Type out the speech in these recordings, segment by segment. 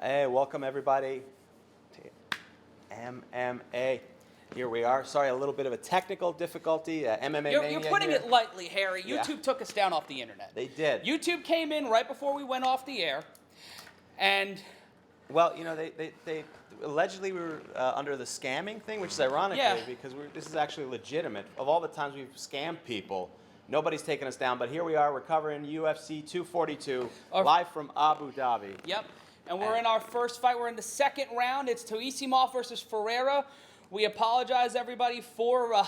Hey, welcome everybody to MMA. Here we are. Sorry, a little bit of a technical difficulty. MMA Mania. You're putting here. it lightly, Harry. Yeah. YouTube took us down off the internet. They did. YouTube came in right before we went off the air, and well, you know, they allegedly we were under the scamming thing, which is ironic because this is actually legitimate. Of all the times we've scammed people, nobody's taken us down. But here we are. We're covering UFC 242 live from Abu Dhabi. Yep. And we're in our first fight. We're in the second round. It's Tuisimov versus Ferreira. We apologize, everybody, for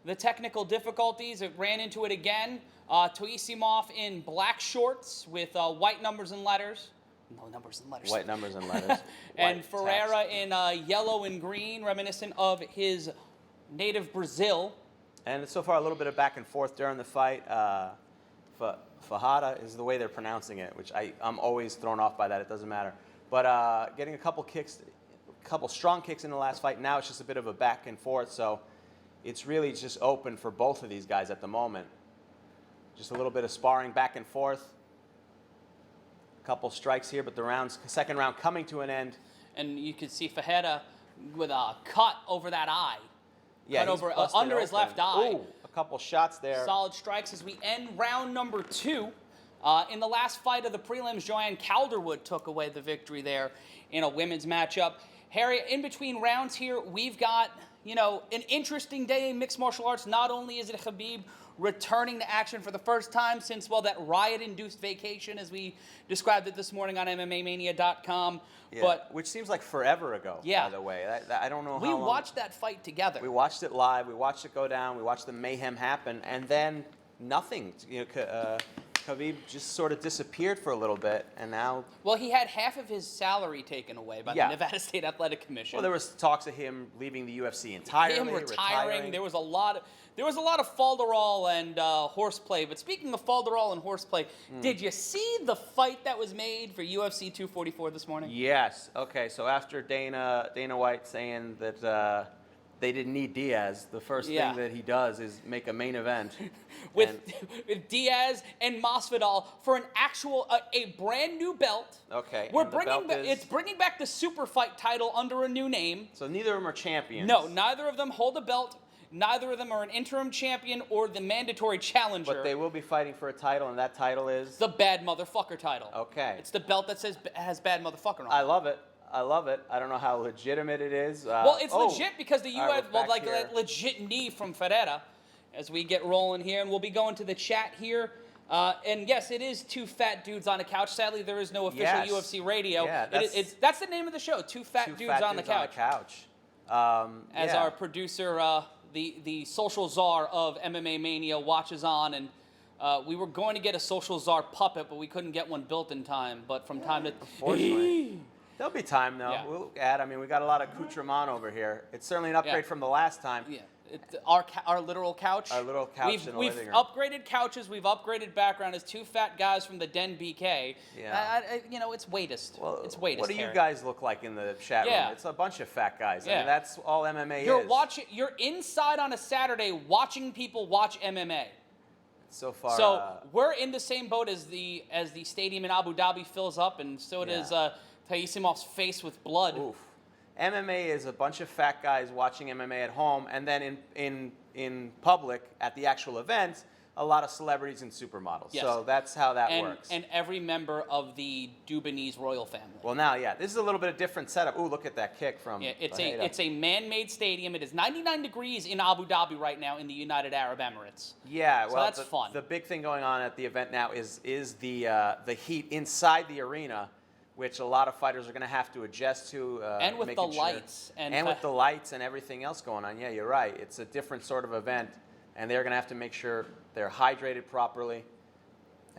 the technical difficulties. It ran into it again. Tuisimov in black shorts with white numbers and letters. No numbers and letters. White numbers and letters. And Ferreira in yellow and green, reminiscent of his native Brazil. And so far, a little bit of back and forth during the fight. Fajada is the way they're pronouncing it, which I'm always thrown off by that. It doesn't matter. But getting a couple strong kicks in the last fight. Now it's just a bit of a back and forth. So it's really just open for both of these guys at the moment. Just a little bit of sparring back and forth. A couple strikes here, but the second round coming to an end. And you can see Fajada with a cut over that eye. Yeah, cut over under his left eye. Ooh, a couple shots there. Solid strikes as we end round number 2. In the last fight of the prelims, Joanne Calderwood took away the victory there in a women's matchup. Harry, in between rounds here, we've got, an interesting day in mixed martial arts. Not only is it Khabib returning to action for the first time since, that riot-induced vacation, as we described it this morning on MMAmania.com. Yeah, but which seems like forever ago, by the way. I don't know how long. We watched that fight together. We watched it live. We watched it go down. We watched the mayhem happen. And then nothing. Khabib just sort of disappeared for a little bit, and now... Well, he had half of his salary taken away by the Nevada State Athletic Commission. Well, there was talks of him leaving the UFC entirely, him retiring. There was a lot of falderall and horseplay. But speaking of falderall and horseplay, did you see the fight that was made for UFC 244 this morning? Yes. Okay, so after Dana White saying that... they didn't need Diaz. The first thing that he does is make a main event. with Diaz and Masvidal for an actual, a brand new belt. Okay. It's bringing back the super fight title under a new name. So neither of them are champions. No, neither of them hold a belt. Neither of them are an interim champion or the mandatory challenger. But they will be fighting for a title, and that title is? The Bad Motherfucker title. Okay. It's the belt that has Bad Motherfucker on it. I love it. I love it. I don't know how legitimate it is. It's legit because the U.S. A legit knee from Ferreira as we get rolling here, and we'll be going to the chat here. And yes, it is Two Fat Dudes on a Couch. Sadly, there is no official UFC radio. Yeah, that's the name of the show. Two Fat Dudes on the Couch. As our producer, the social czar of MMA Mania, watches on, and we were going to get a social czar puppet, but we couldn't get one built in time. But from time to unfortunately. There'll be time, though. Yeah. We'll add. We got a lot of accoutrement over here. It's certainly an upgrade from the last time. Yeah. Our literal couch. Our literal couch in the living room. We've upgraded couches. We've upgraded background as two fat guys from the Den BK. Yeah. It's weightist. Well, it's weightist. What do you guys look like in the chat room? It's a bunch of fat guys. Yeah. That's all MMA is. You're inside on a Saturday watching people watch MMA. So far. So we're in the same boat as the stadium in Abu Dhabi fills up, and so does Tuisimov's face with blood. Oof. MMA is a bunch of fat guys watching MMA at home, and then in public at the actual event, a lot of celebrities and supermodels. Yes. So that's how that works. And every member of the Dubonese royal family. Well, now, this is a little bit of different setup. Ooh, look at that kick from. Yeah, it's a man-made stadium. It is 99 degrees in Abu Dhabi right now in the United Arab Emirates. Yeah, so that's fun. The big thing going on at the event now is the heat inside the arena, which a lot of fighters are going to have to adjust to. And with the lights. And with the lights and everything else going on. Yeah, you're right. It's a different sort of event, and they're going to have to make sure they're hydrated properly.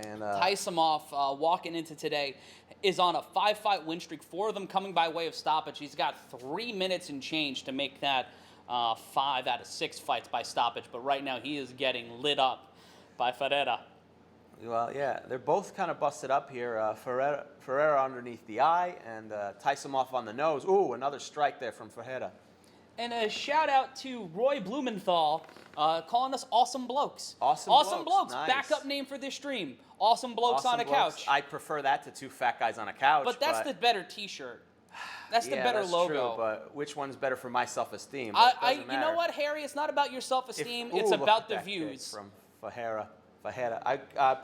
And Tuisimov, walking into today, is on a 5-fight win streak, 4 of them coming by way of stoppage. He's got 3 minutes and change to make that 5 out of 6 fights by stoppage, but right now he is getting lit up by Ferreira. Well, yeah, they're both kind of busted up here. Ferreira underneath the eye and Tuisimov on the nose. Ooh, another strike there from Ferreira. And a shout out to Roy Blumenthal calling us awesome blokes. Awesome blokes. Nice. Backup name for this stream. Awesome blokes on a couch. I prefer that to two fat guys on a couch. But that's the better T-shirt. That's the better that's logo. True, but which one's better for my self-esteem? You know what, Harry? It's not about your self-esteem. It's about the views. From Fajera.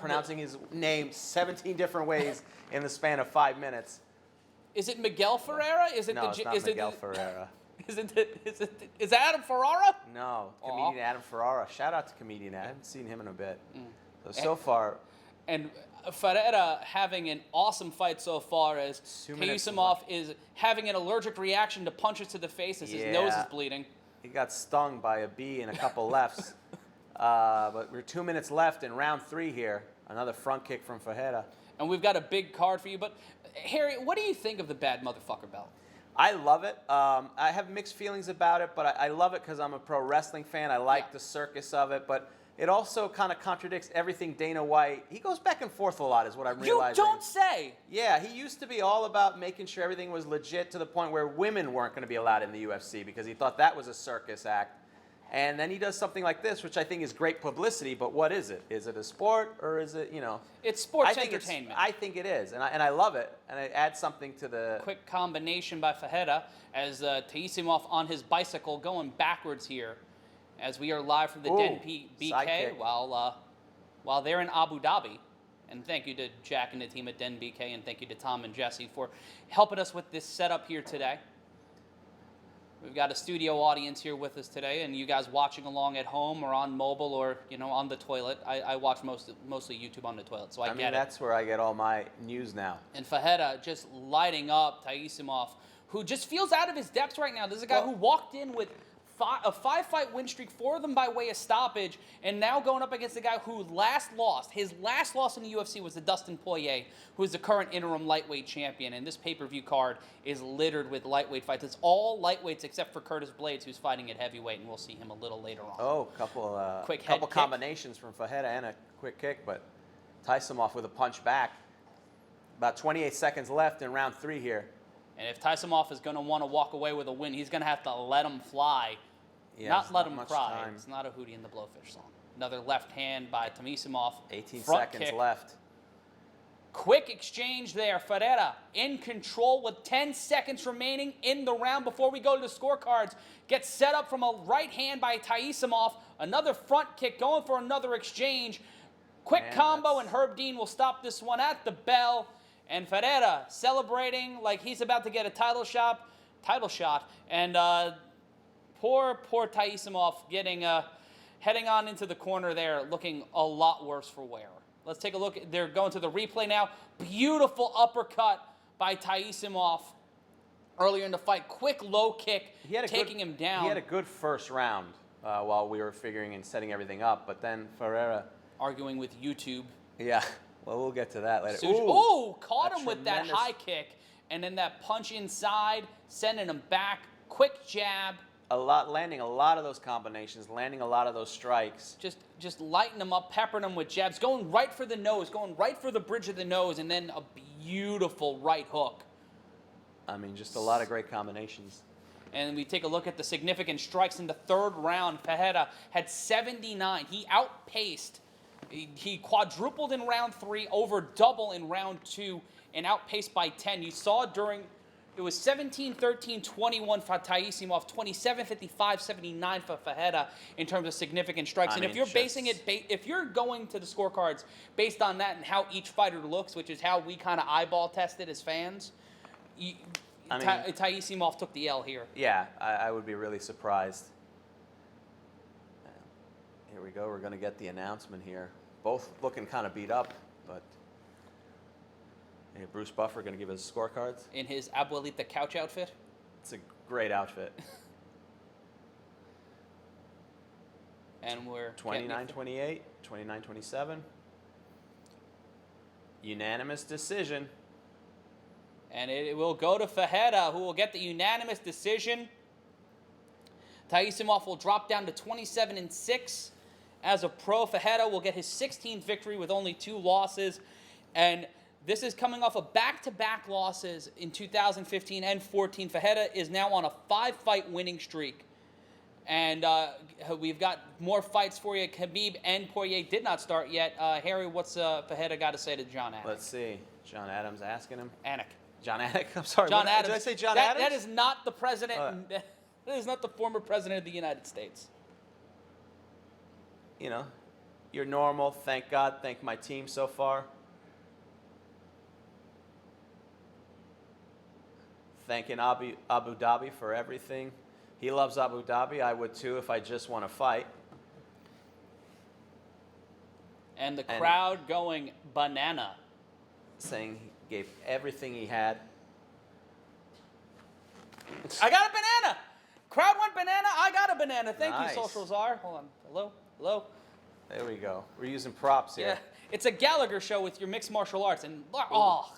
Pronouncing his name 17 different ways in the span of 5 minutes. Is it Miguel Ferreira? It's not Miguel Ferreira. Is that Adam Ferrara? No, comedian Adam Ferrara. Shout out to comedian. I haven't seen him in a bit. So far. And Ferreira having an awesome fight so far, as Teisimov is having an allergic reaction to punches to the face as his nose is bleeding. He got stung by a bee in a couple lefts. But we're 2 minutes left in round 3 here. Another front kick from Ferreira. And we've got a big card for you. But, Harry, what do you think of the bad motherfucker belt? I love it. I have mixed feelings about it, but I love it because I'm a pro wrestling fan. I like the circus of it, but it also kind of contradicts everything Dana White. He goes back and forth a lot, is what I'm realizing. You don't say. Yeah, he used to be all about making sure everything was legit to the point where women weren't going to be allowed in the UFC because he thought that was a circus act. And then he does something like this, which I think is great publicity, but what is it? Is it a sport or is it, It's sports entertainment. I think it is, and I love it, and it adds something to the... Quick combination by Ferreira as Teisimov on his bicycle going backwards here as we are live from the Den BK while they're in Abu Dhabi. And thank you to Jack and the team at Den BK, and thank you to Tom and Jesse for helping us with this setup here today. We've got a studio audience here with us today, and you guys watching along at home or on mobile or on the toilet. I watch mostly YouTube on the toilet, so I get it. That's where I get all my news now. And Ferreira just lighting up Teisimov, who just feels out of his depths right now. This is a guy who walked in with a 5-fight win streak, 4 of them by way of stoppage, and now going up against the guy who his last loss in the UFC was to Dustin Poirier, who is the current interim lightweight champion. And this pay-per-view card is littered with lightweight fights. It's all lightweights except for Curtis Blades, who's fighting at heavyweight, and we'll see him a little later on. Oh, couple combinations from Ferreira and a quick kick, but Teisimov with a punch back. About 28 seconds left in round 3 here. And if Teisimov is going to want to walk away with a win, he's going to have to let him fly, not let him cry. Time. It's not a Hootie and the Blowfish song. Another left hand by Teisimov. 18 Front seconds kick. left. Quick exchange there. Ferreira in control with 10 seconds remaining in the round before we go to the scorecards. Gets set up from a right hand by Teisimov. Another front kick going for another exchange. Quick combo, and Herb Dean will stop this one at the bell. And Ferreira celebrating like he's about to get a title shot. And poor Teisimov heading on into the corner there, looking a lot worse for wear. Let's take a look. They're going to the replay now. Beautiful uppercut by Teisimov earlier in the fight. Quick low kick, taking him down. He had a good first round while we were figuring and setting everything up, but then Ferreira... arguing with YouTube. Yeah. Well, we'll get to that later. Caught him with that high kick, and then that punch inside, sending him back. Quick jab. Landing a lot of those combinations, landing a lot of those strikes. Just lighting them up, peppering them with jabs, going right for the nose, going right for the bridge of the nose, and then a beautiful right hook. I mean, just a lot of great combinations. And we take a look at the significant strikes in the 3rd round. Ferreira had 79. He outpaced. He quadrupled in round 3, over double in round 2, and outpaced by 10. You saw it was 17-13-21 for Teisimov, 27-55-79 for Ferreira in terms of significant strikes. And if you're if you're going to the scorecards based on that and how each fighter looks, which is how we kind of eyeball tested as fans, Teisimov took the L here. Yeah, I would be really surprised. Here we go. We're going to get the announcement here. Both looking kind of beat up, but Bruce Buffer going to give us scorecards. In his Abuelita couch outfit? It's a great outfit. And we're 29-28, 29-27. Unanimous decision. And it will go to Ferreira, who will get the unanimous decision. Teisimov will drop down to 27-6. As a pro, Ferreira will get his 16th victory with only 2 losses. And This is coming off of back-to-back losses in 2015 and 14. Fajeda is now on a 5-fight winning streak. And we've got more fights for you. Khabib and Poirier did not start yet. Harry, what's Fajeda got to say to John Adams? Let's see. John Adams asking him. Anik. John Anik. I'm sorry. John Adams. Did I say John Adams? That is not the president. That is not the former president of the United States. You know, you're normal. Thank God. Thank my team so far. Thanking Abu Dhabi for everything. He loves Abu Dhabi. I would too if I just want to fight. And the crowd going banana. Saying he gave everything he had. I got a banana. Crowd went banana. I got a banana. Thank Nice. you, Social Czar. Hold on. Hello? Hello? There we go. We're using props here. Yeah. It's a Gallagher show with your mixed martial arts. And, oh,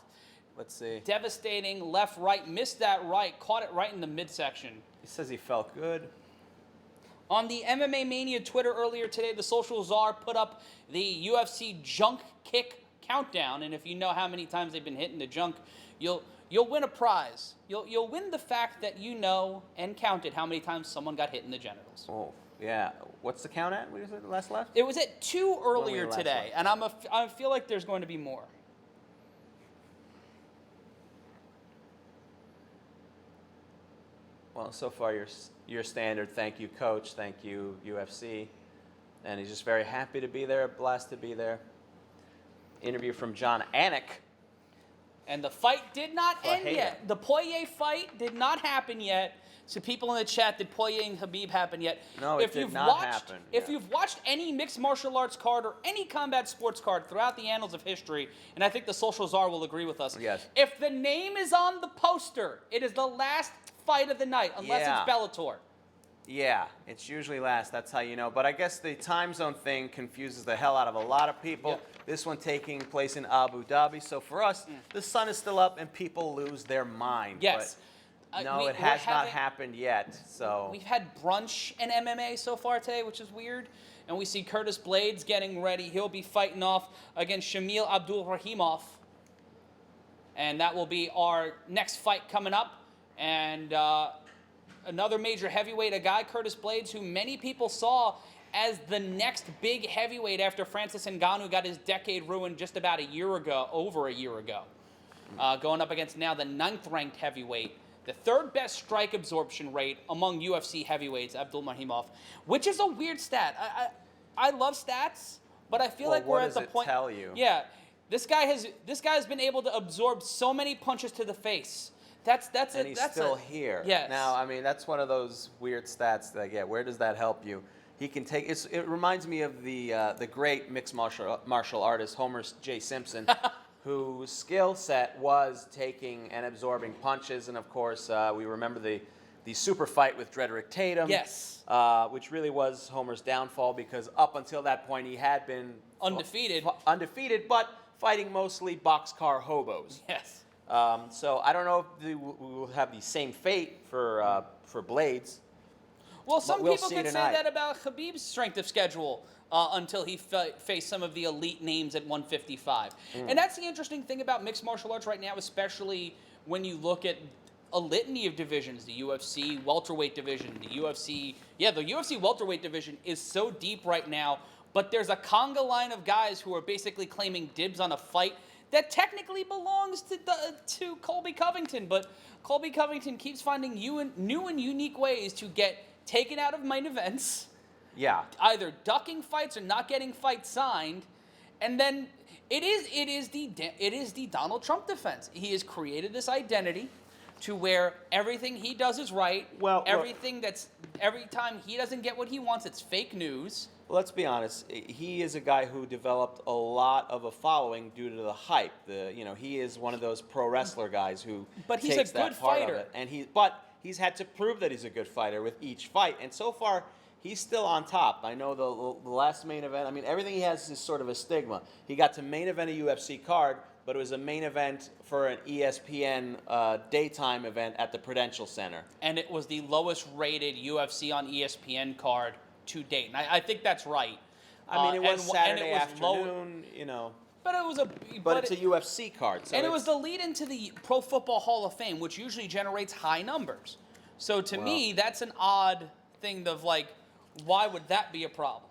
Let's see. devastating left, right. Missed that right. Caught it right in the midsection. He says he felt good. On the MMA Mania Twitter earlier today, the Social Czar put up the UFC junk kick countdown, and if you know how many times they've been hitting the junk, you'll win a prize. You'll win the fact that you know and counted how many times someone got hit in the genitals. Oh, yeah. What's the count at? What is it? Last left? It was at 2 earlier last today, one? and I feel like there's going to be more. Well, so far your standard. Thank you, coach. Thank you, UFC. And he's just very happy to be there. Blessed to be there. Interview from John Anik. And the fight did not end Fajeda. yet. The Poirier fight did not happen yet. So people in the chat, did Poirier and Khabib happen yet? No, it did not happen. If Yeah. you've watched any mixed martial arts card or any combat sports card throughout the annals of history, and I think the Social Czar will agree with us, Yes. if the name is on the poster, it is the last fight of the night, unless Yeah. it's Bellator. Yeah, it's usually last. That's how you know. But I guess the time zone thing confuses the hell out of a lot of people. Yep. This one taking place in Abu Dhabi. So for us, the sun is still up and people lose their mind. Yes. But no, we're it has not having- happened yet. So We've had brunch in MMA so far today, which is weird. And we see Curtis Blades getting ready. He'll be fighting off against Shamil Abdulrahimov. And that will be our next fight coming up. And another major heavyweight, a guy, Curtis Blades, who many people saw as the next big heavyweight after Francis Ngannou got his decade ruined just about over a year ago. Going up against now the 9th-ranked heavyweight, the 3rd best strike absorption rate among UFC heavyweights, Abdulrahimov, which is a weird stat. I love stats, but I feel Well, like we're what at the does it point. tell you? Yeah, this guy has been able to absorb so many punches to the face. and he's still here. Yes. Now, I mean, that's one of those weird stats that I get. Where does that help you? He can take. It reminds me of the great mixed martial artist Homer J. Simpson, whose skill set was taking and absorbing punches, and of course, we remember the super fight with Drederick Tatum. Yes. Which really was Homer's downfall because up until that point he had been Undefeated. but fighting mostly boxcar hobos. Yes. So I don't know if we will have the same fate for Blades. Well, some we'll people see could tonight. say that about Khabib's strength of schedule until he faced some of the elite names at 155. And that's the interesting thing about mixed martial arts right now, especially when you look at a litany of divisions, the UFC welterweight division, the UFC welterweight division is so deep right now, but there's a conga line of guys who are basically claiming dibs on a fight that technically belongs to Colby Covington, but Colby Covington keeps finding new and unique ways to get taken out of main events, Yeah. either ducking fights or not getting fights signed, and then it is the Donald Trump defense. He has created this identity to where everything he does is right. Well, every time he doesn't get what he wants, it's fake news. Let's be honest. He is a guy who developed a lot of a following due to the hype. He is one of those pro wrestler guys who But he's takes a that good part fighter. of it. And he's had to prove that he's a good fighter with each fight. And so far, he's still on top. I know the last main event. I mean, everything he has is sort of a stigma. He got to main event a UFC card, but it was a main event for an ESPN daytime event at the Prudential Center. And it was the lowest rated UFC on ESPN card to date. And I think that's right. I mean, it was Saturday low- afternoon, But it was a. But it's a UFC card. So and it was the lead into the Pro Football Hall of Fame, which usually generates high numbers. So to me, that's an odd thing of like, why would that be a problem?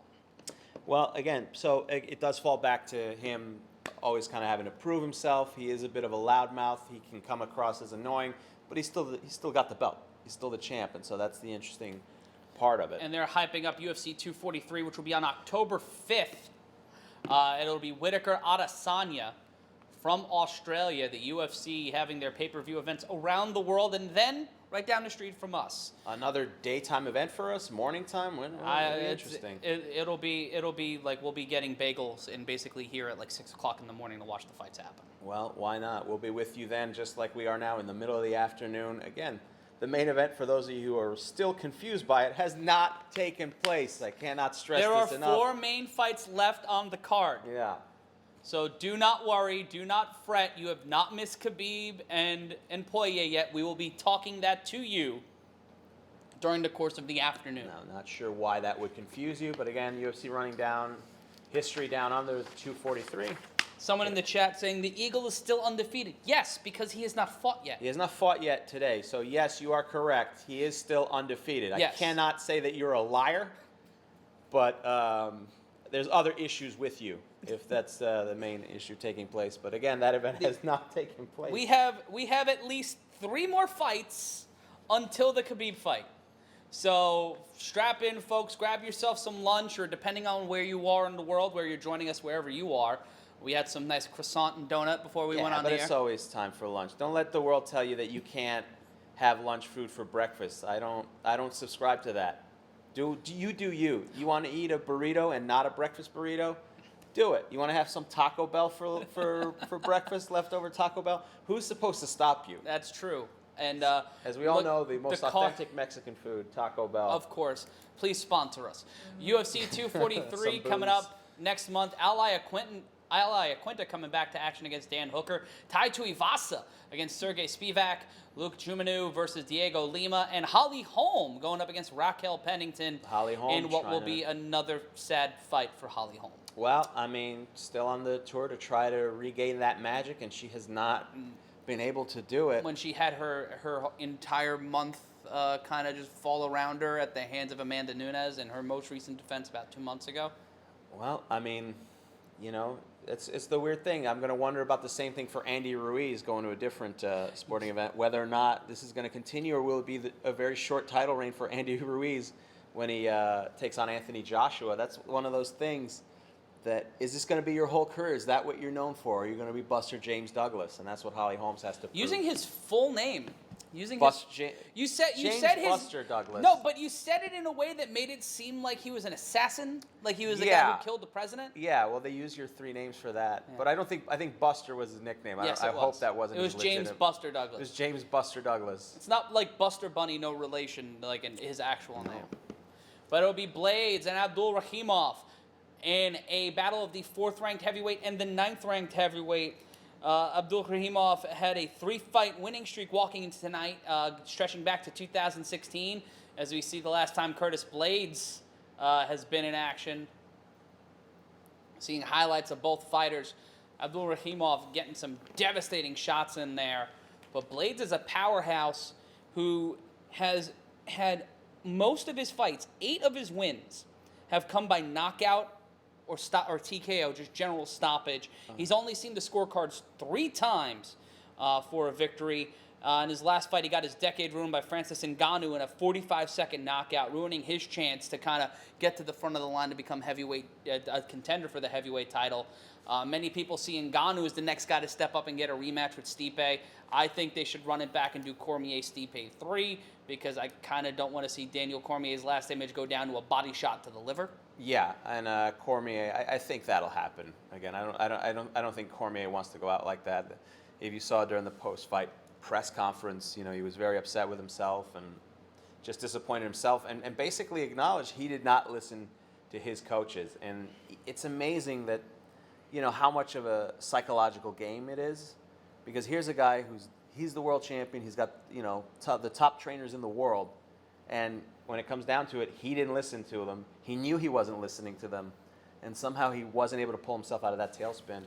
Well, again, so it does fall back to him always kind of having to prove himself. He is a bit of a loudmouth. He can come across as annoying, but he's still got the belt. He's still the champ, and so that's the interesting part of it. And they're hyping up UFC 243, which will be on October 5th. It'll be Whitaker Adesanya from Australia, the UFC having their pay-per-view events around the world, and then right down the street from us. Another daytime event for us, morning time. It'll be interesting. It'll be like we'll be getting bagels and basically here at like 6 o'clock in the morning to watch the fights happen. Well, why not? We'll be with you then, just like we are now in the middle of the afternoon. Again, the main event, for those of you who are still confused by it, has not taken place. I cannot stress this enough. There are 4 main fights left on the card. Yeah. So do not worry, do not fret. You have not missed Khabib and Poirier yet. We will be talking that to you during the course of the afternoon. No, not sure why that would confuse you, but again, UFC running down history down under 243. Someone in the chat saying the Eagle is still undefeated. Yes, because he has not fought yet. He has not fought yet today. So yes, you are correct. He is still undefeated. Yes. I cannot say that you're a liar, but there's other issues with you, if that's the main issue taking place. But again, that event has not taken place. We have at least 3 more fights until the Khabib fight. So strap in, folks. Grab yourself some lunch, or depending on where you are in the world, where you're joining us, wherever you are. We had some nice croissant and donut before we went on the air. But it's always time for lunch. Don't let the world tell you that you can't have lunch food for breakfast. I don't subscribe to that. Do you. You want to eat a burrito and not a breakfast burrito? Do it. You want to have some Taco Bell for breakfast, leftover Taco Bell? Who's supposed to stop you? That's true. And as we all know, the most authentic Mexican food, Taco Bell. Of course. Please sponsor us. UFC 243 coming up next month. Ally Aquinta coming back to action against Dan Hooker. Tai Tuivasa against Sergey Spivak. Luke Jumanu versus Diego Lima. And Holly Holm going up against Raquel Pennington. Holly Holm in what will be another sad fight for Holly Holm. Well, I mean, still on the tour to try to regain that magic, and she has not been able to do it. When she had her entire month kind of just fall around her at the hands of Amanda Nunes in her most recent defense about 2 months ago. Well, I mean, you know, it's the weird thing. I'm going to wonder about the same thing for Andy Ruiz going to a different sporting event, whether or not this is going to continue, or will it be a very short title reign for Andy Ruiz when he takes on Anthony Joshua. That's one of those things that, is this going to be your whole career? Is that what you're known for? Or are you going to be Buster James Douglas? And that's what Holly Holmes has to prove. Using his full name. You said Buster Douglas. No, but you said it in a way that made it seem like he was an assassin, like he was the guy who killed the president. Yeah, well, they use your 3 names for that, but I think Buster was his nickname. Yes, I hope that wasn't. It was James Buster Douglas. It was James Buster Douglas. It's not like Buster Bunny, no relation, like in his actual name. But it'll be Blades and Abdul Rahimov in a battle of the 4th-ranked heavyweight and the 9th-ranked heavyweight. Abdul Rahimov had a 3-fight winning streak walking into tonight, stretching back to 2016, as we see the last time Curtis Blades has been in action. Seeing highlights of both fighters. Abdul Rahimov getting some devastating shots in there. But Blades is a powerhouse who has had most of his fights, 8 of his wins, have come by knockout or TKO, just general stoppage. He's only seen the scorecards 3 times for a victory. In his last fight, he got his decade ruined by Francis Ngannou in a 45-second knockout, ruining his chance to kind of get to the front of the line to become a contender for the heavyweight title. Many people see Ngannou as the next guy to step up and get a rematch with Stipe. I think they should run it back and do Cormier-Stipe 3, because I kind of don't want to see Daniel Cormier's last image go down to a body shot to the liver. Yeah, and Cormier, I think that'll happen. Again, I don't think Cormier wants to go out like that. If you saw during the post-fight press conference, you know, he was very upset with himself and just disappointed himself, and basically acknowledged he did not listen to his coaches. And it's amazing that, you know, how much of a psychological game it is, because here's a guy he's the world champion. He's got, you know, the top trainers in the world, and when it comes down to it, he didn't listen to them. He knew he wasn't listening to them, and somehow he wasn't able to pull himself out of that tailspin.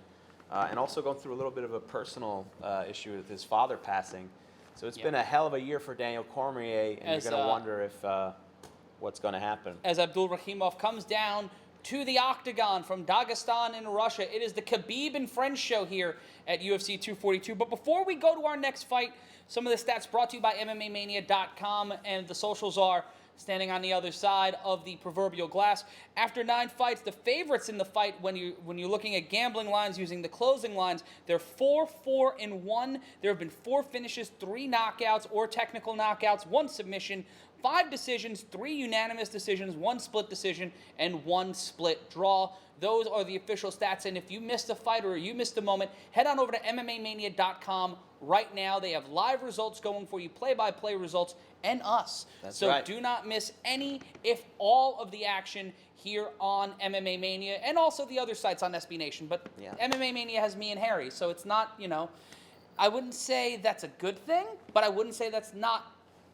and also going through a little bit of a personal issue with his father passing. So it's Yeah. been a hell of a year for Daniel Cormier, and As, you're going to wonder if what's going to happen. As Abdul Rakhimov comes down to the octagon from Dagestan in Russia. It is the Khabib and Friends show here at UFC 242. But before we go to our next fight, some of the stats brought to you by MMAmania.com, and the socials are standing on the other side of the proverbial glass. After 9 fights, the favorites in the fight, when you're looking at gambling lines using the closing lines, they're 4-4-1. There have been 4 finishes, 3 knockouts or technical knockouts, 1 submission, 5 decisions, 3 unanimous decisions, 1 split decision, and 1 split draw. Those are the official stats, and if you missed a fight or you missed a moment, head on over to MMAmania.com right now. They have live results going for you, play-by-play results, and us. That's so right. do not miss any, if all, of the action here on MMA Mania, and also the other sites on SB Nation. But Yeah. MMA Mania has me and Harry, so it's not, I wouldn't say that's a good thing, but I wouldn't say that's not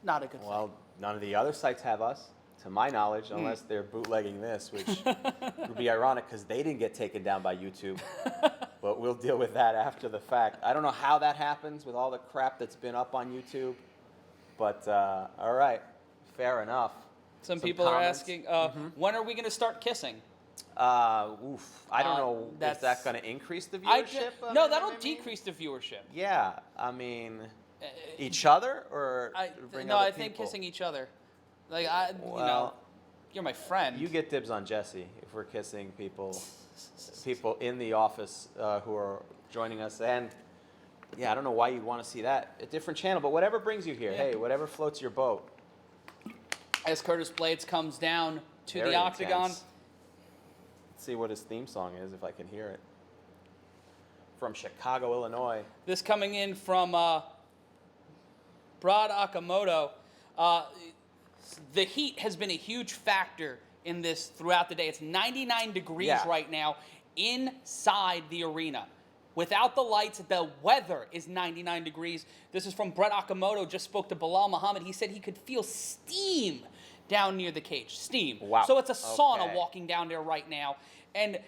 a good thing. Well, none of the other sites have us, to my knowledge, unless they're bootlegging this, which would be ironic because they didn't get taken down by YouTube. But we'll deal with that after the fact. I don't know how that happens with all the crap that's been up on YouTube. But, all right, fair enough. Some Some people comments? are asking, when are we going to start kissing? I don't know if that's- that's going to increase the No, viewership. that'll MMA? decrease the viewership. Yeah, I mean, each other or bring No, other I think people? kissing each other. Like, Well, you're my friend. you get dibs on Jesse if we're kissing people in the office who are joining us. And yeah, I don't know why you'd want to see that. A different channel, but whatever brings you here. Yeah. Hey, whatever floats your boat. As Curtis Blades comes down to Very the octagon. intense. Let's see what his theme song is, if I can hear it. From Chicago, Illinois. This coming in from Brad Akamoto. The heat has been a huge factor in this throughout the day. It's 99 degrees Yeah. right now inside the arena. Without the lights, the weather is 99 degrees. This is from Brett Akamoto, just spoke to Bilal Muhammad. He said he could feel steam down near the cage. Steam. Wow. So it's a sauna Okay. walking down there right now. And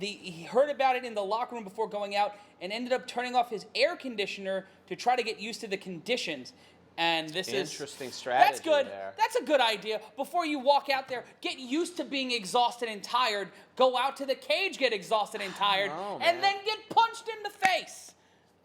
he heard about it in the locker room before going out and ended up turning off his air conditioner to try to get used to the conditions. And this is Interesting strategy. That's good. There. That's a good idea. Before you walk out there, get used to being exhausted and tired. Go out to the cage, get exhausted and tired, know, and man. then get punched in the face.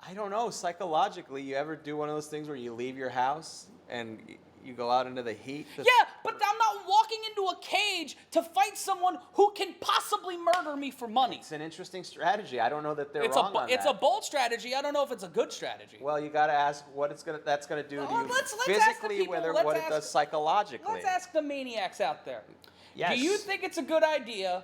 I don't know. Psychologically, you ever do one of those things where you leave your house and you go out into the heat? Yeah, but I'm not walking into a cage to fight someone who can possibly murder me for money. It's an interesting strategy. I don't know that they're It's wrong on it's that. a bold strategy. I don't know if it's a good strategy. Well, you got to ask what that's going to do to Well, you let's ask the physically, people. whether Let's what it ask- does psychologically. Let's ask the maniacs out there. Yes. Do you think it's a good idea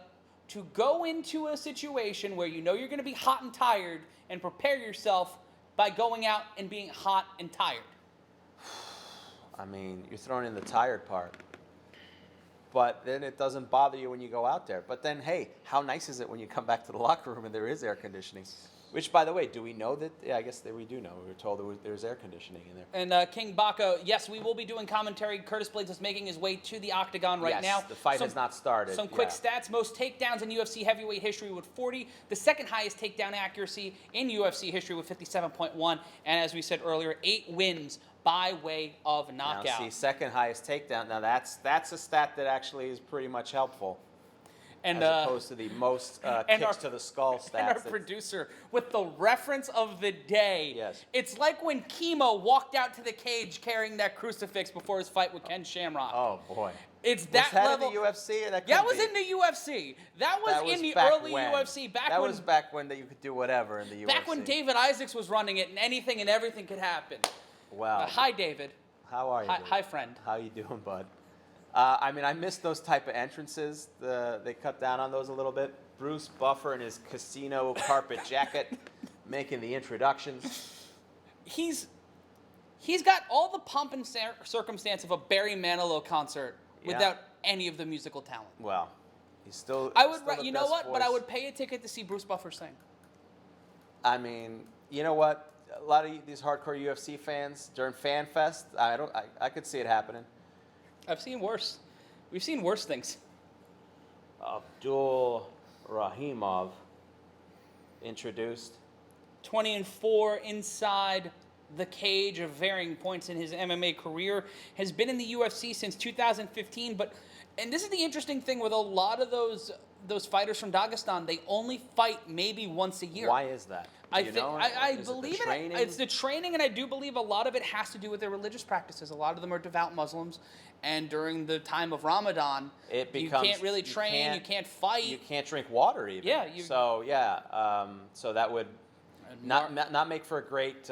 to go into a situation where you know you're going to be hot and tired and prepare yourself by going out and being hot and tired? I mean, you're throwing in the tired part. But then it doesn't bother you when you go out there. But then, hey, how nice is it when you come back to the locker room and there is air conditioning? Which, by the way, do we know that? Yeah, I guess that we do know. We were told there's air conditioning in there. And King Baka, yes, we will be doing commentary. Curtis Blades is making his way to the octagon right Yes, now. the fight has not started. Some quick Yeah. stats. Most takedowns in UFC heavyweight history with 40. The second highest takedown accuracy in UFC history with 57.1. And as we said earlier, 8 wins by way of knockout. Now, see, second highest takedown. Now, that's a stat that actually is pretty much helpful. And, as opposed to the most kicks to the skull stats. And our That's- producer with the reference of the day. Yes. It's like when Chemo walked out to the cage carrying that crucifix before his fight with Ken Shamrock. Oh, boy. It's Was that that level. in the UFC? That couldn't was be. in the UFC. That was in the back early when. UFC. Back that when was back when you could do whatever in the UFC. back when David Isaacs was running it and anything and everything could happen. Wow. Hi, David. How are you? Hi, dude? hi, friend. How you doing, bud? I mean, I miss those type of entrances. They cut down on those a little bit. Bruce Buffer in his casino carpet jacket making the introductions. He's got all the pomp and circumstance of a Barry Manilow concert Yeah. without any of the musical talent. Well, he's still. I would, still the you know best what? But I voice. would pay a ticket to see Bruce Buffer sing. I mean, you know what? A lot of these hardcore UFC fans during Fan Fest, I could see it happening. I've seen worse. We've seen worse things. Abdul Rahimov. introduced. 20-4 inside the cage of varying points in his MMA career. Has been in the UFC since 2015. And this is the interesting thing with a lot of those fighters from Dagestan. They only fight maybe once a year. Why is that? I believe it's the training, and I do believe a lot of it has to do with their religious practices. A lot of them are devout Muslims, and during the time of Ramadan, you can't really train, you can't fight. You can't drink water even. Yeah. So that would not make for a great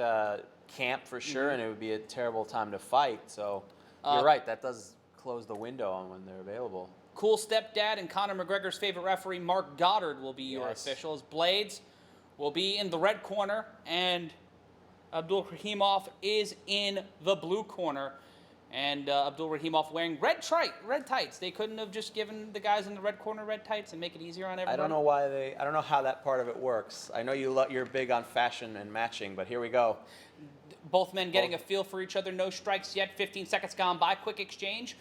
camp for sure, and it would be a terrible time to fight. So you're right, that does close the window on when they're available. Cool stepdad and Conor McGregor's favorite referee, Mark Goddard, will be your officials. Blades will be in the red corner, and Abdul Rahimov is in the blue corner. And Abdul Rahimov wearing red tights. They couldn't have just given the guys in the red corner red tights and make it easier on everybody. I don't know how that part of it works. I know you're big on fashion and matching, but here we go. Both men getting a feel for each other. No strikes yet. 15 seconds gone by. Quick exchange.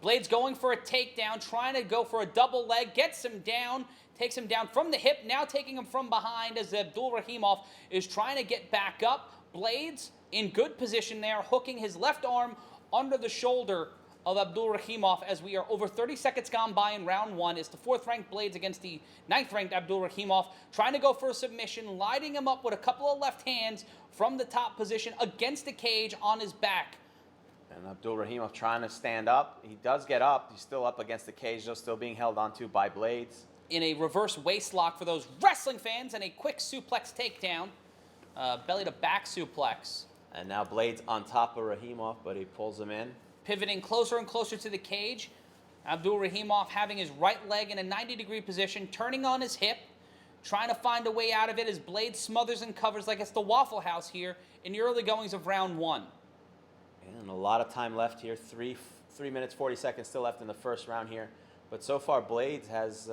Blades going for a takedown, trying to go for a double leg, gets him down, takes him down from the hip, now taking him from behind as Abdul Rahimov is trying to get back up. Blades in good position there, hooking his left arm under the shoulder of Abdul Rahimov as we are over 30 seconds gone by in round one. It's the 4th-ranked Blades against the 9th-ranked Abdul Rahimov, trying to go for a submission, lighting him up with a couple of left hands from the top position against the cage on his back. And Abdul Rahimov trying to stand up. He does get up. He's still up against the cage, though, still being held onto by Blades. In a reverse waist lock for those wrestling fans, and a quick suplex takedown. Belly to back suplex. And now Blades on top of Rahimov, but he pulls him in. Pivoting closer and closer to the cage. Abdul Rahimov having his right leg in a 90-degree position, turning on his hip, trying to find a way out of it as Blades smothers and covers like it's the Waffle House here in the early goings of round one. And a lot of time left here. 3 minutes, 40 seconds still left in the first round here. But so far, Blades has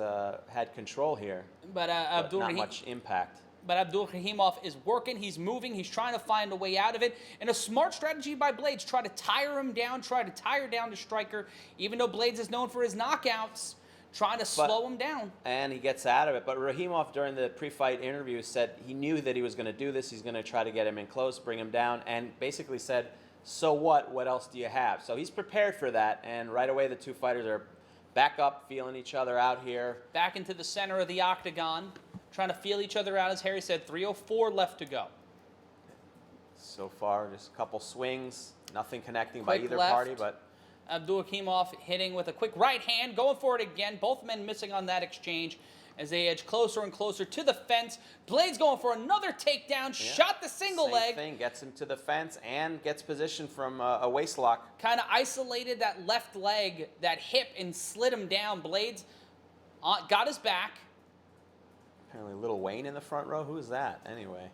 had control here. But not much impact. But Abdul Rahimov is working. He's moving. He's trying to find a way out of it. And a smart strategy by Blades. Try to tire him down. Try to tire down the striker. Even though Blades is known for his knockouts, trying to slow him down. And he gets out of it. But Rahimov, during the pre-fight interview, said he knew that he was going to do this. He's going to try to get him in close, bring him down, and basically said, so what? What else do you have? So he's prepared for that. And right away, the two fighters are back up, feeling each other out here. Back into the center of the octagon, trying to feel each other out. As Harry said, 3:04 left to go. So far, just a couple swings, nothing connecting by either party. But Abdul Rahimov hitting with a quick right hand, going for it again. Both men missing on that exchange as they edge closer and closer to the fence. Blades going for another takedown, shot the single leg. Same thing, gets him to the fence and gets position from a waist lock. Kind of isolated that left leg, that hip, and slid him down. Blades got his back. Apparently Little Wayne in the front row. Who is that anyway?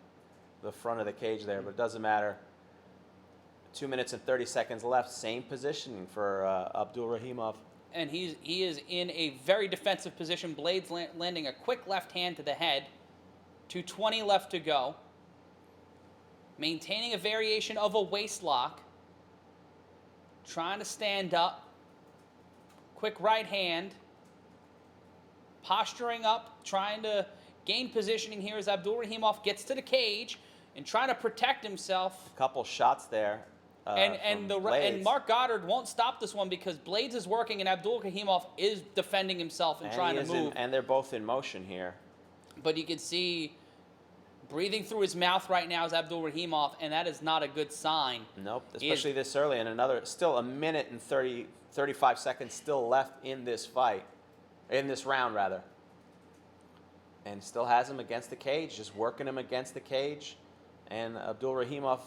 The front of the cage there, but it doesn't matter. 2 minutes and 30 seconds left. Same positioning for Abdul Rahimov. And he is in a very defensive position. Blades landing a quick left hand to the head. 2:20 left to go. Maintaining a variation of a waist lock. Trying to stand up. Quick right hand. Posturing up, trying to gain positioning here as Abdul Rahimov gets to the cage and trying to protect himself. A couple shots there. And Mark Goddard won't stop this one because Blades is working and Abdul Rahimov is defending himself and trying to move. And they're both in motion here. But you can see breathing through his mouth right now is Abdul Rahimov, and that is not a good sign. Nope, especially this early. And still a minute and 35 seconds still left in this fight. In this round, rather. And still has him against the cage, just working him against the cage. And Abdul Rahimov,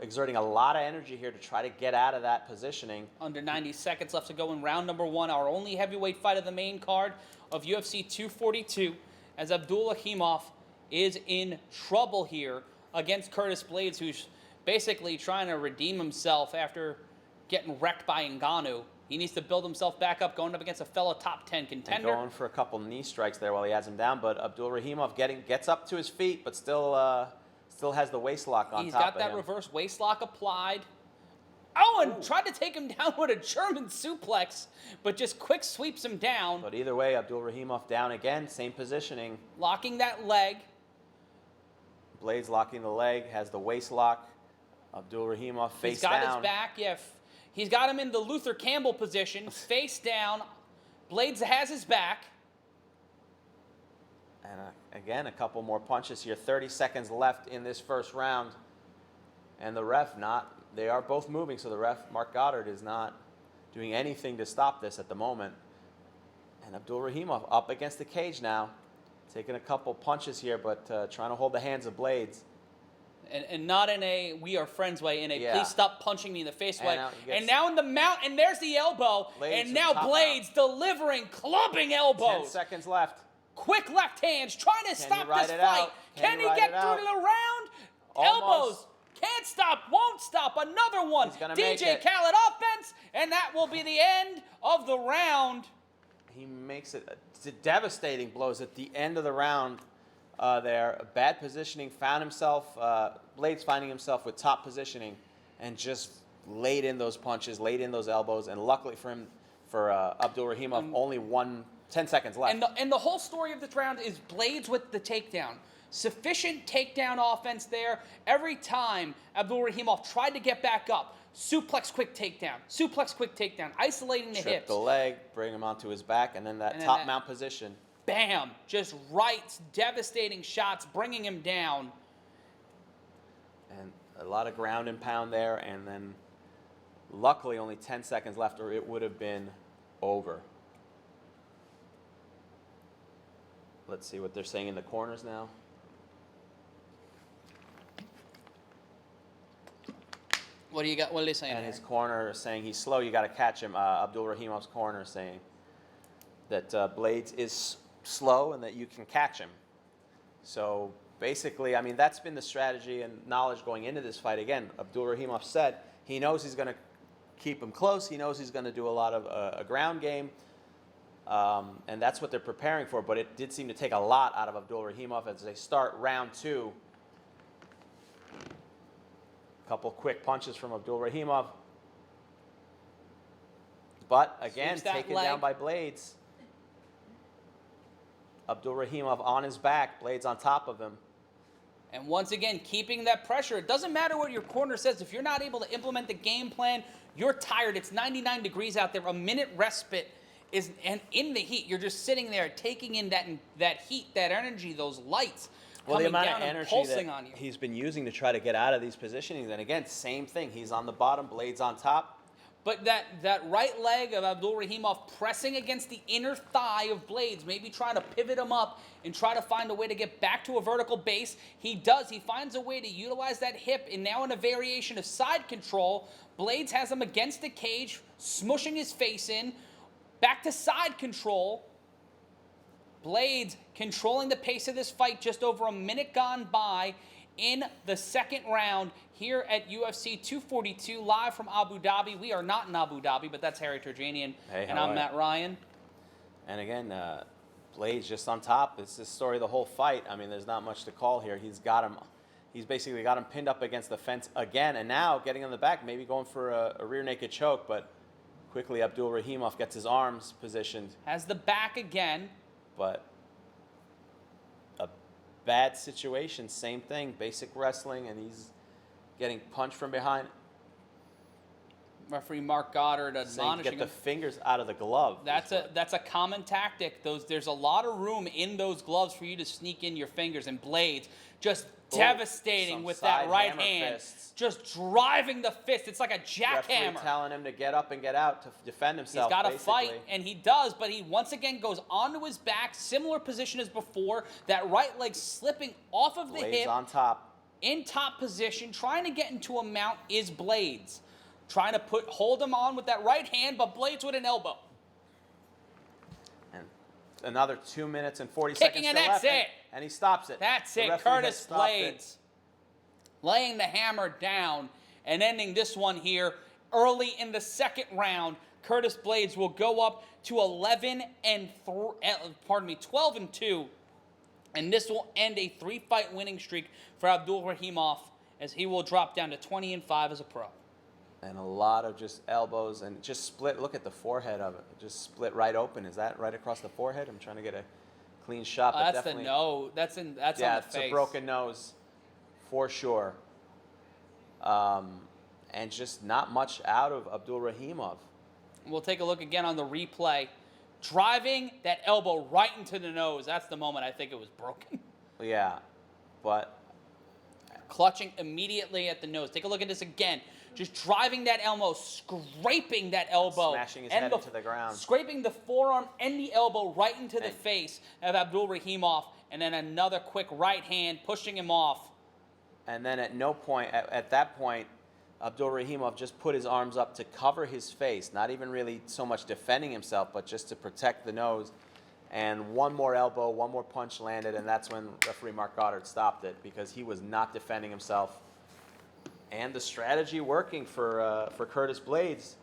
exerting a lot of energy here to try to get out of that positioning. Under 90 seconds left to go in round number one, our only heavyweight fight of the main card of UFC 242, as Abdul Rahimov is in trouble here against Curtis Blades, who's basically trying to redeem himself after getting wrecked by Ngannou. He needs to build himself back up, going up against a fellow top 10 contender. And going for a couple knee strikes there while he has him down, but Abdul Rahimov gets up to his feet, but still has the waist lock on top of him. He's got that reverse waist lock applied. Oh, and tried to take him down with a German suplex, but just quick sweeps him down. But either way, Abdul Rahimov down again, same positioning. Locking that leg. Blades locking the leg, has the waist lock. Abdul Rahimov face down. He's got his back, yeah. He's got him in the Luther Campbell position, face down. Blades has his back. And again, a couple more punches here. 30 seconds left in this first round. And the ref they are both moving, so the ref, Mark Goddard, is not doing anything to stop this at the moment. And Abdul Rahimov up against the cage now, taking a couple punches here, but trying to hold the hands of Blades. And not in a we are friends way, in a please stop punching me in the face way. And now in the mount, and there's the elbow. Blades and now Blades delivering clubbing elbows. 10 seconds left. Quick left hands, trying to stop this fight. Can he get through to the round? Elbows. Can't stop, won't stop. Another one. DJ Khaled offense, and that will be the end of the round. He makes it devastating blows at the end of the round there. Bad positioning, found himself, Blades finding himself with top positioning and just laid in those punches, laid in those elbows, and luckily for him, for Abdul Rahimov, only 10 seconds left. And the whole story of this round is Blades with the takedown. Sufficient takedown offense there. Every time Abdul Rahimov tried to get back up, suplex, quick takedown, isolating the hips. Trip the leg, bring him onto his back, and then that top mount position. Bam! Just rights, devastating shots, bringing him down. And a lot of ground and pound there, and then luckily only 10 seconds left, or it would have been over. Let's see what they're saying in the corners now. What do you got? What are they saying? And his corner saying he's slow. You got to catch him. Abdul Rahimov's corner saying that Blades is slow and that you can catch him. So basically, I mean, that's been the strategy and knowledge going into this fight. Again, Abdul Rahimov said he knows he's going to keep him close. He knows he's going to do a lot of a ground game. And that's what they're preparing for. But it did seem to take a lot out of Abdul Rahimov as they start round two. Couple quick punches from Abdul Rahimov. But again, taken down by Blades. Abdul Rahimov on his back, Blades on top of him. And once again, keeping that pressure. It doesn't matter what your corner says. If you're not able to implement the game plan, you're tired. It's 99 degrees out there. A minute respite is, and in the heat, you're just sitting there taking in that heat, that energy, those lights. Well, the amount of energy that he's been using to try to get out of these positionings. And again, same thing. He's on the bottom, Blades on top. But that right leg of Abdul Rahimov pressing against the inner thigh of Blades, maybe trying to pivot him up and try to find a way to get back to a vertical base. He does. He finds a way to utilize that hip, and now in a variation of side control, Blades has him against the cage, smushing his face in. Back to side control. Blades controlling the pace of this fight, just over a minute gone by in the second round here at UFC 242, live from Abu Dhabi. We are not in Abu Dhabi, but that's Harry Terjanian, and I'm Matt Ryan. And again, Blades just on top. It's the story of the whole fight. I mean, there's not much to call here. He's basically got him pinned up against the fence again, and now getting on the back, maybe going for a rear naked choke, but quickly Abdul Rahimov gets his arms positioned. Has the back again. But a bad situation, same thing, basic wrestling, and he's getting punched from behind. Referee Mark Goddard admonishing him. Get the fingers out of the glove. That's a common tactic. There's a lot of room in those gloves for you to sneak in your fingers, and Blades just devastating with that right hand. Fists. Just driving the fist. It's like a jackhammer. Referee telling him to get up and get out to defend himself. He's got to fight, and he does, but he once again goes onto his back, similar position as before. That right leg slipping off of the hip. On top. In top position, trying to get into a mount is Blades. Trying to hold him on with that right hand, but Blades with an elbow. And another 2 minutes and 40 seconds and that's left. it. And he stops it. That's it. Curtis Blades laying the hammer down and ending this one here early in the second round. Curtis Blades will go up to 12-2. And this will end a 3-fight winning streak for Abdul Rahimov, as he will drop down to 20-5 as a pro. And a lot of just elbows and just split. Look at the forehead of it. Just split right open. Is that right across the forehead? I'm trying to get a clean shot. But that's the nose. That's on the face. Yeah, it's a broken nose. for sure. And just not much out of Abdul Rahimov. We'll take a look again on the replay. Driving that elbow right into the nose. That's the moment I think it was broken. Yeah, but Clutching immediately at the nose. Take a look at this again. Just driving that elbow, scraping that elbow. Smashing his head into the ground. Scraping the forearm and the elbow right into the face of Abdul Rahimov. And then another quick right hand pushing him off. And then at no point, at that point, Abdul Rahimov just put his arms up to cover his face, not even really so much defending himself, but just to protect the nose. And one more elbow, one more punch landed, and that's when referee Mark Goddard stopped it because he was not defending himself. And the strategy working for Curtis Blades,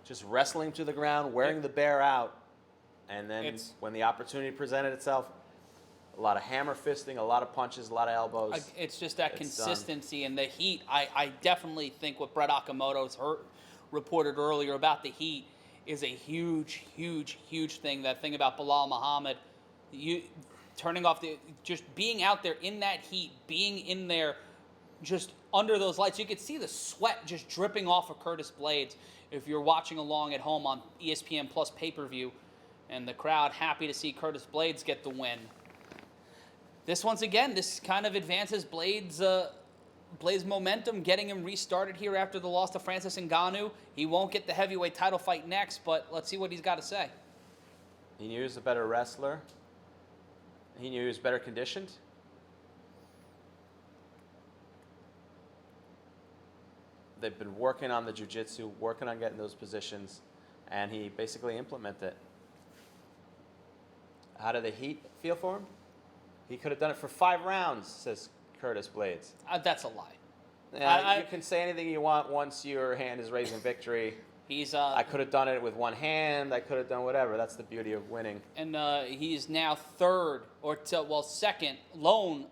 just wrestling to the ground, wearing the bear out, and then when the opportunity presented itself, a lot of hammer fisting, a lot of punches, a lot of elbows. It's just that consistency and the heat. I definitely think what Brett Okamoto's reported earlier about the heat is a huge, huge, huge thing. That thing about Bilal Muhammad, turning off just being out there in that heat, being in there just under those lights. You could see the sweat just dripping off of Curtis Blades if you're watching along at home on ESPN Plus pay-per-view, and the crowd happy to see Curtis Blades get the win. This, once again, this kind of advances Blades' momentum, getting him restarted here after the loss to Francis Ngannou. He won't get the heavyweight title fight next, but let's see what he's got to say. He knew he was a better wrestler. He knew he was better conditioned. They've been working on the jiu-jitsu, working on getting those positions, and he basically implemented it. How did the heat feel for him? He could have done it for 5 rounds, says Curtis Blades. That's a lie. Yeah, you can say anything you want once your hand is raised in victory. I could have done it with one hand. I could have done whatever. That's the beauty of winning. And he's now second,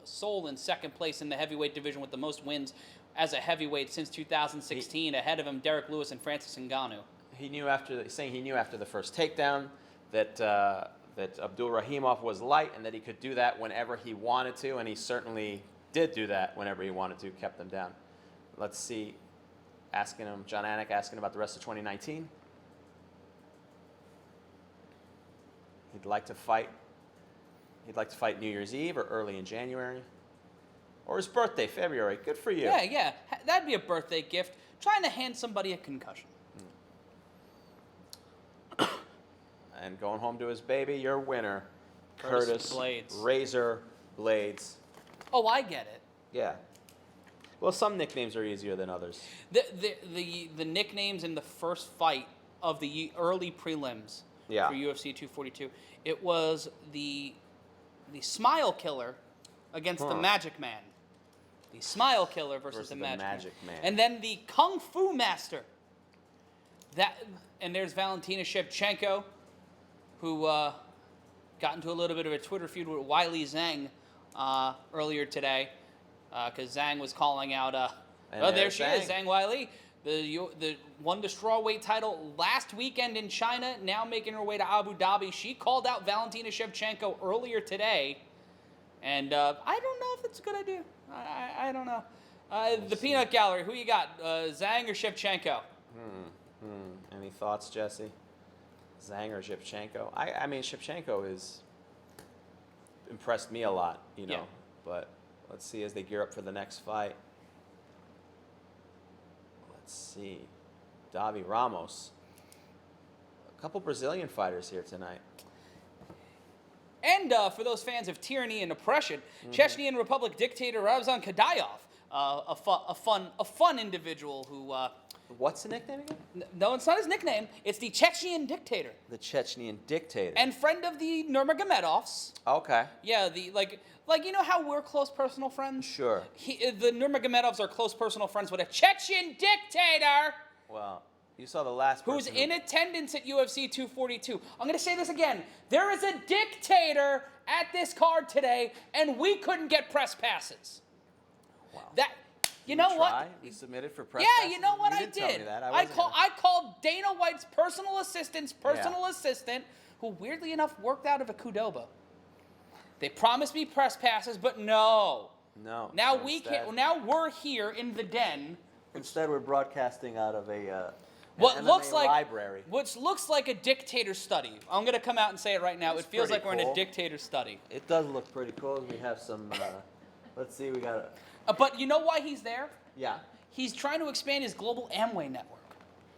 sole in second place in the heavyweight division with the most wins as a heavyweight since 2016. Ahead of him, Derek Lewis and Francis Ngannou. He knew after the first takedown that Abdul Rahimov was light and that he could do that whenever he wanted to, and he certainly did do that whenever he wanted to, kept them down. Let's see, John Anik asking about the rest of 2019. He'd like to fight New Year's Eve or early in January. Or his birthday, February. Good for you. Yeah. That'd be a birthday gift. Trying to hand somebody a concussion. And going home to his baby, your winner, Curtis Blades. Razor Blades. Oh, I get it. Yeah. Well, some nicknames are easier than others. The nicknames in the first fight of the early prelims for UFC 242, it was the Smile Killer against the Magic Man. The Smile Killer versus the Magic Man. And then the Kung Fu Master. And there's Valentina Shevchenko, who got into a little bit of a Twitter feud with Weili Zhang earlier today, because Zhang was calling out, there she is, Zhang Weili, the won the strawweight title last weekend in China, now making her way to Abu Dhabi. She called out Valentina Shevchenko earlier today, and I don't know if that's a good idea. I don't know. The Peanut Gallery, who you got, Zhang or Shevchenko? Any thoughts, Jesse? Zhang or Shevchenko? I mean, Shevchenko has impressed me a lot, know. But let's see as they gear up for the next fight. Let's see. Davi Ramos. A couple Brazilian fighters here tonight. And for those fans of tyranny and oppression, Chechnyan Republic dictator Ramzan Kadyrov, a fun individual who. What's the nickname again? No, it's not his nickname. It's the Chechen dictator. The Chechnyan dictator. And friend of the Nurmagomedovs. Okay. Yeah, like you know how we're close personal friends? Sure. The Nurmagomedovs are close personal friends with a Chechen dictator. Well, you saw the last person who's in attendance at UFC 242. I'm going to say this again. There is a dictator at this card today, and we couldn't get press passes. Wow. You know what? You submitted for press Yeah, passes? you know what You I didn't tell me did? that. I called Dana White's personal assistant, who weirdly enough worked out of a Qdoba. They promised me press passes, but no. No. Now so we instead- can. Now we're here in the den. Instead, we're broadcasting out of an What looks MMA like library. Which looks like a dictator study. I'm gonna come out and say it right now. It's It feels pretty like we're in a cool. dictator study. It does look pretty cool. We have some. Let's see. We got. But you know why he's there? Yeah. He's trying to expand his global Amway network.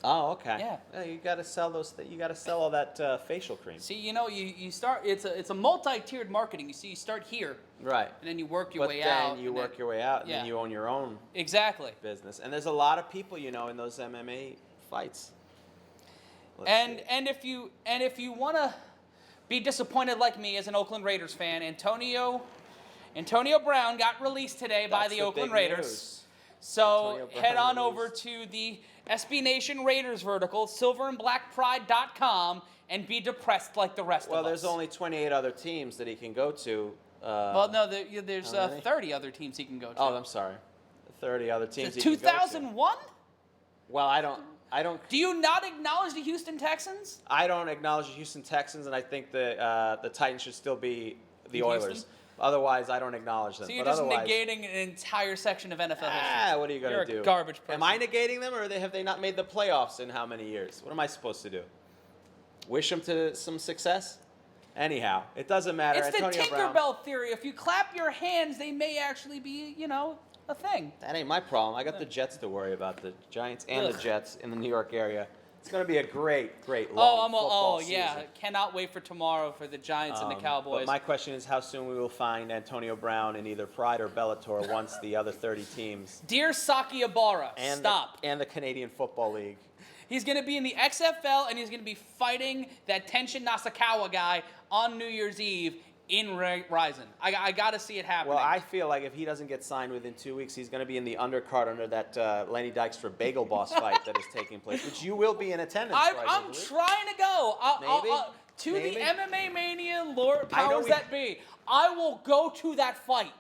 Oh, okay. Yeah. You got to sell those. You got to sell all that facial cream. See, you start. It's a multi-tiered marketing. You start here, Right. and then you work your But way then out. you and work your way out, and yeah. then you own your own Exactly. business. And there's a lot of people, in those MMA fights. And if you want to be disappointed like me as an Oakland Raiders fan, Antonio Brown got released today by That's the the Oakland big Raiders. news. So Antonio Brown head on released. over to the SB Nation Raiders vertical, silverandblackpride.com, and be depressed like the rest of us. Well, there's only 28 other teams that he can go to. Well, no, there's how many? 30 other teams he can go to. Oh, I'm sorry. 30 other teams Since he can go to. 2001? Well, I don't. Do you not acknowledge the Houston Texans? I don't acknowledge the Houston Texans, and I think the Titans should still be the Houston? Oilers. Otherwise, I don't acknowledge them. So you're but just otherwise, negating an entire section of NFL history. what are you going You're to do? a garbage person. Am I negating them, or have they not made the playoffs in how many years? What am I supposed to do? Wish them to some success? Anyhow, it doesn't matter. It's the Antonio Brown, Tinkerbell theory. If you clap your hands, they may actually be, a thing. that ain't my problem. I got the Jets to worry about, the Giants and the Ugh. Jets in the New York area. It's going to be a great long football yeah. season. Cannot wait for tomorrow for the Giants and the Cowboys. But my question is how soon we will find Antonio Brown in either Pride or Bellator once the other 30 teams Dear Saki Ibarra, and stop. and the Canadian Football League. He's going to be in the XFL, and he's going to be fighting that Tenshin Nasukawa guy on New Year's Eve in Ryzen. I got to see it happening. Well, I feel like if he doesn't get signed within 2 weeks, he's going to be in the undercard under that Lenny Dykstra Bagel Boss fight that is taking place, which you will be in attendance for, I I'm believe. trying to go. Maybe. To Maybe. the MMA Mania Lord I know powers we- that be. I will go to that fight.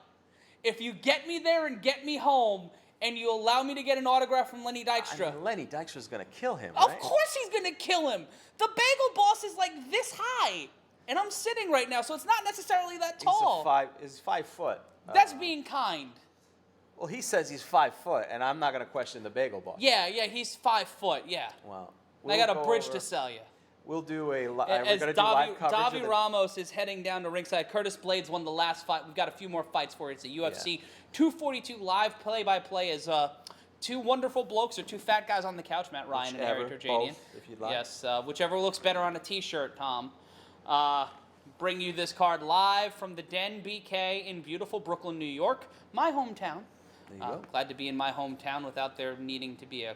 If you get me there and get me home, and you allow me to get an autograph from Lenny Dykstra. I mean, Lenny Dykstra's going to kill him, Of right? course he's going to kill him. The Bagel Boss is like this high. And I'm sitting right now, so it's not necessarily that tall. He's 5 foot. That's being kind. Well, he says he's 5 foot, and I'm not going to question the Bagel Boss. Yeah, he's 5 foot, yeah. Well, I got a go bridge over- to sell you. We'll do we're As going to do live coverage of Davi the- Ramos is heading down to ringside. Curtis Blades won the last fight. We've got a few more fights for it. It's a UFC 242 live play-by-play as two wonderful blokes or two fat guys on the couch, Matt Ryan and Harry Whichever, Terjanian. both, if you'd like. Yes, whichever looks better on a T-shirt, Tom. Bring you this card live from the Den BK in beautiful Brooklyn, New York, my hometown. There you go. Glad to be in my hometown without there needing to be a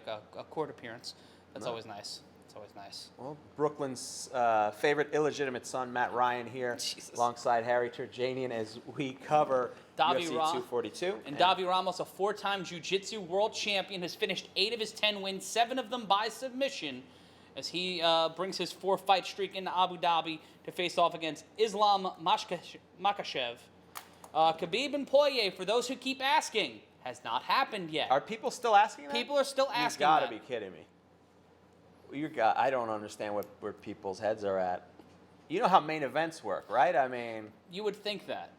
court appearance. That's always nice. It's always nice. Well, Brooklyn's favorite illegitimate son, Matt Ryan, here, Jesus. alongside Harry Terjanian, as we cover Davi UFC Ra- 242. And Davi Ramos, a four-time jiu-jitsu world champion, has finished 8 of his 10 wins, 7 of them by submission, as he brings his 4-fight streak into Abu Dhabi to face off against Islam Makhachev. Khabib and Poirier, for those who keep asking, has not happened yet. Are people still asking that? People are still You've asking got to that. be kidding me. I don't understand where people's heads are at. You know how main events work, right? I mean, You would think that.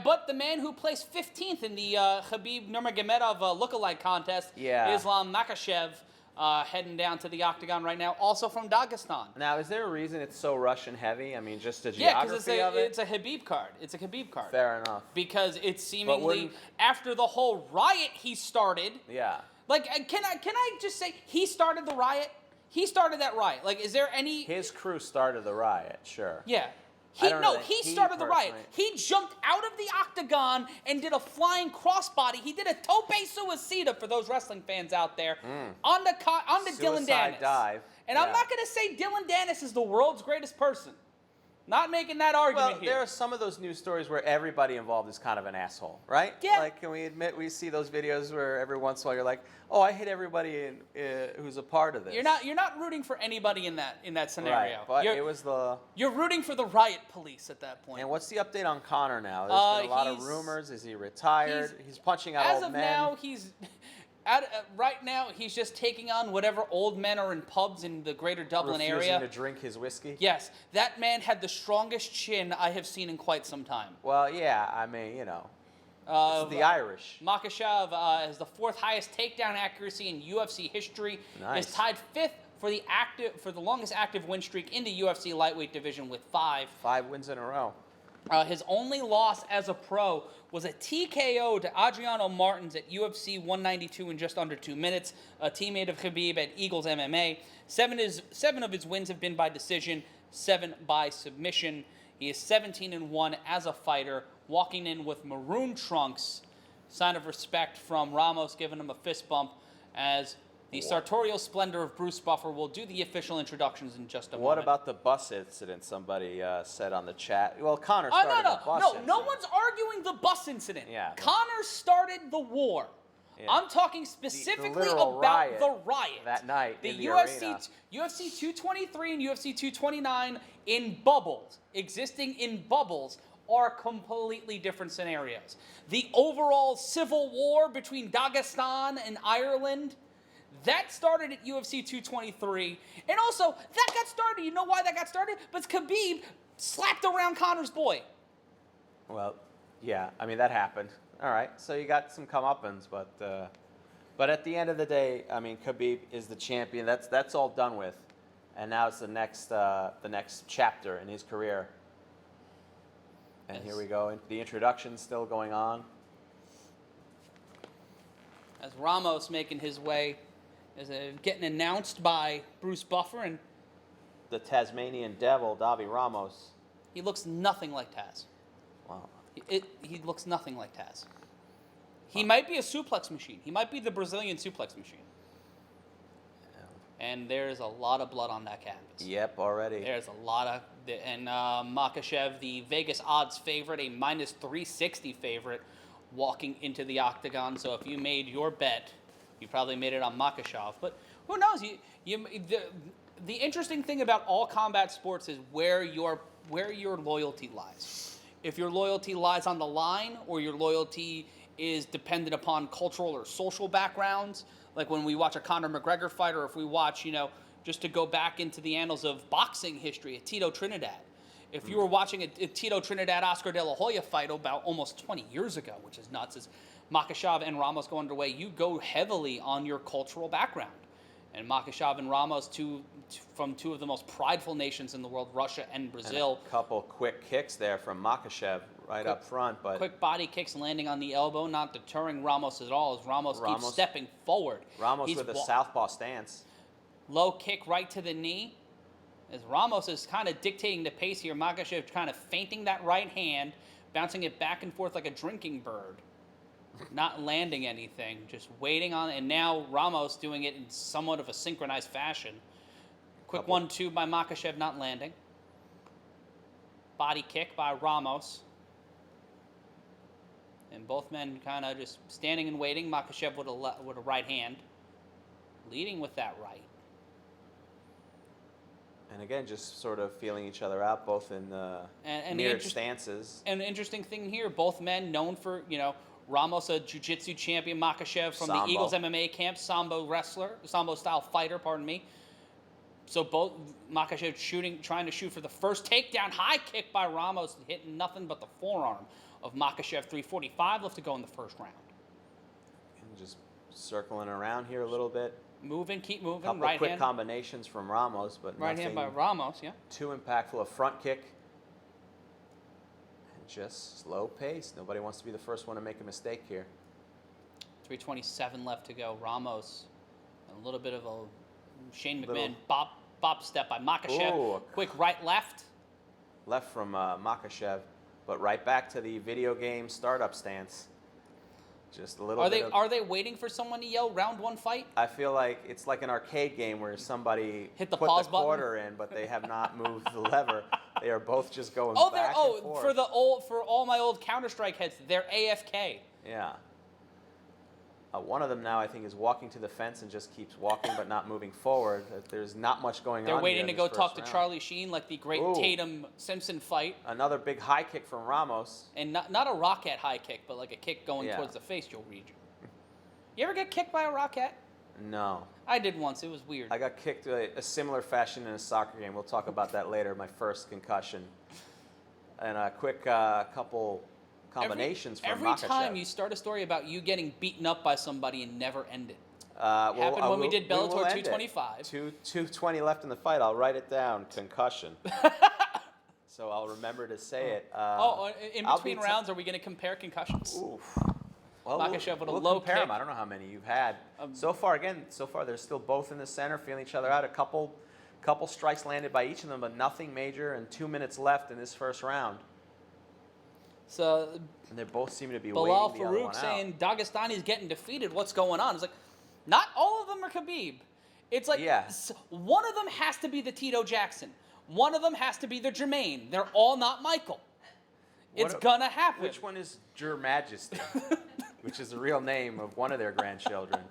But the man who placed 15th in the Khabib Nurmagomedov lookalike contest, Yeah. Islam Makhachev, heading down to the octagon right now, also from Dagestan. now, is there a reason it's so Russian heavy? I mean, just the Yeah, geography because of it? it's a Habib card. It's a Khabib card. Fair enough. Because it's seemingly wouldn't- after the whole riot he started. Yeah. Like, can I just say he started the riot? He started that riot. Like, is there any? His crew started the riot, sure. Yeah. I don't know that He he started the riot. personally- He jumped out of the octagon and did a flying crossbody. He did a tope suicida for those wrestling fans out there on the Dylan Suicide Dennis. dive. And I'm Yeah. not going to say Dylan Dennis is the world's greatest person. Not making that argument Well, here. there are some of those news stories where everybody involved is kind of an asshole, right? Yeah. Like, can we admit we see those videos where every once in a while you're like, oh, I hate everybody who's a part of this. You're not rooting for anybody in that scenario. Right, but you're, it was the... you're rooting for the riot police at that point. And what's the update on Connor now? There's been a lot of he's- rumors. Is he retired? He's punching out As old of men. now, he's right now he's just taking on whatever old men are in pubs in the greater Dublin refusing area. to drink his whiskey. Yes, that man had the strongest chin I have seen in quite some time. Well, yeah, I mean, This is the Irish. Makhachev has the 4th highest takedown accuracy in UFC history. Nice. Is tied 5th for the longest active win streak in the UFC lightweight division with 5. 5 wins in a row. His only loss as a pro was a TKO to Adriano Martins at UFC 192 in just under 2 minutes, a teammate of Khabib at Eagles MMA. 7 of his wins have been by decision, 7 by submission. He is 17-1 as a fighter, walking in with maroon trunks, sign of respect from Ramos, giving him a fist bump as the sartorial splendor of Bruce Buffer will do the official introductions in just a moment. What about the bus incident somebody said on the chat? Well, Connor started the bus incident. No one's arguing the bus incident. Yeah. Connor started the war. Yeah. I'm talking specifically the about the riot. That night the in the UFC, arena. UFC 223 and UFC 229 in bubbles, existing in bubbles, are completely different scenarios. The overall civil war between Dagestan and Ireland, that started at UFC 223. And also, that got started. You know why that got started? Because Khabib slapped around Connor's boy. Well, yeah, I mean, that happened. All right, so you got some comeuppance, but at the end of the day, I mean, Khabib is the champion. That's all done with, and now it's the next chapter in his career. And Yes. here we go. The introduction's still going on. As Ramos making his way, getting announced by Bruce Buffer, and The Tasmanian Devil, Davi Ramos. he looks nothing like Taz. Wow. He looks nothing like Taz. He might be a suplex machine. He might be the Brazilian suplex machine. And there's a lot of blood on that canvas. Yep, already. There's a lot of... And Makhachev, the Vegas odds favorite, a minus 360 favorite, walking into the octagon. So if you made your bet, you probably made it on Makhachev. But who knows? The interesting thing about all combat sports is where your loyalty lies. If your loyalty lies on the line, or your loyalty is dependent upon cultural or social backgrounds, like when we watch a Conor McGregor fight, or if we watch, just to go back into the annals of boxing history, a Tito Trinidad. If you were watching a Tito Trinidad Oscar De La Hoya fight about almost 20 years ago, which is nuts, as Makhachev and Ramos go underway, you go heavily on your cultural background. And Makhachev and Ramos, from two of the most prideful nations in the world, Russia and Brazil. And a couple quick kicks there from Makhachev up front, but quick body kicks landing on the elbow, not deterring Ramos at all, as Ramos keeps stepping forward. Ramos with a southpaw stance. Low kick right to the knee, as Ramos is kind of dictating the pace here. Makhachev kind of feinting that right hand, bouncing it back and forth like a drinking bird. Not landing anything, just waiting on it. And now Ramos doing it in somewhat of a synchronized fashion. Quick 1-2 by Makhachev, not landing. Body kick by Ramos. And both men kind of just standing and waiting. Makhachev with a right hand, leading with that right. And again, just sort of feeling each other out, both in mirrored stances. And an interesting thing here, both men known for, Ramos, a jiu-jitsu champion, Makhachev from the Eagles MMA camp, Sambo style fighter, pardon me. So both Makhachev trying to shoot for the first takedown, high kick by Ramos, hitting nothing but the forearm of Makhachev. 3:45 left to go in the first round. And just circling around here a little bit. Keep moving. Couple Right quick hand. combinations from Ramos, but Right hand by Ramos, yeah. Too impactful. A front kick. And just slow pace. Nobody wants to be the first one to make a mistake here. 3:27 left to go. Ramos, a little bit of a Shane McMahon bop step by Makhachev. Ooh, Quick right left. Left from Makhachev, but right back to the video game startup stance. Just a little bit. Are they waiting for someone to yell round one fight? I feel like it's like an arcade game where somebody Hit the put pause the button. quarter in, but they have not moved the lever. They are both just going back and forth. For all my old Counter-Strike heads, they're AFK. Yeah. One of them now, I think, is walking to the fence and just keeps walking but not moving forward. There's not much going on. They're waiting to here in go this talk first to round. Charlie Sheen, like the great Tatum-Simpson fight. Another big high kick from Ramos. And not a rocket high kick, but like a kick going towards the face, Joe Region. You ever get kicked by a rocket? No. I did once. It was weird. I got kicked a similar fashion in a soccer game. We'll talk about that later, my first concussion. And a quick couple combinations from every Makhachev. time you start a story about you getting beaten up by somebody and never end it. Well, Happened when we did Bellator will end it. 225. 220 left in the fight. I'll write it down. Concussion. So I'll remember to say it. In between rounds, are we going to compare concussions? Oof. Well, Makhachev with a we'll low compare kick. them. I don't know how many you've had. So far, they're still both in the center, feeling each other out. A couple strikes landed by each of them, but nothing major, and 2 minutes left in this first round. So And they're both seeming to be Bilal waiting the other one Farouk out. saying Dagestani's getting defeated. What's going on? It's like, not all of them are Khabib. It's like one of them has to be the Tito Jackson. One of them has to be the Jermaine. They're all not Michael. It's gonna happen. Which one is Your Majesty? Which is the real name of one of their grandchildren.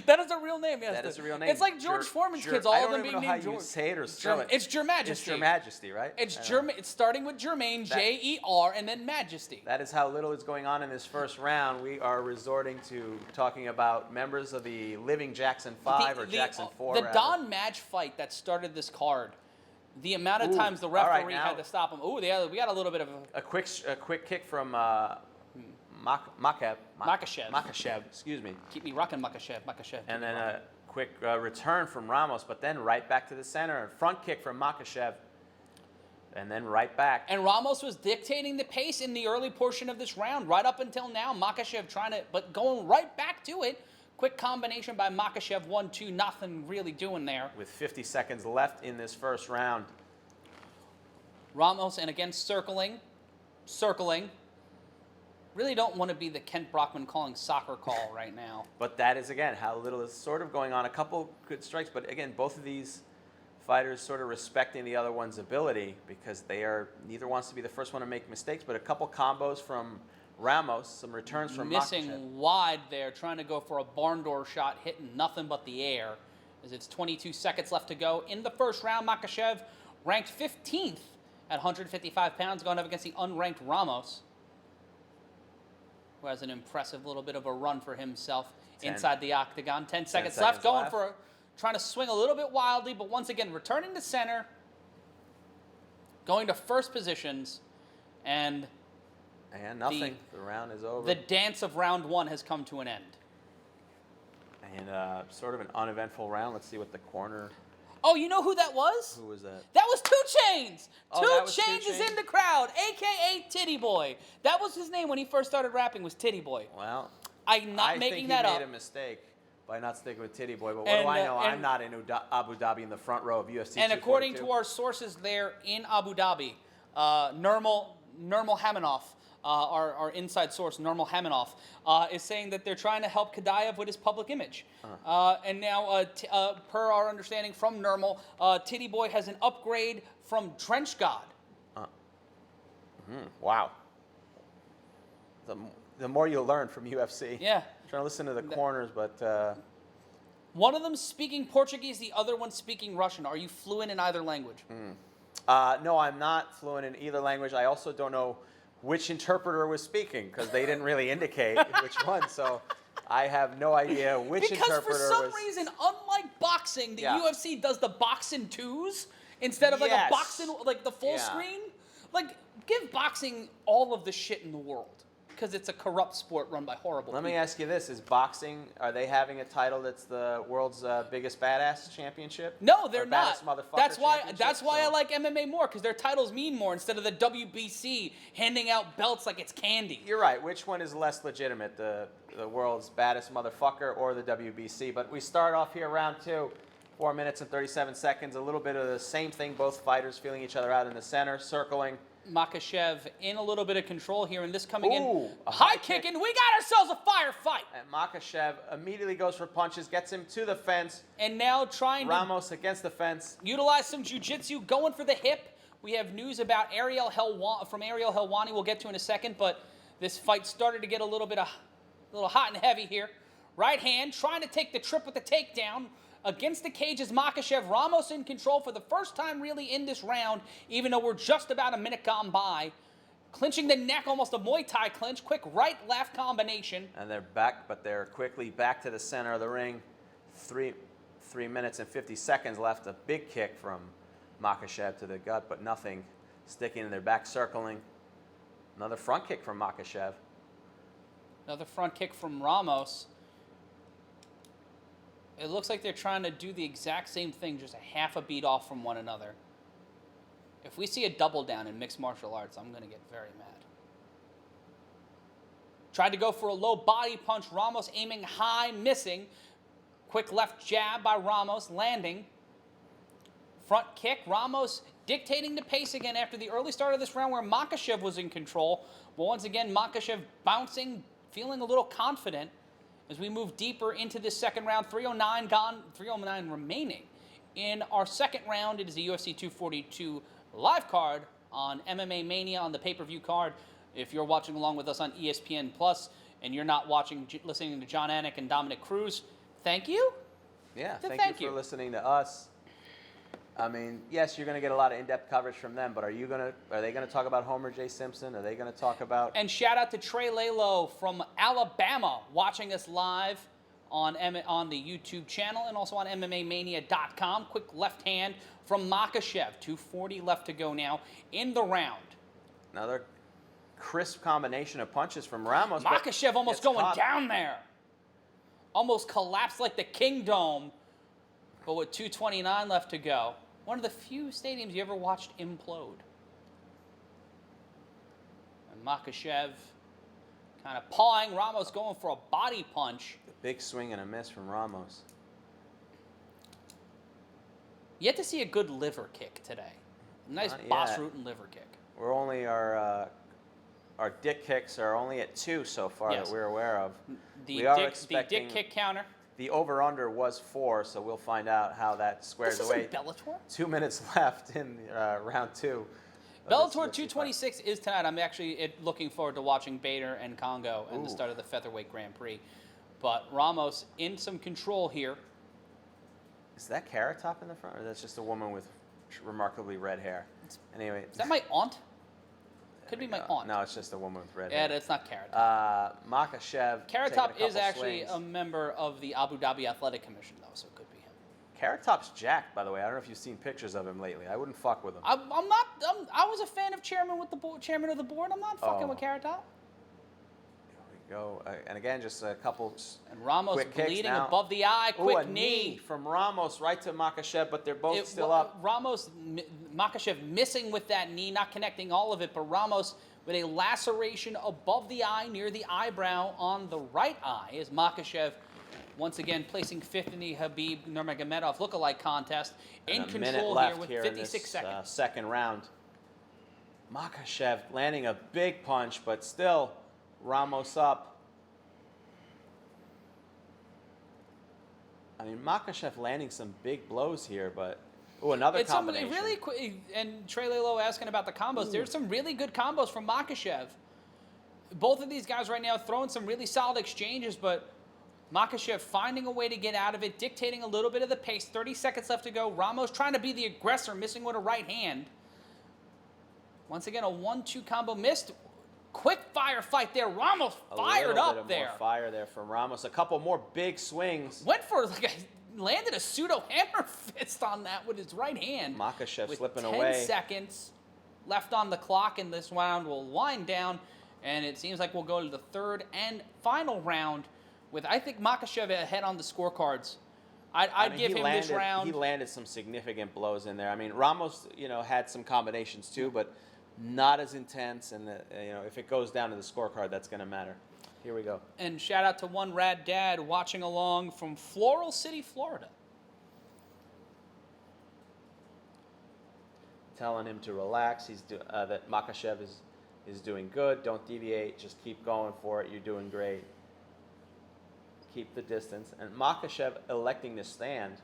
That is a real name, yes. That is a real name. It's like George Foreman's kids, all of them being named George. I don't even know how you say it or spell it. It's Your Majesty. It's Your Majesty, right? It's starting with Jermaine, J-E-R, and then Majesty. That is how little is going on in this first round. We are resorting to talking about members of the living Jackson 5 or Jackson 4. The Don Madge fight that started this card, the amount of times the referee had to stop him. Ooh, we got a little bit of a quick kick from Makhachev, excuse me. Keep me rocking, Makhachev. And then a quick return from Ramos, but then right back to the center. A front kick from Makhachev, and then right back. And Ramos was dictating the pace in the early portion of this round, right up until now. Makhachev but going right back to it. Quick combination by Makhachev, 1-2, nothing really doing there. With 50 seconds left in this first round. Ramos, and again, circling. Really don't want to be the Kent Brockman calling soccer call right now. But that is, again, how little is sort of going on. A couple good strikes, but again, both of these fighters sort of respecting the other one's ability because neither wants to be the first one to make mistakes, but a couple combos from Ramos, some returns from Missing Makhachev. wide there, trying to go for a barn door shot, hitting nothing but the air. As it's 22 seconds left to go in the first round. Makhachev ranked 15th at 155 pounds, going up against the unranked Ramos, who has an impressive little bit of a run for himself inside the octagon. 10 seconds left, trying to swing a little bit wildly, but once again, returning to center, going to first positions, and nothing. The round is over. The dance of round one has come to an end. And sort of an uneventful round. Let's see what the corner... Oh, you know who that was? Who was that? That was 2 Chainz. Oh, 2 Chainz is in the crowd, a.k.a. Titty Boy. That was his name when he first started rapping, was Titty Boy. Well, I'm not making that up. I think he made a mistake by not sticking with Titty Boy, but what do I know? I'm not in Abu Dhabi in the front row of UFC 242. And according to our sources there in Abu Dhabi, Nurmagomedov, our inside source, Nurmagomedov, is saying that they're trying to help Kadaev with his public image. And now, per our understanding from Nurmal, Titty Boy has an upgrade from Trench God. Wow. The more you learn from UFC. Yeah. I'm trying to listen to the corners, but... One of them speaking Portuguese, the other one speaking Russian. Are you fluent in either language? No, I'm not fluent in either language. I also don't know which interpreter was speaking because they didn't really indicate which one. So I have no idea which interpreter was... Because for some reason, unlike boxing, the UFC does the boxing twos instead of like a boxing, like the full screen. Like, give boxing all of the shit in the world because it's a corrupt sport run by horrible people. Let me ask you this. Is boxing, are they having a title that's the world's biggest badass championship? No, they're not. That's why I like MMA more, because their titles mean more instead of the WBC handing out belts like it's candy. You're right. Which one is less legitimate, the world's baddest motherfucker or the WBC? But we start off here, round 2, 4 minutes and 37 seconds. A little bit of the same thing. Both fighters feeling each other out in the center, circling. Makhachev in a little bit of control here, and this coming in. High kick, and we got ourselves a fire fight. And Makhachev immediately goes for punches, gets him to the fence. And now trying Ramos against the fence. Utilize some jiu-jitsu, going for the hip. We have news about Ariel Helwani we'll get to in a second, but this fight started to get a little hot and heavy here. Right hand, trying to take the trip with the takedown. Against the cage is Makhachev. Ramos in control for the first time really in this round, even though we're just about a minute gone by. Clinching the neck, almost a Muay Thai clinch. Quick right-left combination. And they're back, but they're quickly back to the center of the ring. 3 minutes and 50 seconds left. A big kick from Makhachev to the gut, but nothing sticking in their back, circling. Another front kick from Makhachev. Another front kick from Ramos. It looks like they're trying to do the exact same thing, just a half a beat off from one another. If we see a double down in mixed martial arts, I'm going to get very mad. Tried to go for a low body punch. Ramos aiming high, missing. Quick left jab by Ramos, landing. Front kick. Ramos dictating the pace again after the early start of this round where Makhachev was in control. But once again, Makhachev bouncing, feeling a little confident as we move deeper into this second round. 3:09 gone, 3:09 remaining. In our second round, it is the UFC 242 live card on MMA Mania on the pay-per-view card. If you're watching along with us on ESPN Plus and you're not listening to John Anik and Dominic Cruz, thank you. Yeah, thank you for listening to us. I mean, yes, you're going to get a lot of in-depth coverage from them, but are they going to talk about Homer J. Simpson? Are they going to talk about... And shout out to Trey Lalo from Alabama watching us live on the YouTube channel and also on MMAmania.com. Quick left hand from Makhachev. 2:40 left to go now in the round. Another crisp combination of punches from Ramos. Makhachev almost going down there. Almost collapsed like the Kingdome, but with 2:29 left to go. One of the few stadiums you ever watched implode. And Makhachev kind of pawing. Ramos going for a body punch. The big swing and a miss from Ramos. Yet to see a good liver kick today. Nice boss root and liver kick. We're only our dick kicks are only at 2 so far that we're aware of. The dick kick counter. The over-under was 4, so we'll find out how that squares away. This isn't Bellator? 2 minutes left in round 2. Bellator 226 is tonight. I'm actually looking forward to watching Bader and Congo and the start of the featherweight Grand Prix. But Ramos in some control here. Is that Carrot Top in the front, or that's just a woman with remarkably red hair? Anyway. Is that my aunt? Could be my aunt. No, it's just a woman with red hair. Yeah, it's not Carrot Top. Makhachev. Carrot Top is actually a member of the Abu Dhabi Athletic Commission, though, so it could be him. Carrot Top's jacked, by the way. I don't know if you've seen pictures of him lately. I wouldn't fuck with him. I was a fan of chairman of the board. I'm not fucking with Carrot Top. Here we go. And again, just a couple. And Ramos quick bleeding now. above the eye. Quick a knee from Ramos right to Makhachev, but they're both still up. Makhachev missing with that knee, not connecting all of it, but Ramos with a laceration above the eye near the eyebrow on the right eye as Makhachev once again placing fifth in the Khabib Nurmagomedov lookalike contest. In control here with 56 seconds. Second round. Makhachev landing a big punch, but still Ramos up. I mean, Makhachev landing some big blows here, but another combination. And Trey Lalo asking about the combos. There's some really good combos from Makhachev. Both of these guys right now throwing some really solid exchanges, but Makhachev finding a way to get out of it, dictating a little bit of the pace. 30 seconds left to go. Ramos trying to be the aggressor, missing with a right hand. Once again, a 1-2 combo missed. Quick fire fight there. Ramos fired up there. More fire there from Ramos. A couple more big swings. Went for landed a pseudo hammer fist on that with his right hand. Makhachev slipping 10 away. 10 seconds left on the clock, and this round will wind down. And it seems like we'll go to the third and final round with, I think, Makhachev ahead on the scorecards. I'd give him this round. He landed some significant blows in there. I mean, Ramos, had some combinations too, but not as intense. And if it goes down to the scorecard, that's going to matter. Here we go. And shout out to one rad dad watching along from Floral City, Florida. Telling him to relax. That Makhachev is doing good. Don't deviate. Just keep going for it. You're doing great. Keep the distance. And Makhachev electing to stand.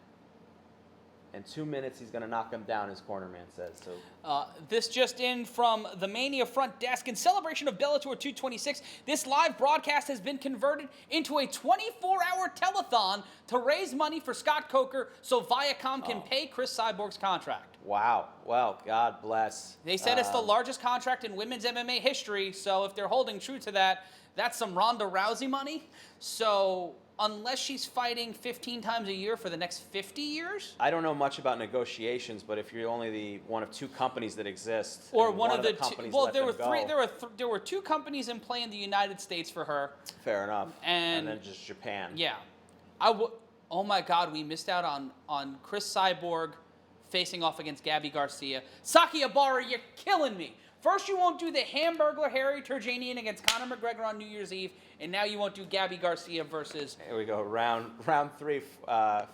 In 2 minutes, he's going to knock him down, his cornerman says. So, this just in from the Mania front desk. In celebration of Bellator 226, this live broadcast has been converted into a 24-hour telethon to raise money for Scott Coker so Viacom can pay Chris Cyborg's contract. Wow. Well, God bless. They said it's the largest contract in women's MMA history, so if they're holding true to that, that's some Ronda Rousey money. So unless she's fighting 15 times a year for the next 50 years? I don't know much about negotiations, but if you're only the one of two companies that exist, Or and one of the companies well, let there them were three. go, There were two companies in play in the United States for her. fair enough. And then just Japan. Yeah, oh my God, we missed out on Chris Cyborg facing off against Gabby Garcia. Saki Abara, you're killing me. First, you won't do the Hamburglar Harry Terjanian against Conor McGregor on New Year's Eve, and now you won't do Gabby Garcia versus. Here we go, round 3,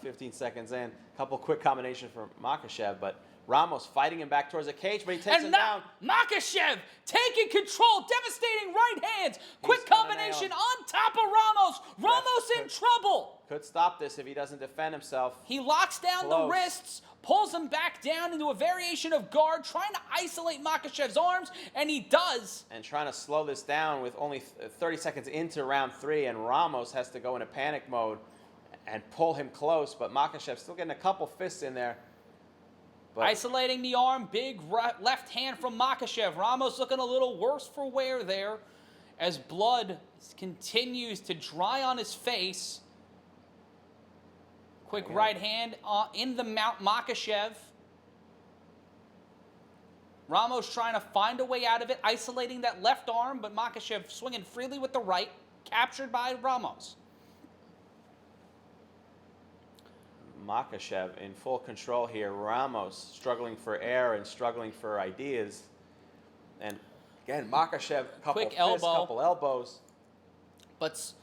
15 seconds in. Couple quick combinations for Makhachev, but Ramos fighting him back towards the cage, but he takes him down. Makhachev taking control, devastating right hands. Quick gonna combination nail on top of Ramos. Ramos in trouble. Could stop this if he doesn't defend himself. He locks down the wrists, pulls him back down into a variation of guard, trying to isolate Makhachev's arms, and he does. And trying to slow this down with only 30 seconds into round 3, and Ramos has to go into panic mode and pull him close, but Makhachev still getting a couple fists in there. But isolating the arm, big left hand from Makhachev. Ramos looking a little worse for wear there as blood continues to dry on his face. Quick right hand in the mount, Makhachev. Ramos trying to find a way out of it, isolating that left arm, but Makhachev swinging freely with the right, captured by Ramos. Makhachev in full control here. Ramos struggling for air and struggling for ideas. And again, Makhachev, Quick fists, elbow. couple elbows. But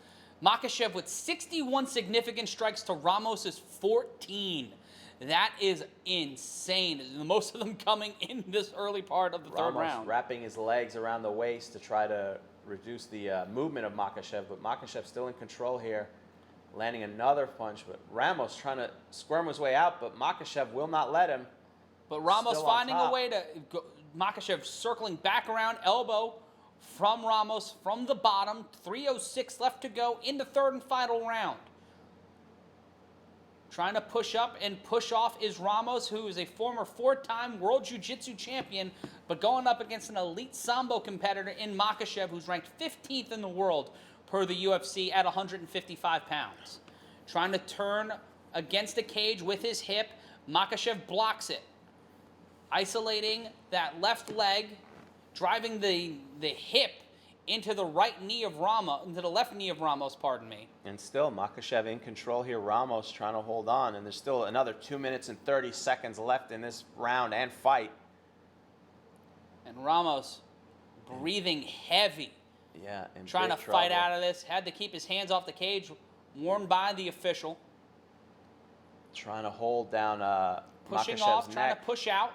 Makhachev with 61 significant strikes to Ramos's 14. That is insane. Most of them coming in this early part of the third Ramos round. wrapping his legs around the waist to try to reduce the movement of Makhachev, but Makhachev still in control here, landing another punch. But Ramos trying to squirm his way out, but Makhachev will not let him. But Ramos Still on finding a top. way to go. Makhachev circling back around, elbow from Ramos from the bottom. 3:06 left to go in the third and final round. Trying to push up and push off is Ramos, who is a former 4-time World Jiu-Jitsu champion, but going up against an elite Sambo competitor in Makhachev, who's ranked 15th in the world per the UFC at 155 pounds. Trying to turn against the cage with his hip. Makhachev blocks it. Isolating that left leg, driving the hip into the right knee of Ramos, into the left knee of Ramos, pardon me. And still Makhachev in control here. Ramos trying to hold on, and there's still another 2 minutes and 30 seconds left in this round and fight. And Ramos breathing heavy. Yeah, in Trying to big fight trouble. out of this. Had to keep his hands off the cage, warned by the official. Trying to hold down Pushing Makhachev's off, trying neck. to push out.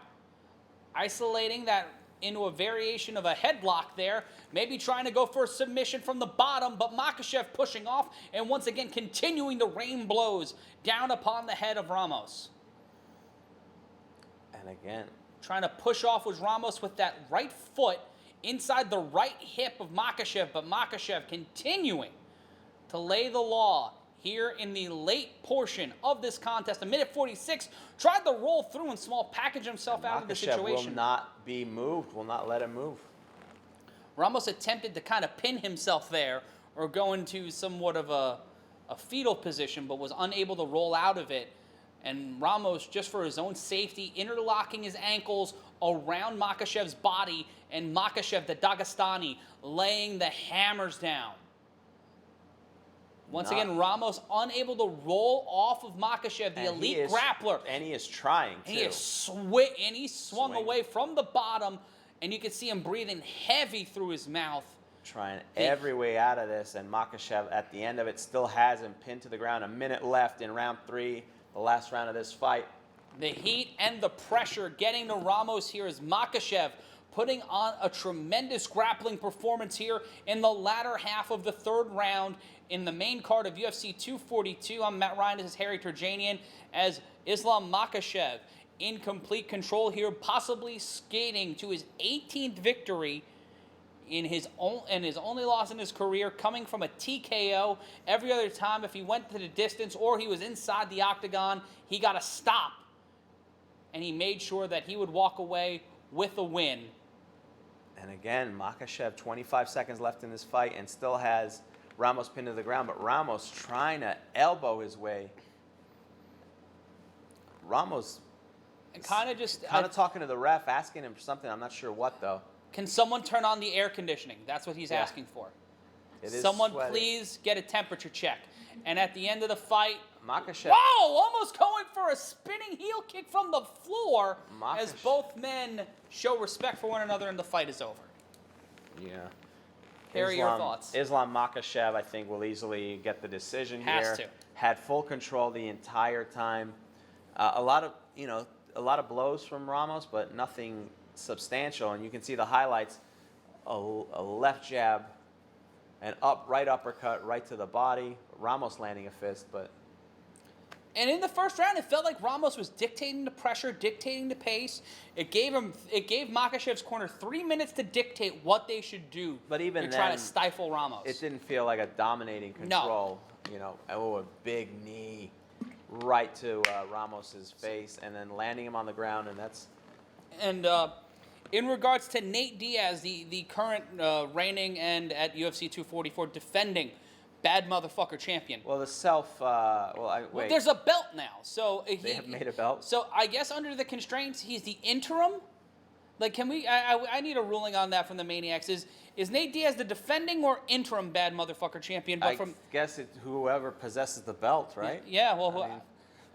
Isolating that into a variation of a headlock there. Maybe trying to go for a submission from the bottom, but Makhachev pushing off and once again continuing to rain blows down upon the head of Ramos. And again, Trying to push off was Ramos with that right foot inside the right hip of Makhachev, but Makhachev continuing to lay the law here in the late portion of this contest. A minute 46, tried to roll through and small package himself out of the Makhachev situation. will not be moved, will not let him move. Ramos attempted to kind of pin himself there or go into somewhat of a fetal position, but was unable to roll out of it. And Ramos, just for his own safety, interlocking his ankles around Makhachev's body, and Makhachev, the Dagestani, laying the hammers down. Once again, Ramos unable to roll off of Makhachev, the elite grappler. And he is trying to. And he swung away from the bottom, and you can see him breathing heavy through his mouth. Trying every way out of this, and Makhachev at the end of it still has him pinned to the ground. A minute left in round 3, the last round of this fight. The heat and the pressure getting to Ramos here is Makhachev putting on a tremendous grappling performance here in the latter half of the third round in the main card of UFC 242. I'm Matt Ryan. This is Harry Terjanian as Islam Makhachev in complete control here, possibly skating to his 18th victory in his only loss in his career, coming from a TKO. Every other time, if he went to the distance or he was inside the octagon, he got a stop. and he made sure that he would walk away with a win. And again, Makhachev, 25 seconds left in this fight and still has Ramos pinned to the ground, but Ramos trying to elbow his way. Ramos And kind of talking to the ref, asking him something. I'm not sure what, though. Can someone turn on the air conditioning? That's what he's asking for. Someone please get a temperature check. And at the end of the fight, Makhachev. Wow! Almost going for a spinning heel kick from the floor as both men show respect for one another and the fight is over. Yeah. Harry, your thoughts? Islam Makhachev, I think, will easily get the decision here. Has to. Had full control the entire time. A lot of blows from Ramos, but nothing substantial. And you can see the highlights: a left jab, an right uppercut right to the body. Ramos landing a fist, but. And in the first round, it felt like Ramos was dictating the pressure, dictating the pace. It gave Makhachev's corner 3 minutes to dictate what they should do. But even to try to stifle Ramos. It didn't feel like a dominating control. No. A big knee right to Ramos's face, and then landing him on the ground, and that's. And in regards to Nate Diaz, the current reigning and at UFC 244 defending bad motherfucker champion. Well, wait. There's a belt now, so they have made a belt. So I guess under the constraints, he's the interim. Like, can we? I need a ruling on that from the Maniacs. Is Nate Diaz the defending or interim bad motherfucker champion? But I guess it's whoever possesses the belt, right? Yeah. Well,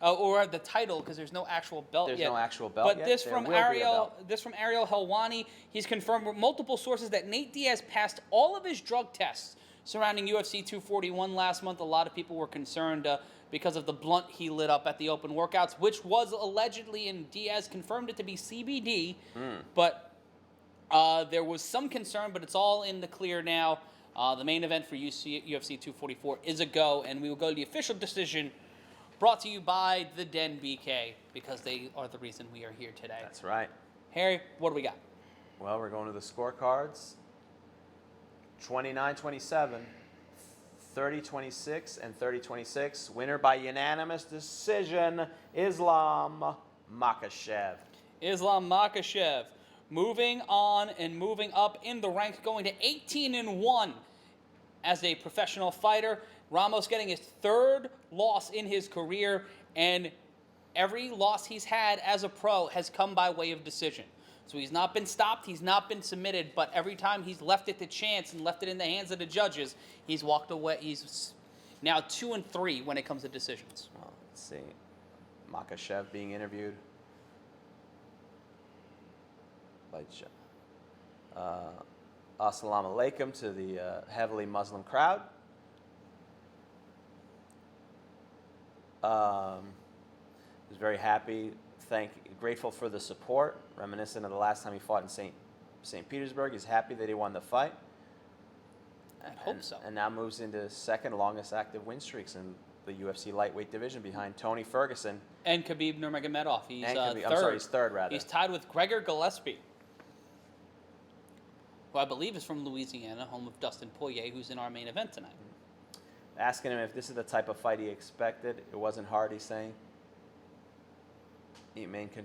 or the title, because there's no actual belt yet. There's no actual belt but yet. This from Ariel Helwani. He's confirmed with multiple sources that Nate Diaz passed all of his drug tests surrounding UFC 241 last month. A lot of people were concerned because of the blunt he lit up at the open workouts, which was allegedly, and Diaz confirmed it to be CBD. But there was some concern, but it's all in the clear now. The main event for UFC 244 is a go, and we will go to the official decision brought to you by the Den BK, because they are the reason we are here today. That's right. Harry, what do we got? Well, we're going to the scorecards. 29-27, 30-26, and 30-26. Winner by unanimous decision, Islam Makhachev. Islam Makhachev moving on and moving up in the ranks, going to 18-1 as a professional fighter. Ramos getting his third loss in his career, and every loss he's had as a pro has come by way of decision. So he's not been stopped, he's not been submitted, but every time he's left it to chance and left it in the hands of the judges, he's walked away. He's now 2-3 when it comes to decisions. Well, let's see. Makhachev being interviewed by Assalamu alaikum to the heavily Muslim crowd. Was very happy, grateful for the support, reminiscent of the last time he fought in St. Petersburg. He's happy that he won the fight. I hope so. And now moves into second longest active win streaks in the UFC lightweight division behind Tony Ferguson. And Khabib Nurmagomedov. He's third. I'm sorry, he's third, rather. He's tied with Gregor Gillespie, who I believe is from Louisiana, home of Dustin Poirier, who's in our main event tonight. Asking him if this is the type of fight he expected. It wasn't hard, he's saying. He maintained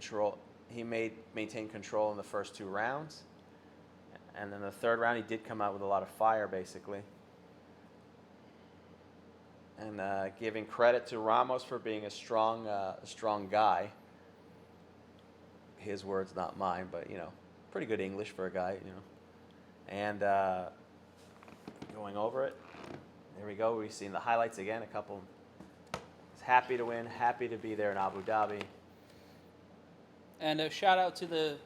control in the first 2 rounds. And then the third round, he did come out with a lot of fire, basically. And giving credit to Ramos for being a strong guy. His words, not mine, but, pretty good English for a guy, And going over it. There we go. We've seen the highlights again. He's happy to win, happy to be there in Abu Dhabi. And a shout out to the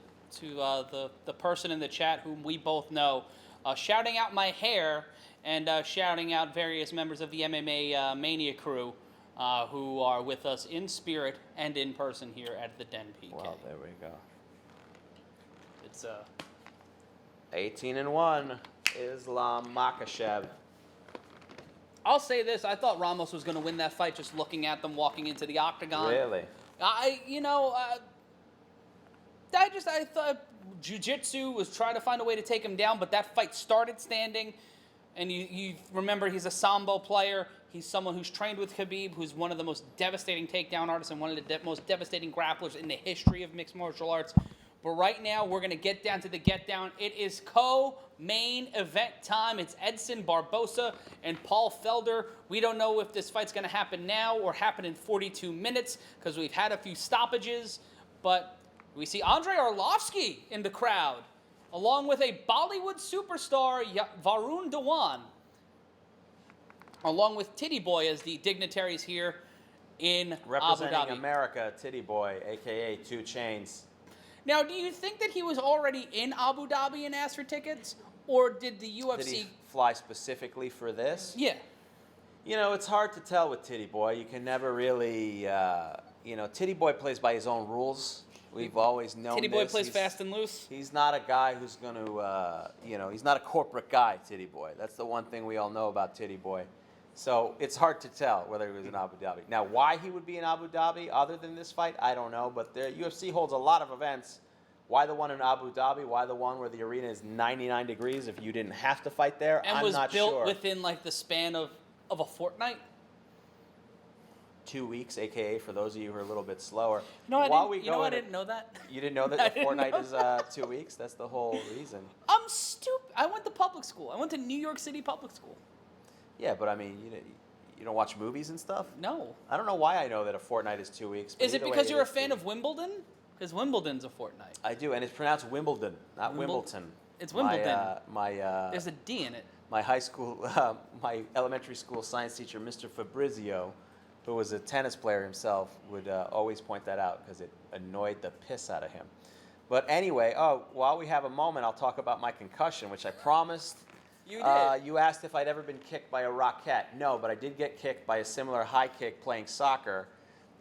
person in the chat whom we both know, shouting out my hair and shouting out various members of the MMA Mania crew who are with us in spirit and in person here at the Den PK. Well, there we go. It's 18-1, Islam Makhachev. I'll say this: I thought Ramos was going to win that fight just looking at them walking into the octagon. Really? I thought jiu-jitsu was trying to find a way to take him down, but that fight started standing. And you remember he's a Sambo player. He's someone who's trained with Khabib, who's one of the most devastating takedown artists and one of the most devastating grapplers in the history of mixed martial arts. But right now, we're going to get down to the get down. It is co-main event time. It's Edson Barbosa and Paul Felder. We don't know if this fight's going to happen now or happen in 42 minutes because we've had a few stoppages. But we see Andrei Arlovsky in the crowd, along with a Bollywood superstar, Varun Dhawan, along with Titty Boy as the dignitaries here in Abu Representing Dhabi. America, Titty Boy, a.k.a. 2 Chainz. Now, do you think that he was already in Abu Dhabi and asked for tickets? Or did the UFC... Did he fly specifically for this? Yeah. You know, it's hard to tell with Titty Boy. You can never really, Titty Boy plays by his own rules. We've always known Titty Boy this. plays fast and loose? He's not a guy who's going to, he's not a corporate guy, Titty Boy. That's the one thing we all know about Titty Boy. So it's hard to tell whether he was in Abu Dhabi. Now, why he would be in Abu Dhabi other than this fight, I don't know. But the UFC holds a lot of events. Why the one in Abu Dhabi? Why the one where the arena is 99 degrees if you didn't have to fight there? And I'm not sure. was built within like the span of a fortnight? 2 weeks, a.k.a. for those of you who are a little bit slower. No, I While didn't, we you know go I into- didn't know that? You didn't know I that a didn't fortnight know is 2 weeks? That's the whole reason. I'm stupid. I went to public school. I went to New York City public school. Yeah, but I mean, you don't watch movies and stuff? No. I don't know why I know that a fortnight is 2 weeks. But Is it either way, because you're a is fan 2 of Wimbledon? Because Wimbledon's a fortnight. I do, and it's pronounced Wimbledon, not Wimbledon. It's Wimbledon. My There's a D in it. my high school, my elementary school science teacher, Mr. Fabrizio, who was a tennis player himself, would always point that out because it annoyed the piss out of him. But anyway, while we have a moment, I'll talk about my concussion, which I promised. You did. You asked if I'd ever been kicked by a raquette. No, but I did get kicked by a similar high kick playing soccer.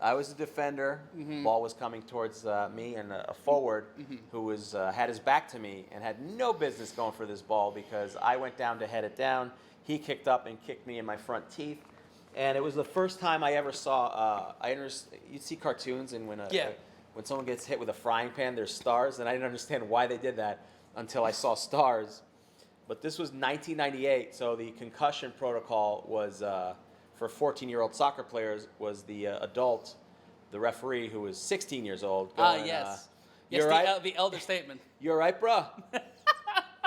I was a defender. Ball was coming towards me, and a forward who was had his back to me and had no business going for this ball because I went down to head it down. He kicked up and kicked me in my front teeth. And it was the first time I ever saw. You'd see cartoons, and when someone gets hit with a frying pan, there's stars, and I didn't understand why they did that until I saw stars. But this was 1998, so the concussion protocol was for 14-year-old soccer players was the adult, the referee who was 16 years old. Going, Yes. You Yes, all right? the elder statement. You all right, bro?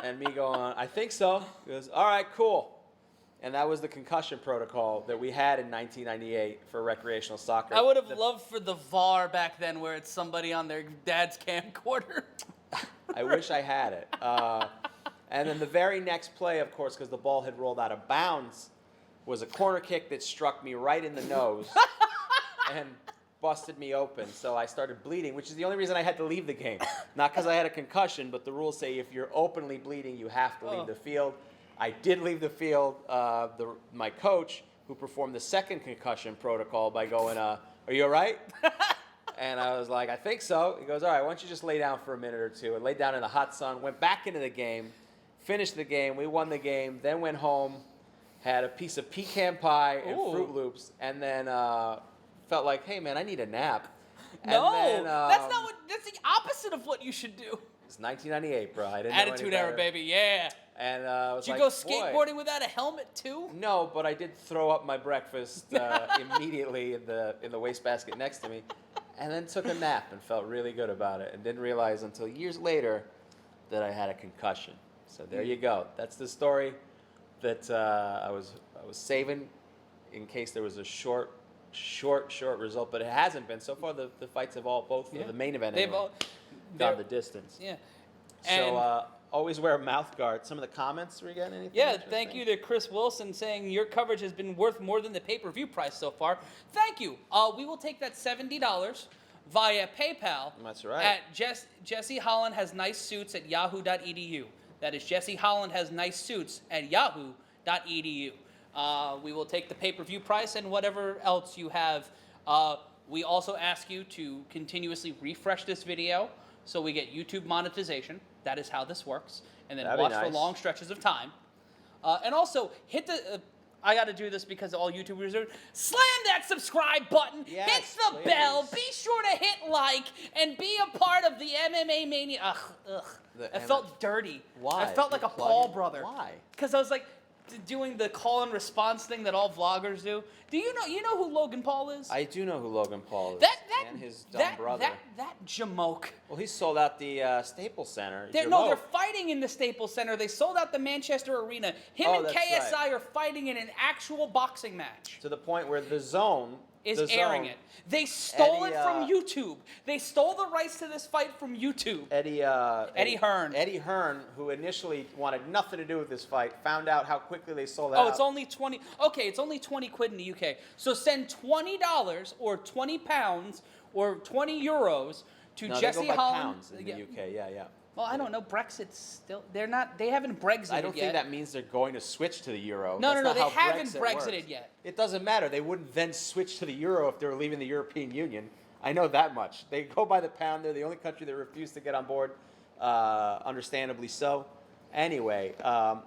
And me going, I think so. He goes, all right, cool. And that was the concussion protocol that we had in 1998 for recreational soccer. I would have loved for the VAR back then where it's somebody on their dad's camcorder. I wish I had it. And then the very next play, of course, because the ball had rolled out of bounds, was a corner kick that struck me right in the nose and busted me open. So I started bleeding, which is the only reason I had to leave the game. Not because I had a concussion, but the rules say if you're openly bleeding, you have to leave the field. I did leave the field. My coach, who performed the second concussion protocol by going, are you all right? And I was like, I think so. He goes, all right, why don't you just lay down for a minute or two? And laid down in the hot sun, went back into the game, finished the game. We won the game, then went home, had a piece of pecan pie and Fruit Loops, and then felt like, hey, man, I need a nap. No, and then, that's the opposite of what you should do. It's 1998, bro. I didn't know any Attitude era, better. baby, yeah. And Did you go skateboarding without a helmet too? No, but I did throw up my breakfast immediately in the wastebasket next to me, and then took a nap and felt really good about it, and didn't realize until years later that I had a concussion. So there you go. That's the story that I was saving in case there was a short result, but it hasn't been so far. The fights have both the main event gone the distance. Yeah. So always wear a mouth guard. Some of the comments we getting anything? Yeah, thank you to Chris Wilson saying your coverage has been worth more than the pay-per-view price so far. Thank you. We will take that $70 via PayPal. That's right. At Jesse Holland has nice suits at yahoo.edu. That is Jesse Holland has nice suits at yahoo.edu. We will take the pay-per-view price and whatever else you have. We also ask you to continuously refresh this video so we get YouTube monetization. That is how this works. And then That'd be watch for nice. long stretches of time. And also, hit the... I got to do this because all YouTubers are... Slam that subscribe button. Yes, hit the please. bell. Be sure to hit like and be a part of the MMA Mania. I felt dirty. Why? I felt like You're a Paul plugging- brother. Why? Because I was like, doing the call and response thing that all vloggers do. Do you know who Logan Paul is? I do know who Logan Paul is. And his dumb brother. That jamoke. Well, he sold out the Staples Center. They're fighting in the Staples Center. They sold out the Manchester Arena. Him and KSI right. are fighting in an actual boxing match. To the point where the Zone is airing it. They stole Eddie, it from YouTube. They stole the rights to this fight from YouTube. Eddie Hearn. Eddie Hearn, who initially wanted nothing to do with this fight, found out how quickly they sold out. Oh, it's only 20. Okay, it's only 20 quid in the UK. So send $20 or 20 pounds or 20 euros to Jesse they go by Holland. Pounds in the UK. Yeah. Well, I don't know. Brexit's still. They're not. They haven't Brexited yet. I don't think that means they're going to switch to the euro. No, That's they not how haven't Brexited works. yet. It doesn't matter. They wouldn't then switch to the euro if they were leaving the European Union. I know that much. They go by the pound. They're the only country that refused to get on board, understandably so. Anyway,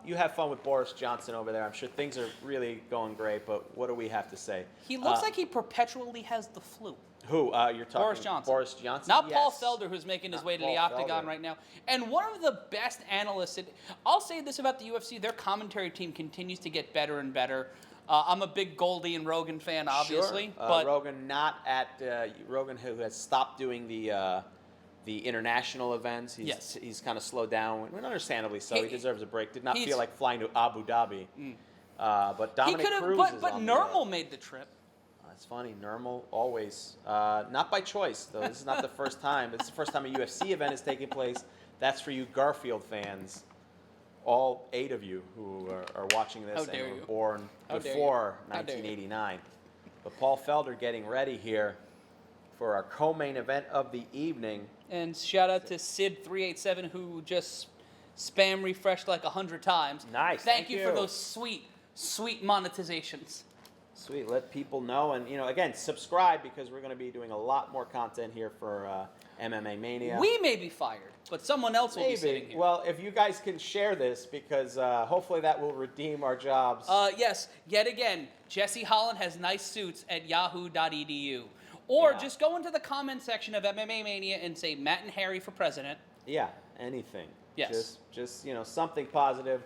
you have fun with Boris Johnson over there. I'm sure things are really going great, but what do we have to say? He looks like he perpetually has the flu. Who? You're talking Boris Johnson. Boris Johnson? Not yes. Paul Felder, who's making his way to the Octagon right now. And one of the best analysts, I'll say this about the UFC, their commentary team continues to get better and better. I'm a big Goldie and Rogan fan, obviously. Sure. But Rogan Rogan, who has stopped doing the international events. He's kind of slowed down, and understandably so. He deserves a break. Did not feel like flying to Abu Dhabi. But Dominic Cruz is but on Nurmal made the trip. That's funny. Nurmal always. Not by choice, though. This is not the first time. It's the first time a UFC event is taking place. That's for you Garfield fans. All 8 of you who are watching this and were born before 1989. But Paul Felder getting ready here for our co-main event of the evening. And shout out to Sid387 who just spam refreshed like 100 times. Nice. Thank you for those sweet monetizations. Sweet. Let people know. And, again, subscribe because we're going to be doing a lot more content here for MMA Mania. We may be fired, but someone else will be sitting here. Well, if you guys can share this, because hopefully that will redeem our jobs. Yes. Yet again, Jesse Holland has nice suits at yahoo.edu. Or just go into the comment section of MMA Mania and say Matt and Harry for president. Yeah, anything. Yes. Just something positive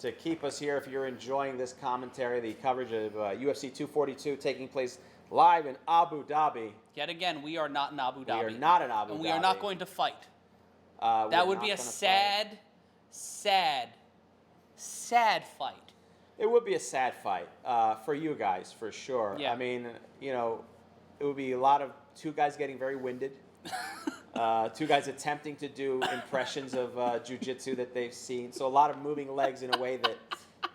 to keep us here. If you're enjoying this commentary, the coverage of UFC 242 taking place live in Abu Dhabi. Yet again, we are not in Abu Dhabi. We are not in Abu Dhabi. And we are not going to fight. That would be a sad fight. It would be a sad fight for you guys, for sure. Yeah. I mean, it would be a lot of 2 guys getting very winded. 2 guys attempting to do impressions of jiu-jitsu that they've seen. So a lot of moving legs in a way that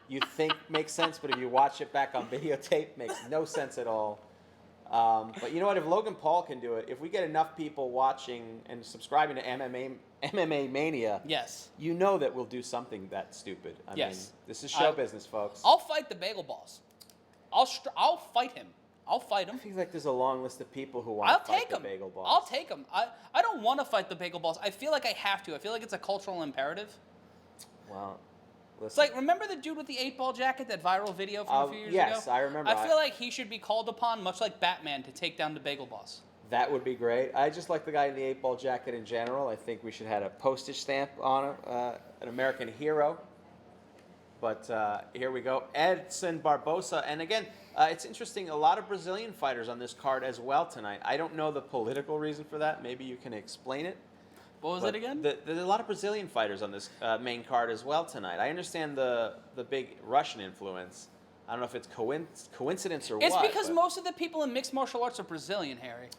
you think makes sense, but if you watch it back on videotape, makes no sense at all. But you know what? If Logan Paul can do it, if we get enough people watching and subscribing to MMA Mania, yes, you know that we'll do something that stupid. I mean, this is show business, folks. I'll fight the Bagel Boss. I'll fight him. I'll fight him. I feel like there's a long list of people who want to fight the Bagel Boss. I'll take him. I don't want to fight the Bagel Boss. I feel like I have to. I feel like it's a cultural imperative. Well, listen. It's like, remember the dude with the 8-ball jacket, that viral video from a few years ago? Yes, I remember. I feel like he should be called upon, much like Batman, to take down the Bagel Boss. That would be great. I just like the guy in the 8-ball jacket in general. I think we should have a postage stamp on him, an American hero. But here we go. Edson Barbosa. And again, it's interesting. A lot of Brazilian fighters on this card as well tonight. I don't know the political reason for that. Maybe you can explain it. What was it again? There's a lot of Brazilian fighters on this main card as well tonight. I understand the big Russian influence. I don't know if it's coincidence or what. It's because most of the people in mixed martial arts are Brazilian, Harry.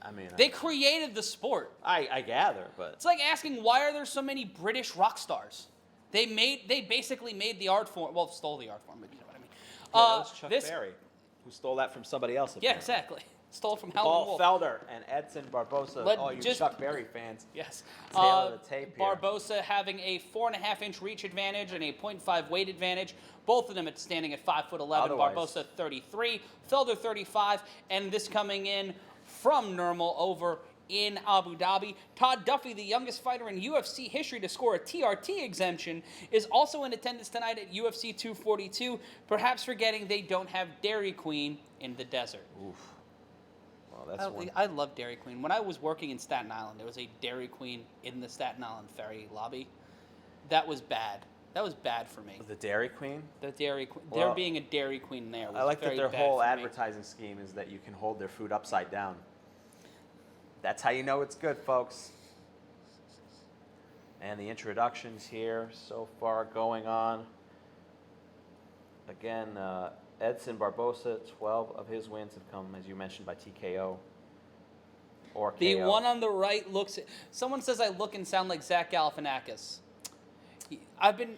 I mean, they created the sport. I gather, but it's like asking, why are there so many British rock stars? They basically made the art form. Well, stole the art form, but you know what I mean. Yeah, that was Chuck Berry, who stole that from somebody else. Apparently. Yeah, exactly. Stole it from Howlin' Wolf. Paul Felder and Edson Barbosa, all you Chuck Berry fans. Yes. Tail of the tape here. Barbosa having a 4.5-inch reach advantage and a 0.5 weight advantage. Both of them standing at 5'11". Barbosa 33, Felder 35, and this coming in from Nurmal over in Abu Dhabi. Todd Duffy, the youngest fighter in UFC history to score a TRT exemption, is also in attendance tonight at UFC 242, perhaps forgetting they don't have Dairy Queen in the desert. Oof. Well, that's one. I love Dairy Queen. When I was working in Staten Island, there was a Dairy Queen in the Staten Island ferry lobby. That was bad. That was bad for me. The Dairy Queen. The Dairy Queen. Well, There being a Dairy Queen there was I like that very their bad whole for me. advertising scheme is that you can hold their food upside down. That's how you know it's good, folks. And the introductions here so far going on. Again, Edson Barbosa, 12 of his wins have come, as you mentioned, by TKO or KO. The one on the right looks. Someone says I look and sound like Zach Galifianakis. I've been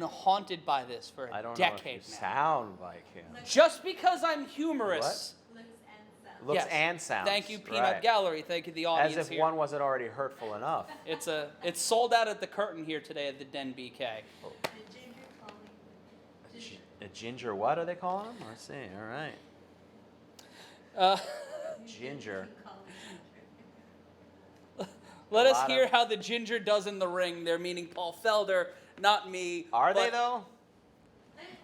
haunted by this for a I don't decade know if you now. sound like him. Just because I'm humorous. Looks Yes. and sounds. Thank you, Peanut right. Gallery. Thank you, the audience As if here. one wasn't already hurtful enough. It's sold out at the curtain here today at the Den BK. A ginger, what are they calling him? Let's see. All right. Ginger. Let A us lot hear of- how the ginger does in the ring. They're meaning Paul Felder, not me. Are they but- though?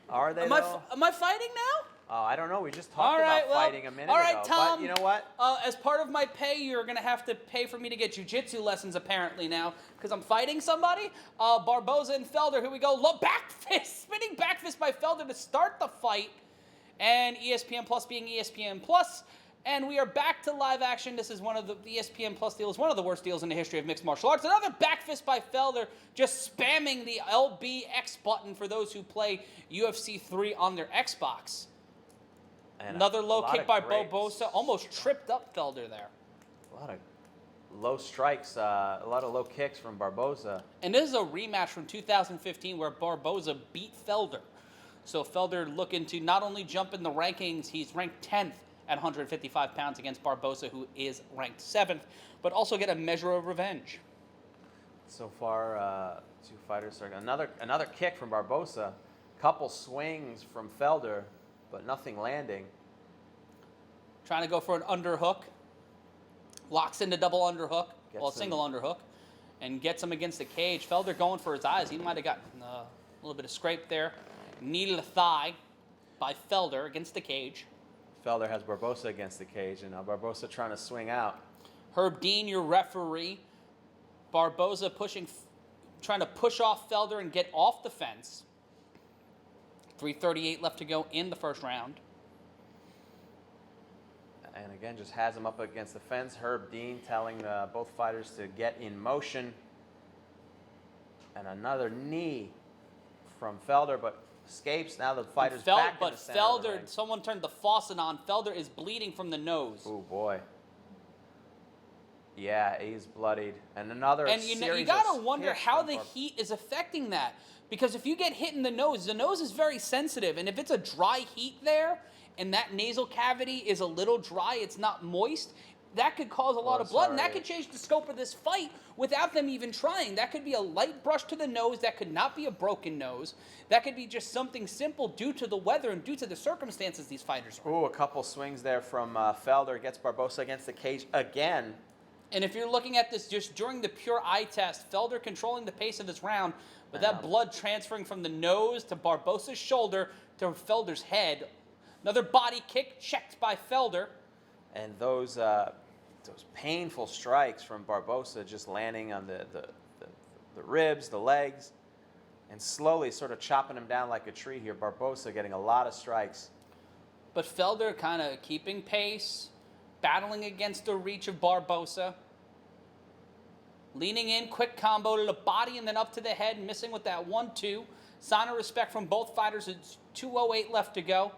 Are they Am though? am I fighting now? Oh, I don't know. We just All talked right, about well, fighting a minute all right, ago. Tom. But you know what? As part of my pay, you're going to have to pay for me to get jiu-jitsu lessons apparently now because I'm fighting somebody. Barbosa and Felder, here we go. Back fist, spinning back fist by Felder to start the fight. And ESPN Plus being ESPN Plus. And we are back to live action. This is one of the ESPN Plus deals, one of the worst deals in the history of mixed martial arts. Another back fist by Felder, just spamming the LBX button for those who play UFC 3 on their Xbox. And Another low kick by great- Barbosa, almost tripped up Felder there. A lot of low strikes, a lot of low kicks from Barbosa. And this is a rematch from 2015 where Barbosa beat Felder. So Felder looking to not only jump in the rankings, he's ranked 10th at 155 pounds against Barbosa, who is ranked 7th, but also get a measure of revenge. So far, two fighters are another kick from Barbosa. Couple swings from Felder, but nothing landing. Trying to go for an underhook. Locks into double underhook, Gets single underhook, and gets him against the cage. Felder going for his eyes. He might have got a little bit of scrape there. Knee to the thigh by Felder against the cage. Felder has Barbosa against the cage, and now Barbosa trying to swing out. Herb Dean, your referee. Barbosa trying to push off Felder and get off the fence. 3:38 left to go in the first round. And again, just has him up against the fence. Herb Dean telling both fighters to get in motion. And another knee from Felder, but escapes. Now the fighter's back in the center of the ring. Someone turned the faucet on. Felder is bleeding from the nose. Oh boy. Yeah, he's bloodied. And another And you gotta of wonder kicks how from the Bar- heat is affecting that. Because if you get hit in the nose is very sensitive. And if it's a dry heat there, and that nasal cavity is a little dry, it's not moist, that could cause a lot of blood. And that could change the scope of this fight without them even trying. That could be a light brush to the nose. That could not be a broken nose. That could be just something simple due to the weather and due to the circumstances these fighters are. Ooh, a couple swings there from Felder. Gets Barbosa against the cage again. And if you're looking at this just during the pure eye test, Felder controlling the pace of this round, but that blood transferring from the nose to Barbosa's shoulder to Felder's head. Another body kick checked by Felder. And those painful strikes from Barbosa just landing on the ribs, the legs, and slowly sort of chopping him down like a tree here. Barbosa getting a lot of strikes. But Felder kind of keeping pace, battling against the reach of Barbosa. Leaning in, quick combo to the body and then up to the head, missing with that 1-2. Sign of respect from both fighters. It's 2:08 left to go.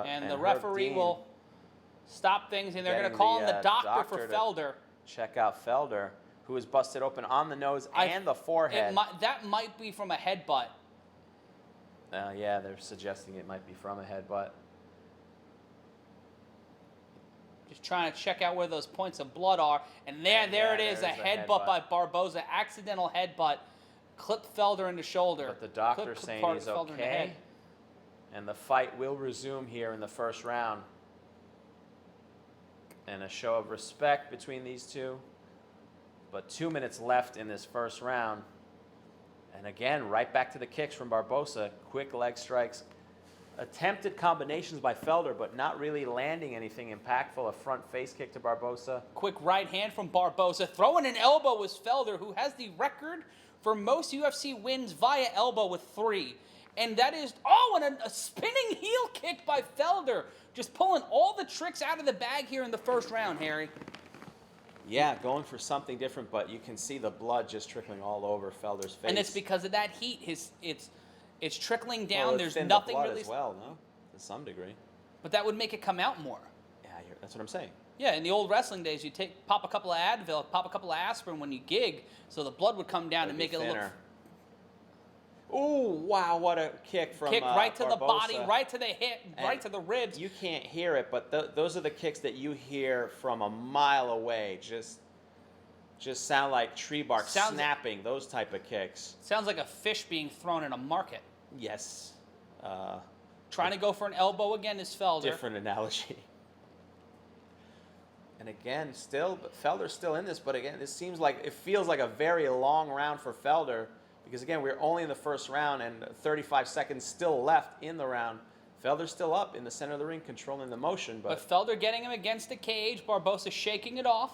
And the Herb referee Dean will stop things, and they're going to getting call in the doctor for to Felder. Check out Felder, who was busted open on the nose and the forehead. That might be from a headbutt. Yeah, they're suggesting it might be from a headbutt. Just trying to check out where those points of blood are. And there it is, a there's a headbutt by Barbosa. Accidental headbutt. Clipped Felder in the shoulder. But the doctor's saying he's Felder in the okay. head. And the fight will resume here in the first round. And a show of respect between these two. But 2 minutes left in this first round. And again, right back to the kicks from Barbosa. Quick leg strikes attempted combinations by Felder, but not really landing anything impactful. A front face kick to Barbosa. Quick right hand from Barbosa. Throwing an elbow was Felder, who has the record for most UFC wins via elbow with 3. And that is, and a spinning heel kick by Felder. Just pulling all the tricks out of the bag here in the first round, Harry. Yeah, going for something different, but you can see the blood just trickling all over Felder's face. And it's because of that heat. It's trickling down. Well, There's thinned nothing the blood really. as well, no? To some degree. But that would make it come out more. Yeah, that's what I'm saying. Yeah, in the old wrestling days, you pop a couple of Advil, pop a couple of aspirin when you gig, so the blood would come down and make it look. Ooh, wow, what a kick from right to Barbosa. the body, right to the hip, And right to the ribs. You can't hear it, but those are the kicks that you hear from a mile away. Just sound like tree bark snapping, those type of kicks. Sounds like a fish being thrown in a market. Yes. Trying to go for an elbow again is Felder. Different analogy. And again, Felder's still in this, but again, it feels like a very long round for Felder. Because again, we're only in the first round and 35 seconds still left in the round. Felder's still up in the center of the ring, controlling the motion. But Felder getting him against the cage. Barbosa shaking it off.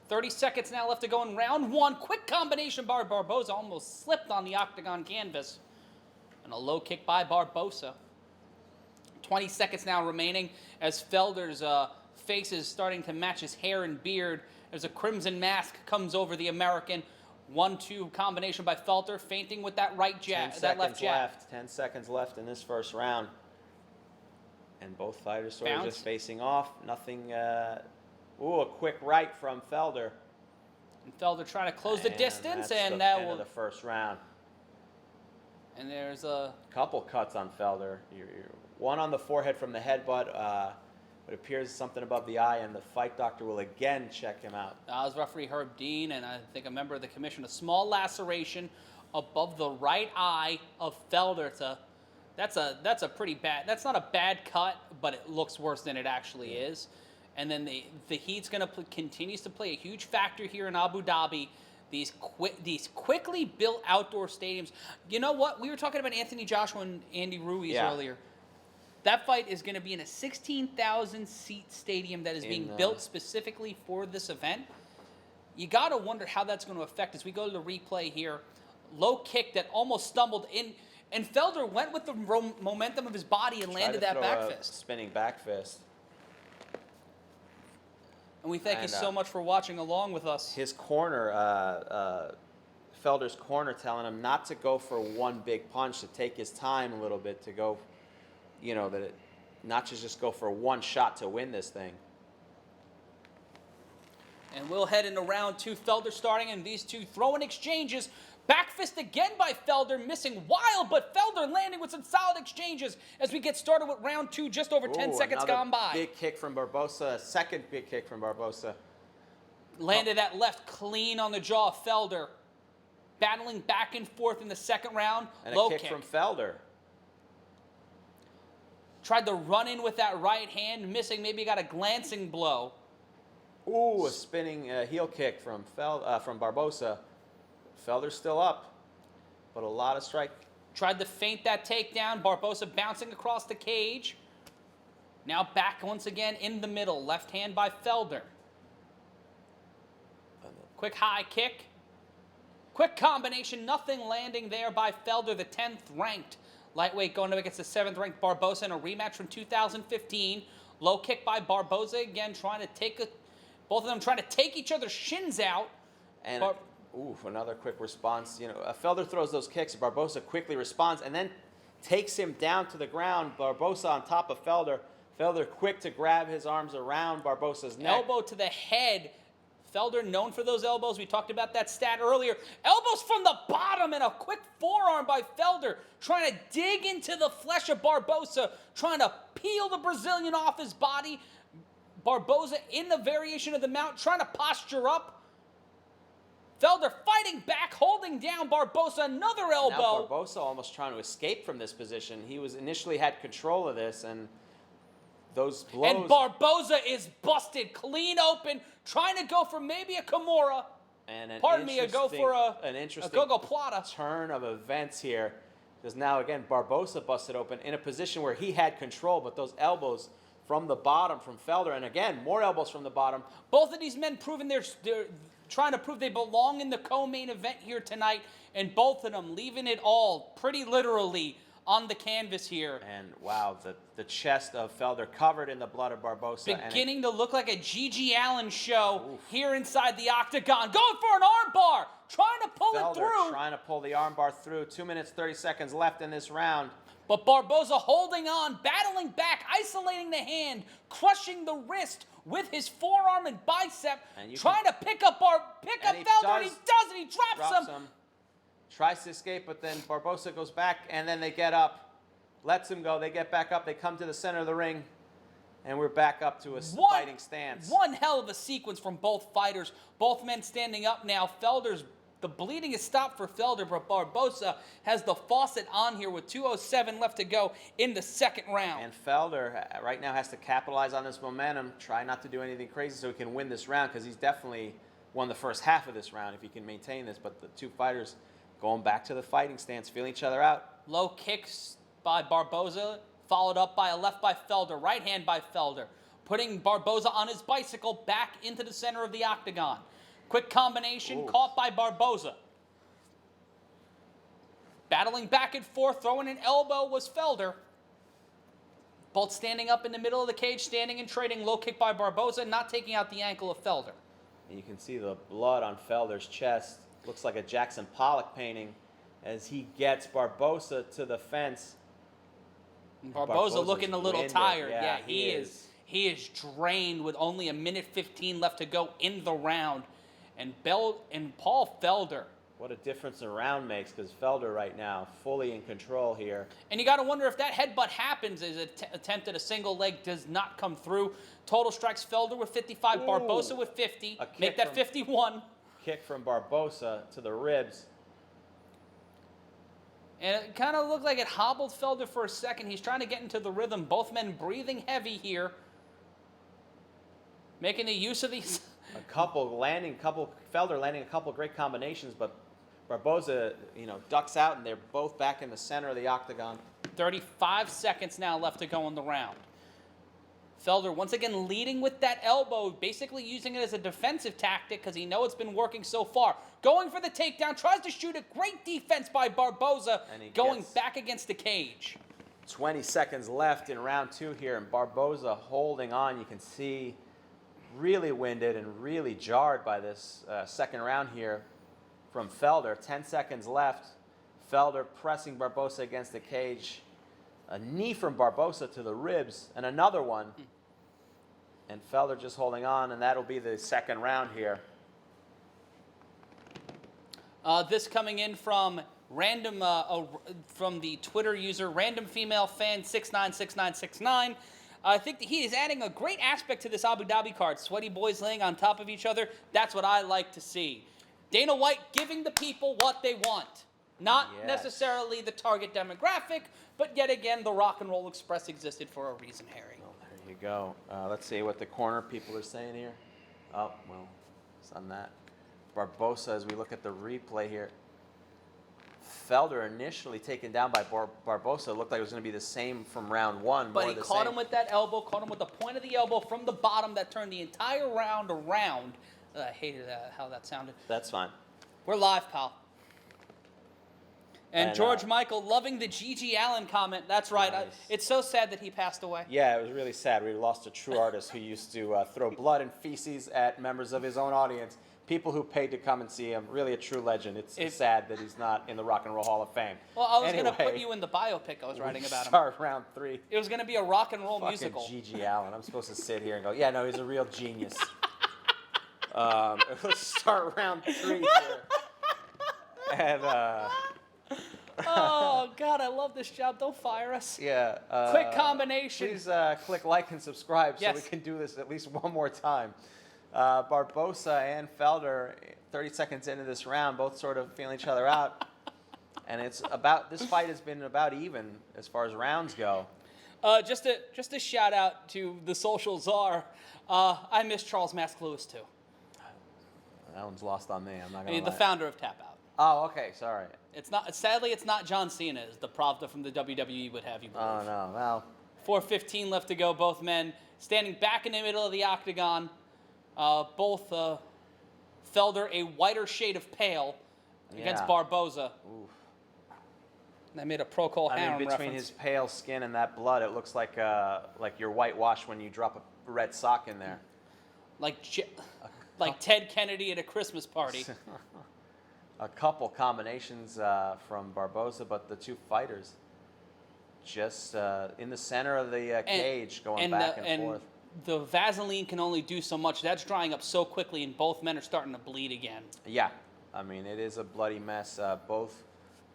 30 seconds now left to go in round 1. Quick combination by Barbosa. Almost slipped on the octagon canvas. And a low kick by Barbosa. 20 seconds now remaining as Felder's face is starting to match his hair and beard. There's a crimson mask comes over the American. 1-2 combination by Felder, feinting with that right jab, that left jab. 10 seconds left in this first round. And both fighters sort of just facing off. Nothing. A quick right from Felder. And Felder trying to close the distance, that's and the that end will. of the first round. And there's a couple cuts on Felder. One on the forehead from the headbutt. It appears something above the eye, and the fight doctor will again check him out. That was referee Herb Dean, and I think a member of the commission. A small laceration above the right eye of Felder. That's a pretty bad. That's not a bad cut, but it looks worse than it actually is. And then the heat's continues to play a huge factor here in Abu Dhabi. These quickly built outdoor stadiums. You know what? We were talking about Anthony Joshua and Andy Ruiz earlier. That fight is going to be in a 16,000-seat stadium that is being built specifically for this event. You got to wonder how that's going to affect as we go to the replay here. Low kick that almost stumbled in, and Felder went with the momentum of his body and landed that back fist. Spinning back fist. And we thank you so much for watching along with us. His corner, Felder's corner, telling him not to go for one big punch, to take his time a little bit, to go. Not to just go for one shot to win this thing. And we'll head into round 2. Felder starting, and these two throwing exchanges. Back fist again by Felder, missing wild, but Felder landing with some solid exchanges as we get started with round 2, just over 10 seconds gone by. Big kick from Barbosa, a second big kick from Barbosa. Landed that left clean on the jaw of Felder. Battling back and forth in the second round. And low a kick from Felder. Tried to run in with that right hand, missing. Maybe got a glancing blow. Ooh, a spinning heel kick from Barbosa. Felder's still up, but a lot of strike. Tried to feint that takedown. Barbosa bouncing across the cage. Now back once again in the middle. Left hand by Felder. Quick high kick. Quick combination. Nothing landing there by Felder, the 10th ranked. Lightweight going up against the 7th ranked Barbosa in a rematch from 2015. Low kick by Barbosa again, both of them trying to take each other's shins out. And another quick response. Felder throws those kicks. Barbosa quickly responds and then takes him down to the ground. Barbosa on top of Felder. Felder quick to grab his arms around Barbosa's neck. Elbow to the head. Felder known for those elbows. We talked about that stat earlier. Elbows from the bottom and a quick forearm by Felder. Trying to dig into the flesh of Barbosa. Trying to peel the Brazilian off his body. Barbosa in the variation of the mount. Trying to posture up. Felder fighting back, holding down Barbosa. Another elbow. Now Barbosa almost trying to escape from this position. He was initially had control of this, and those blows. And Barbosa is busted clean open, trying to go for maybe a Kimura. And Pardon me, go for an interesting Gogo Plata. turn of events here. Because now, again, Barbosa busted open in a position where he had control, but those elbows from the bottom from Felder, and again, more elbows from the bottom. Both of these men proving they're trying to prove they belong in the co-main event here tonight, and both of them leaving it all pretty literally on the canvas here. And wow, the chest of Felder covered in the blood of Barbosa. Beginning to look like a G.G. Allen show here inside the octagon. Going for an arm bar, trying to pull Felder it through. trying to pull the arm bar through. 2 minutes, 30 seconds left in this round. But Barbosa holding on, battling back, isolating the hand, crushing the wrist with his forearm and bicep, trying to pick up Felder, and he does, and he drops him. Tries to escape, but then Barbosa goes back, and then they get up, lets him go. They get back up. They come to the center of the ring, and we're back up to a fighting stance. One hell of a sequence from both fighters. Both men standing up now. The bleeding is stopped for Felder, but Barbosa has the faucet on here with 2:07 left to go in the second round. And Felder right now has to capitalize on this momentum, try not to do anything crazy so he can win this round, because he's definitely won the first half of this round if he can maintain this. But the two fighters going back to the fighting stance, feeling each other out. Low kicks by Barbosa, followed up by a left by Felder, right hand by Felder, putting Barbosa on his bicycle back into the center of the octagon. Quick combination, caught by Barbosa. Battling back and forth, throwing an elbow was Felder. Both standing up in the middle of the cage, standing and trading. Low kick by Barbosa, not taking out the ankle of Felder. And you can see the blood on Felder's chest. Looks like a Jackson Pollock painting as he gets Barbosa to the fence. Barbosa looking a little tired. Yeah, he is drained with only 1:15 left to go in the round. And Paul Felder. What a difference a round makes, because Felder right now fully in control here. And you got to wonder if that headbutt happens as an attempt at a single leg does not come through. Total strikes Felder with 55, Barbosa with 50. Make that 51. Kick from Barbosa to the ribs. And it kind of looked like it hobbled Felder for a second. He's trying to get into the rhythm. Both men breathing heavy here. Making the use of these. Felder landing a couple great combinations, but Barbosa, ducks out, and they're both back in the center of the octagon. 35 seconds now left to go in the round. Felder once again leading with that elbow, basically using it as a defensive tactic because he knows it's been working so far. Going for the takedown, tries to shoot it. Great defense by Barbosa, going back against the cage. 20 seconds left in round two here, and Barbosa holding on. You can see really winded and really jarred by this second round here from Felder. 10 seconds left. Felder pressing Barbosa against the cage. A knee from Barbosa to the ribs, and another one. And Felder just holding on, and that'll be the second round here. This coming in from from the Twitter user, random female fan 696969. I think that he is adding a great aspect to this Abu Dhabi card. Sweaty boys laying on top of each other. That's what I like to see. Dana White giving the people what they want. Not necessarily the target demographic, but yet again, the Rock and Roll Express existed for a reason, Harry. Oh, there you go. Let's see what the corner people are saying here. Oh, well, it's on that. Barbosa, as we look at the replay here. Felder initially taken down by Barbosa. Looked like it was going to be the same from round one. But he caught him with that elbow, caught him with the point of the elbow from the bottom that turned the entire round around. I hated how that sounded. That's fine. We're live, pal. And George Michael loving the G.G. Allen comment. That's right. Nice. It's so sad that he passed away. Yeah, it was really sad. We lost a true artist who used to throw blood and feces at members of his own audience. People who paid to come and see him. Really a true legend. It's sad that he's not in the Rock and Roll Hall of Fame. Well, I was going to put you in the biopic I was writing about him. Start round three. It was going to be a rock and roll musical. G.G. Allen. I'm supposed to sit here and go, yeah, no, he's a real genius. Let's start round three here. And... oh, God, I love this job. Don't fire us. Yeah. Quick combination. Please click like and subscribe so we can do this at least one more time. Barbosa and Felder, 30 seconds into this round, both sort of feeling each other out. And this fight has been about even as far as rounds go. Just a shout out to the social czar. I miss Charles Mask Lewis, too. That one's lost on me. I'm not going to lie. The founder of Tap Out. Oh, okay, sorry. It's not. Sadly, it's not John Cena, as the Pravda from the WWE would have you believe. Oh, no, well. 4:15 left to go. Both men standing back in the middle of the octagon. Both Felder a whiter shade of pale against Barboza. Oof. And I made a Procol Harum between reference. his pale skin and that blood, it looks like you're whitewashed when you drop a red sock in there. Like Ted Kennedy at a Christmas party. A couple combinations from Barboza, but the two fighters just in the center of the cage, going back and forth. The Vaseline can only do so much. That's drying up so quickly, and both men are starting to bleed again. Yeah, I mean, it is a bloody mess. Both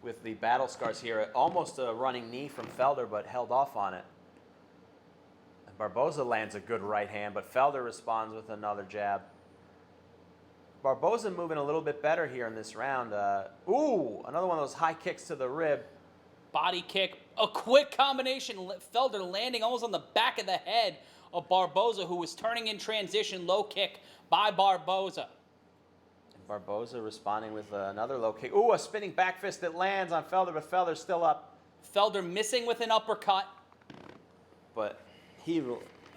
with the battle scars here. Almost a running knee from Felder, but held off on it. And Barboza lands a good right hand, but Felder responds with another jab. Barboza moving a little bit better here in this round. Ooh, another one of those high kicks to the rib. Body kick, a quick combination. Felder landing almost on the back of the head of Barboza, who was turning in transition. Low kick by Barboza. And Barboza responding with another low kick. Ooh, a spinning back fist that lands on Felder, but Felder's still up. Felder missing with an uppercut. But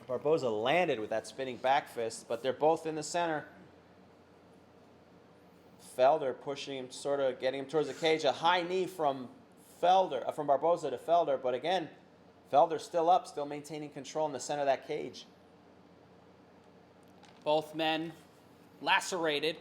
Barboza landed with that spinning back fist, but they're both in the center. Felder pushing him, sort of getting him towards the cage. A high knee from Barboza to Felder, but again, Felder's still up, still maintaining control in the center of that cage. Both men lacerated.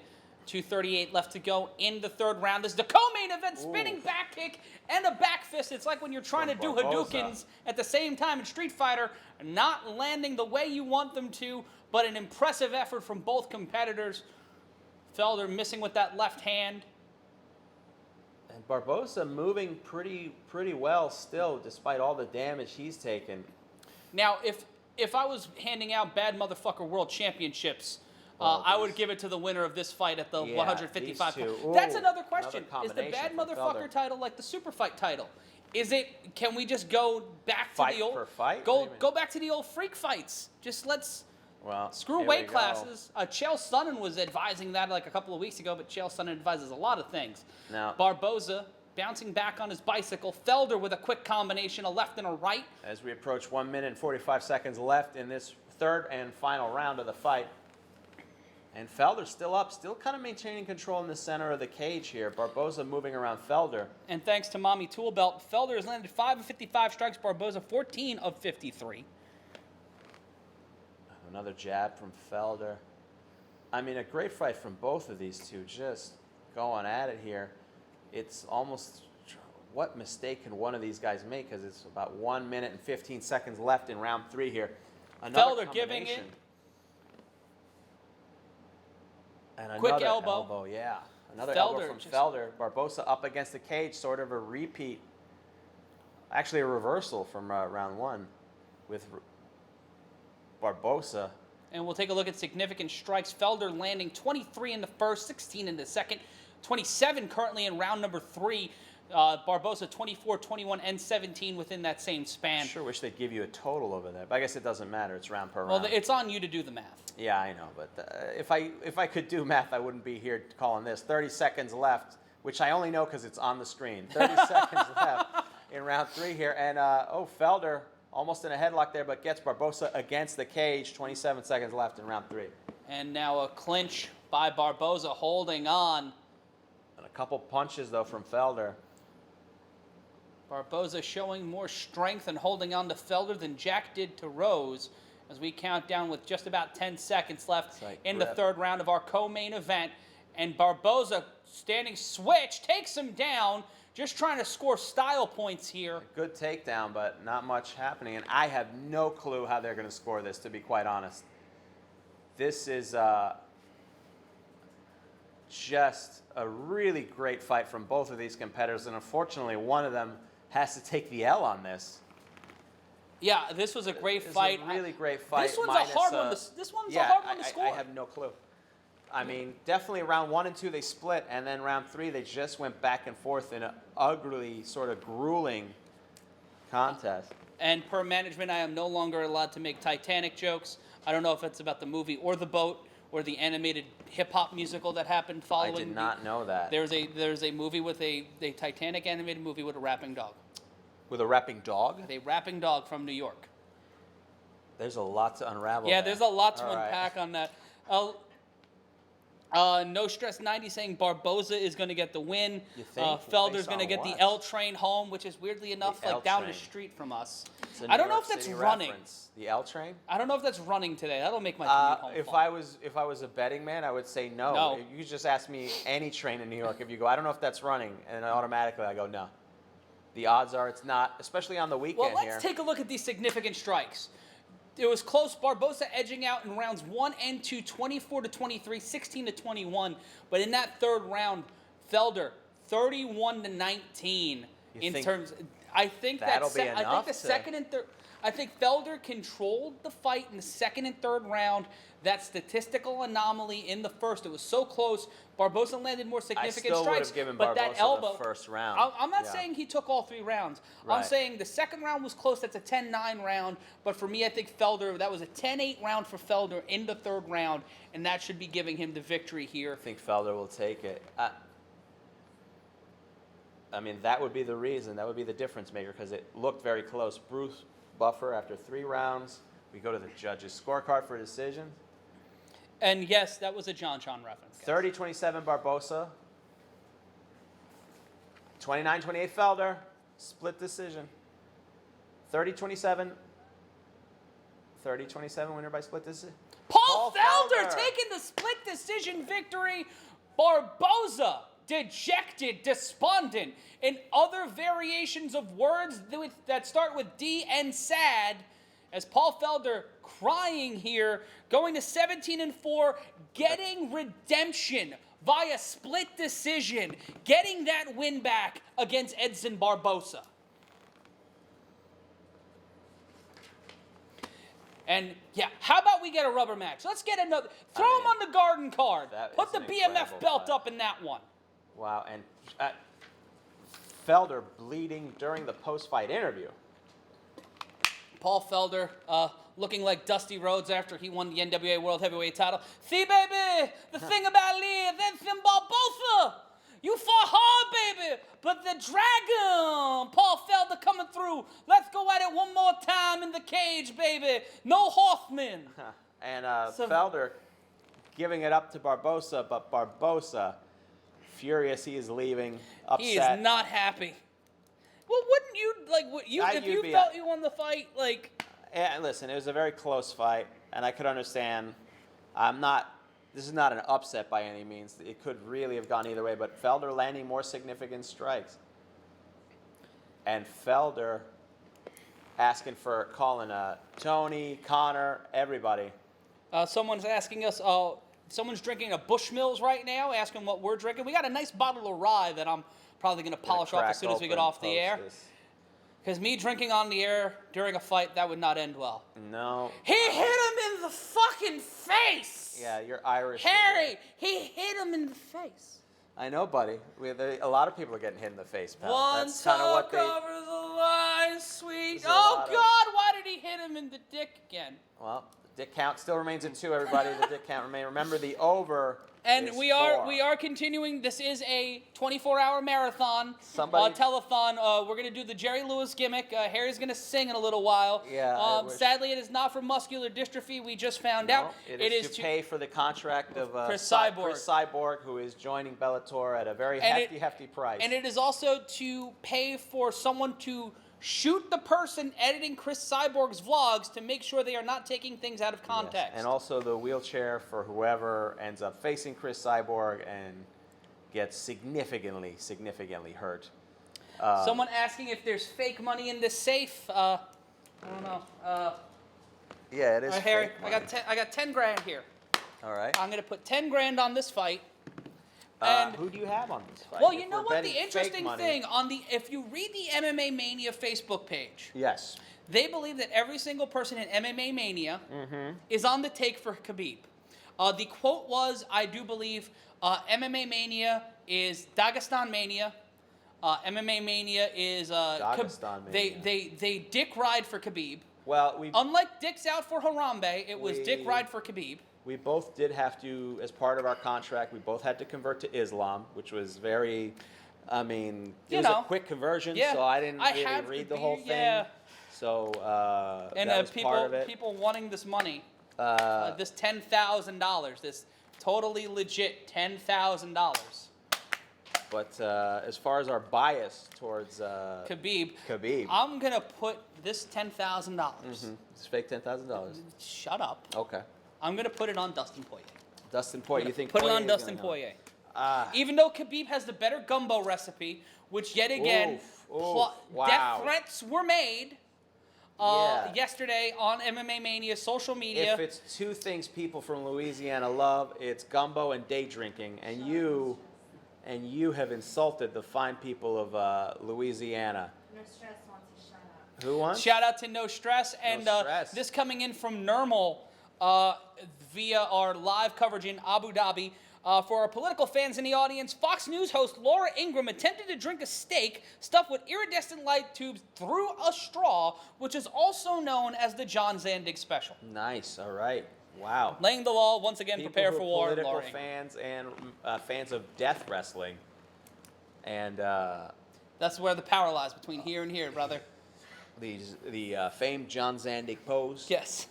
2:38 left to go in the third round. This is the co-main event, spinning back kick and a back fist. It's like when you're trying to do Hadoukens at the same time in Street Fighter, not landing the way you want them to, but an impressive effort from both competitors. Felder missing with that left hand. And Barboza moving pretty well still, despite all the damage he's taken. Now, if I was handing out bad motherfucker world championships, I would give it to the winner of this fight at the 155. That's another question. Is the bad motherfucker title like the super fight title? Is it? Can we just go back to the old for fight? Go back to the old freak fights? Just let's screw weight classes. Chael Sonnen was advising that like a couple of weeks ago, but Chael Sonnen advises a lot of things. Now Barboza bouncing back on his bicycle. Felder with a quick combination, a left and a right. As we approach 1 minute and 45 seconds left in this third and final round of the fight. And Felder's still up, still kind of maintaining control in the center of the cage here. Barboza moving around Felder. And thanks to Mommy Tool Belt, Felder has landed 5 of 55 strikes, Barboza 14 of 53. Another jab from Felder. I mean, a great fight from both of these two, just going at it here. It's almost, what mistake can one of these guys make? Because it's about 1 minute and 15 seconds left in round 3 here. Another Felder giving it. And Quick another elbow. Yeah. Another Felder elbow from Felder. Barboza up against the cage, sort of a repeat. Actually, a reversal from round 1 with Barboza. And we'll take a look at significant strikes. Felder landing 23 in the first, 16 in the second, 27 currently in round number 3. Barboza 24, 21, and 17 within that same span. Sure wish they'd give you a total over there, but I guess it doesn't matter. It's round per round. Well, it's on you to do the math. Yeah, I know, but if I could do math, I wouldn't be here calling this. 30 seconds left, which I only know because it's on the screen. 30 seconds left in round 3 here, and Felder almost in a headlock there, but gets Barboza against the cage. 27 seconds left in round 3. And now a clinch by Barboza, holding on. And a couple punches though from Felder. Barboza showing more strength and holding on to Felder than Jack did to Rose, as we count down with just about 10 seconds left in the third round of our co-main event. And Barboza, standing switch, takes him down, just trying to score style points here. A good takedown, but not much happening. And I have no clue how they're going to score this, to be quite honest. This is just a really great fight from both of these competitors. And unfortunately, one of them has to take the L on this. Yeah, this was a great fight. A really great fight. This one's a hard one. This one's a hard one to score. I have no clue. I mean, definitely round 1 and 2 they split, and then round 3 they just went back and forth in an ugly, sort of grueling contest. And per management, I am no longer allowed to make Titanic jokes. I don't know if it's about the movie or the boat. or the animated hip hop musical that happened following. I did not know that. There's a movie with a Titanic animated movie with a rapping dog. With a rapping dog? A rapping dog from New York. There's a lot to unravel. Yeah, there. there's a lot to All right. unpack on that. No Stress 90 saying Barbosa is going to get the win. You think? Felder's Based going to on get what? the L train home, which is weirdly enough The L like down the train. street from us. It's a I don't New know York if that's City running. reference. The L train? I don't know if that's running today. That'll make my commute home If fun. I was a betting man, I would say no. No. You just ask me any train in New York. If you go, I don't know if that's running, and automatically I go no. The odds are it's not, especially on the weekend Well, here. let's take a look at these significant strikes. It was close. Barbosa edging out in rounds 1 and 2, 24-23, 16-21. But in that third round, Felder 31-19 in think terms. I think that'll be I think enough the to- second and third. I think Felder controlled the fight in the second and third round. That statistical anomaly in the first, it was so close. Barbosa landed more significant still would have strikes, given but Barbosa that the elbow. first round. I'm not Yeah. saying he took all 3 rounds. I'm Right. saying the second round was close. That's a 10-9 round. But for me, I think Felder, that was a 10-8 round for Felder in the third round, and that should be giving him the victory here. I think Felder will take it. I mean, that would be the reason. That would be the difference maker because it looked very close. Bruce Buffer, after 3 rounds, we go to the judges' scorecard for a decision. And yes, that was a John reference. guys. 30-27 Barbosa. 29-28 Felder. Split decision. 30-27. 30-27 winner by split decision. Paul Felder Felder. taking the split decision victory. Barbosa, dejected, despondent, and other variations of words that start with D and sad, as Paul Felder crying here, going to 17-4, getting redemption via split decision, getting that win back against Edson Barbosa. And yeah, how about we get a rubber match? Let's get another. Throw him on the garden card. That Put is the an BMF incredible belt fight. up in that one. Wow, and Felder bleeding during the post-fight interview. Paul Felder looking like Dusty Rhodes after he won the NWA World Heavyweight title. See, baby, the thing about Lee is Edson Barbosa. You fought hard, baby, but the dragon, Paul Felder coming through. Let's go at it one more time in the cage, baby. No horsemen. And So- Felder giving it up to Barbosa, but Barbosa, furious he is leaving, upset. He is not happy. Well, wouldn't you if you you'd be felt a- you won the fight, like? And listen, it was a very close fight, and I could understand. This is not an upset by any means. It could really have gone either way, but Felder landing more significant strikes. And Felder asking for calling Tony, Connor, everybody. Someone's asking us. Someone's drinking a Bushmills right now, asking what we're drinking. We got a nice bottle of rye that I'm probably going to polish off as soon as we get off the air. Because me drinking on the air during a fight, that would not end well. No. He hit him in the fucking face! Yeah, you're Irish. Harry, he hit him in the face. I know, buddy. A lot of people are getting hit in the face, pal. One That's kind of toe what they. covers the line, sweet. There's a Oh, lot of- God, why did he hit him in the dick again? Well, the dick count still remains at 2, everybody. The dick count remains. Remember, the over And is we 4. are continuing. This is a 24-hour marathon, Somebody- telethon. We're gonna do the Jerry Lewis gimmick. Harry's gonna sing in a little while. Yeah, I wish. Sadly, it is not for muscular dystrophy. We just found No, out it is to pay for the contract of Chris Chris Cyborg. Cyborg, who is joining Bellator at a very And hefty price. And it is also to pay for someone to shoot the person editing Chris Cyborg's vlogs to make sure they are not taking things out of context. Yes, and also the wheelchair for whoever ends up facing Chris Cyborg and gets significantly hurt. Someone asking if there's fake money in this safe. I don't know. Yeah, it is. Harry, fake I got 10 grand here. All right. I'm gonna put 10 grand on this fight. And who do you have on this fight? well, If you know we're what? betting The fake interesting money- thing if you read the MMA Mania Facebook page, Yes. they believe that every single person in MMA Mania Mm-hmm. is on the take for Khabib. The quote was, I do believe MMA Mania is Dagestan Mania. MMA Mania is Dagestan Mania. They dick ride for Khabib. Well, Unlike dicks out for Harambe, it was dick We- ride for Khabib. we both did have to, as part of our contract, we both had to convert to Islam, which was very, I mean, it was a quick conversion, so I didn't really read the whole thing. Yeah. So And that was part of it. people wanting this money, this $10,000, this totally legit $10,000. But as far as our bias towards Khabib, Khabib, I'm gonna put this $10,000. It's fake $10,000. Shut up. Okay. I'm gonna put it on Dustin Poirier. Dustin Poirier, you think? Put it on Poirier's Dustin Poirier. Even though Khabib has the better gumbo recipe, which yet again, death threats were made yesterday on MMA Mania social media. If it's two things people from Louisiana love, it's gumbo and day drinking, and you have insulted the fine people of Louisiana. No Stress wants a shout out. Who won? Shout out to No Stress, and Stress. this coming in from Nurmal via our live coverage in Abu Dhabi. For our political fans in the audience, Fox News host Laura Ingraham attempted to drink a steak stuffed with iridescent light tubes through a straw, which is also known as the John Zandig special. Nice. All right. Wow. Laying the law, once again, People prepare who for are war. Political Laura Ingraham. fans and fans of death wrestling, and That's where the power lies, between here and here, brother. the famed John Zandig pose. Yes.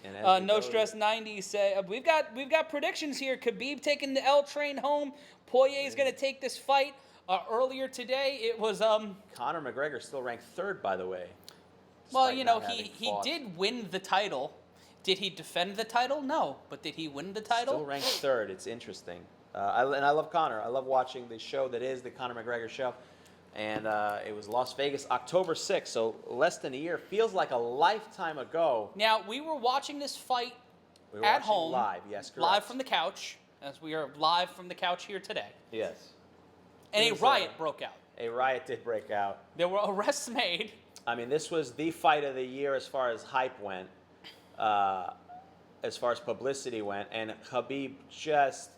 And as we No go- Stress 90 say we've got predictions here. Khabib taking the L train home. Poirier is going to take this fight. Earlier today, it was Conor McGregor still ranked third, by the way. well, despite you know, not having he fought. did win the title. Did he defend the title? No, but did he win the title? Still ranked third. It's interesting. I love Conor. I love watching the show that is the Conor McGregor show. And it was Las Vegas, October 6th, so less than a year. Feels like a lifetime ago. Now, we were watching this fight We were at watching home. live, yes, correct. Live from the couch, as we are live from the couch here today. Yes. And It a was, riot broke out. A riot did break out. There were arrests made. I mean, this was the fight of the year as far as hype went, as far as publicity went, and Khabib just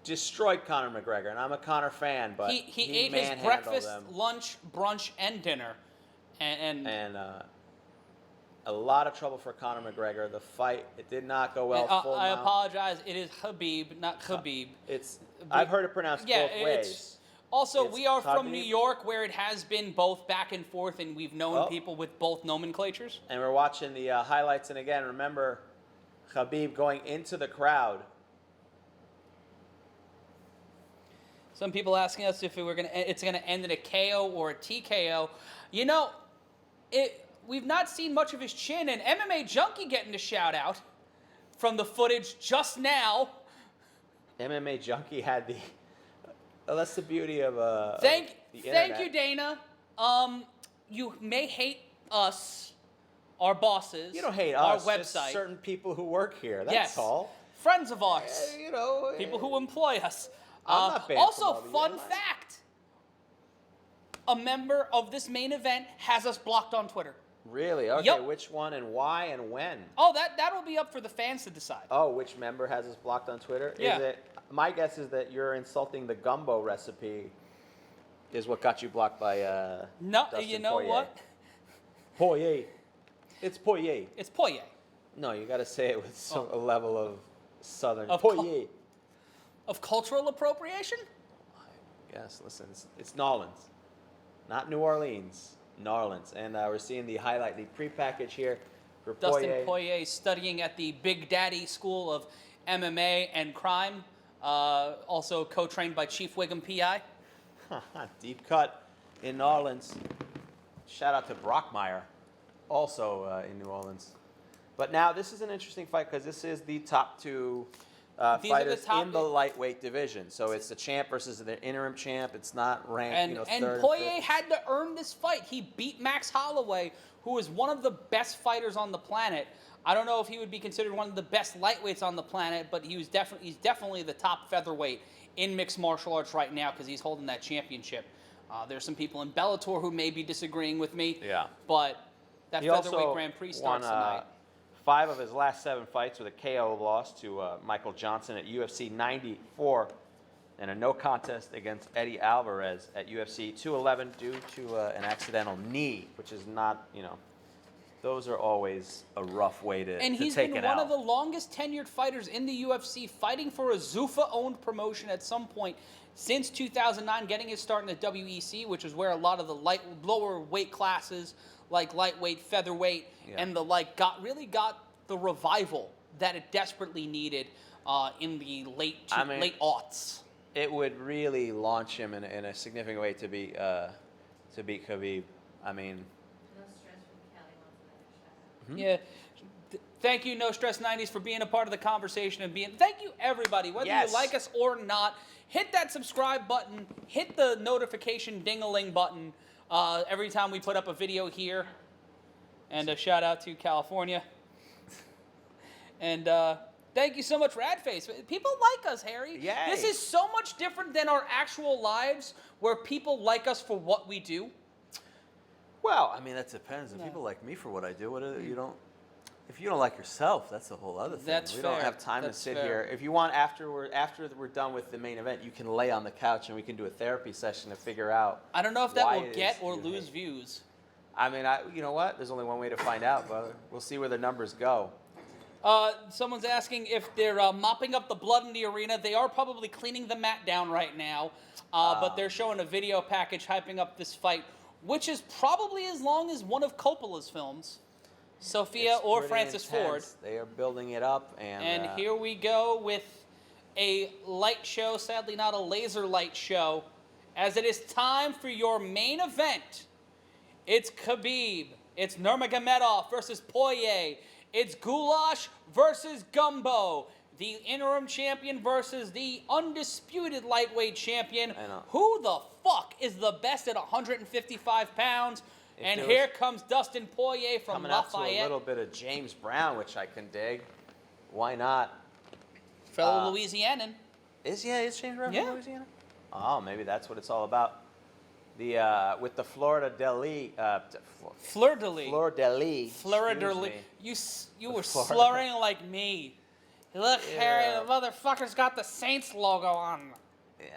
destroyed Conor McGregor. And I'm a Conor fan, but He ate his manhandled breakfast, him. lunch, brunch, and dinner. And a lot of trouble for Conor McGregor. The fight, it did not go well. I apologize. It is Khabib, not Khabib. I've heard it pronounced both ways. Also, It's we are from Khabib. New York, where it has been both back and forth, and we've known people with both nomenclatures. And we're watching the highlights. And again, remember, Khabib going into the crowd. Some people asking us if it's gonna end in a KO or a TKO. You know, we've not seen much of his chin, and MMA Junkie getting a shout out from the footage just now. MMA Junkie had the. That's the beauty of Thank the internet. you, Dana. You may hate us, our bosses. You don't hate our us. website. Just certain people who work here. That's Yes. all. Friends of ours. You know. People who employ us. I'm not banned Also, from fun WNY. fact: a member of this main event has us blocked on Twitter. Really? Okay. Yep. Which one and why and when? Oh, that'll be up for the fans to decide. Oh, which member has us blocked on Twitter? Yeah. Is it? My guess is that you're insulting the gumbo recipe. Is what got you blocked by No, Dustin you know Poirier. what? Poirier. It's Poirier. It's Poirier. No, you got to say it with a level of southern. Of Poirier. Of cultural appropriation? Yes, listen, it's New Orleans, not New Orleans, New Orleans. And we're seeing the pre-package here for Dustin Poirier studying at the Big Daddy School of MMA and Crime, also co-trained by Chief Wiggum PI. Deep cut in New Orleans. Shout out to Brockmeyer, also in New Orleans. But now this is an interesting fight because this is the top two fighters in the lightweight division. So it's the champ versus the interim champ. It's not ranked, And third. Poirier fifth. had to earn this fight. He beat Max Holloway, who is one of the best fighters on the planet. I don't know if he would be considered one of the best lightweights on the planet, but he's definitely the top featherweight in mixed martial arts right now because he's holding that championship. There's some people in Bellator who may be disagreeing with me. Yeah. But that He featherweight also Grand Prix won starts tonight. 5 of his last 7 fights with a KO loss to Michael Johnson at UFC 94 and a no contest against Eddie Alvarez at UFC 211 due to an accidental knee, which is not, Those are always a rough way to And he's take been it one out. of the longest tenured fighters in the UFC, fighting for a Zuffa-owned promotion at some point since 2009, getting his start in the WEC, which is where a lot of the lower weight classes, like lightweight, featherweight, and the like, got the revival that it desperately needed in the late aughts. It would really launch him in a significant way to beat Khabib. I mean, No stress from Kelly wants another shout out. Yeah. Thank you, No Stress 90s, for being a part of the conversation and thank you, everybody, whether you like us or not. Hit that subscribe button. Hit the notification ding-a-ling button every time we put up a video here. And a shout out to California. And thank you so much, Radface. People like us, Harry. Yay. This is so much different than our actual lives, where people like us for what we do. well, I mean, that depends. If people like me for what I do, if you don't like yourself, that's a whole other thing. That's we fair. don't have time That's to sit fair. here. If you want, after we're done with the main event, you can lay on the couch and we can do a therapy session to figure out. I don't know if that why will it get is or you lose hate. views. I mean, you know what? There's only one way to find out, brother. We'll see where the numbers go. Someone's asking if they're mopping up the blood in the arena. They are probably cleaning the mat down right now, but they're showing a video package hyping up this fight, which is probably as long as one of Coppola's films, Sophia It's or pretty Francis Ford. intense. They are building it up, And here we go with a light show, sadly not a laser light show, as it is time for your main event. It's Khabib. It's Nurmagomedov versus Poirier. It's Goulash versus Gumbo. The interim champion versus the undisputed lightweight champion. I know. Who the fuck is the best at 155 pounds? And there here was- comes Dustin Poirier from coming out to a Lafayette. little bit of James Brown, which I can dig. Why not? Fellow Louisianan. Is James Brown Yeah. from Louisiana? Oh, maybe that's what it's all about. The with the Florida Deli, Fleur-de-lis. Fleur-de-lis. You were Florida. slurring like me. Look, Harry, Yeah. the motherfucker's got the Saints logo on.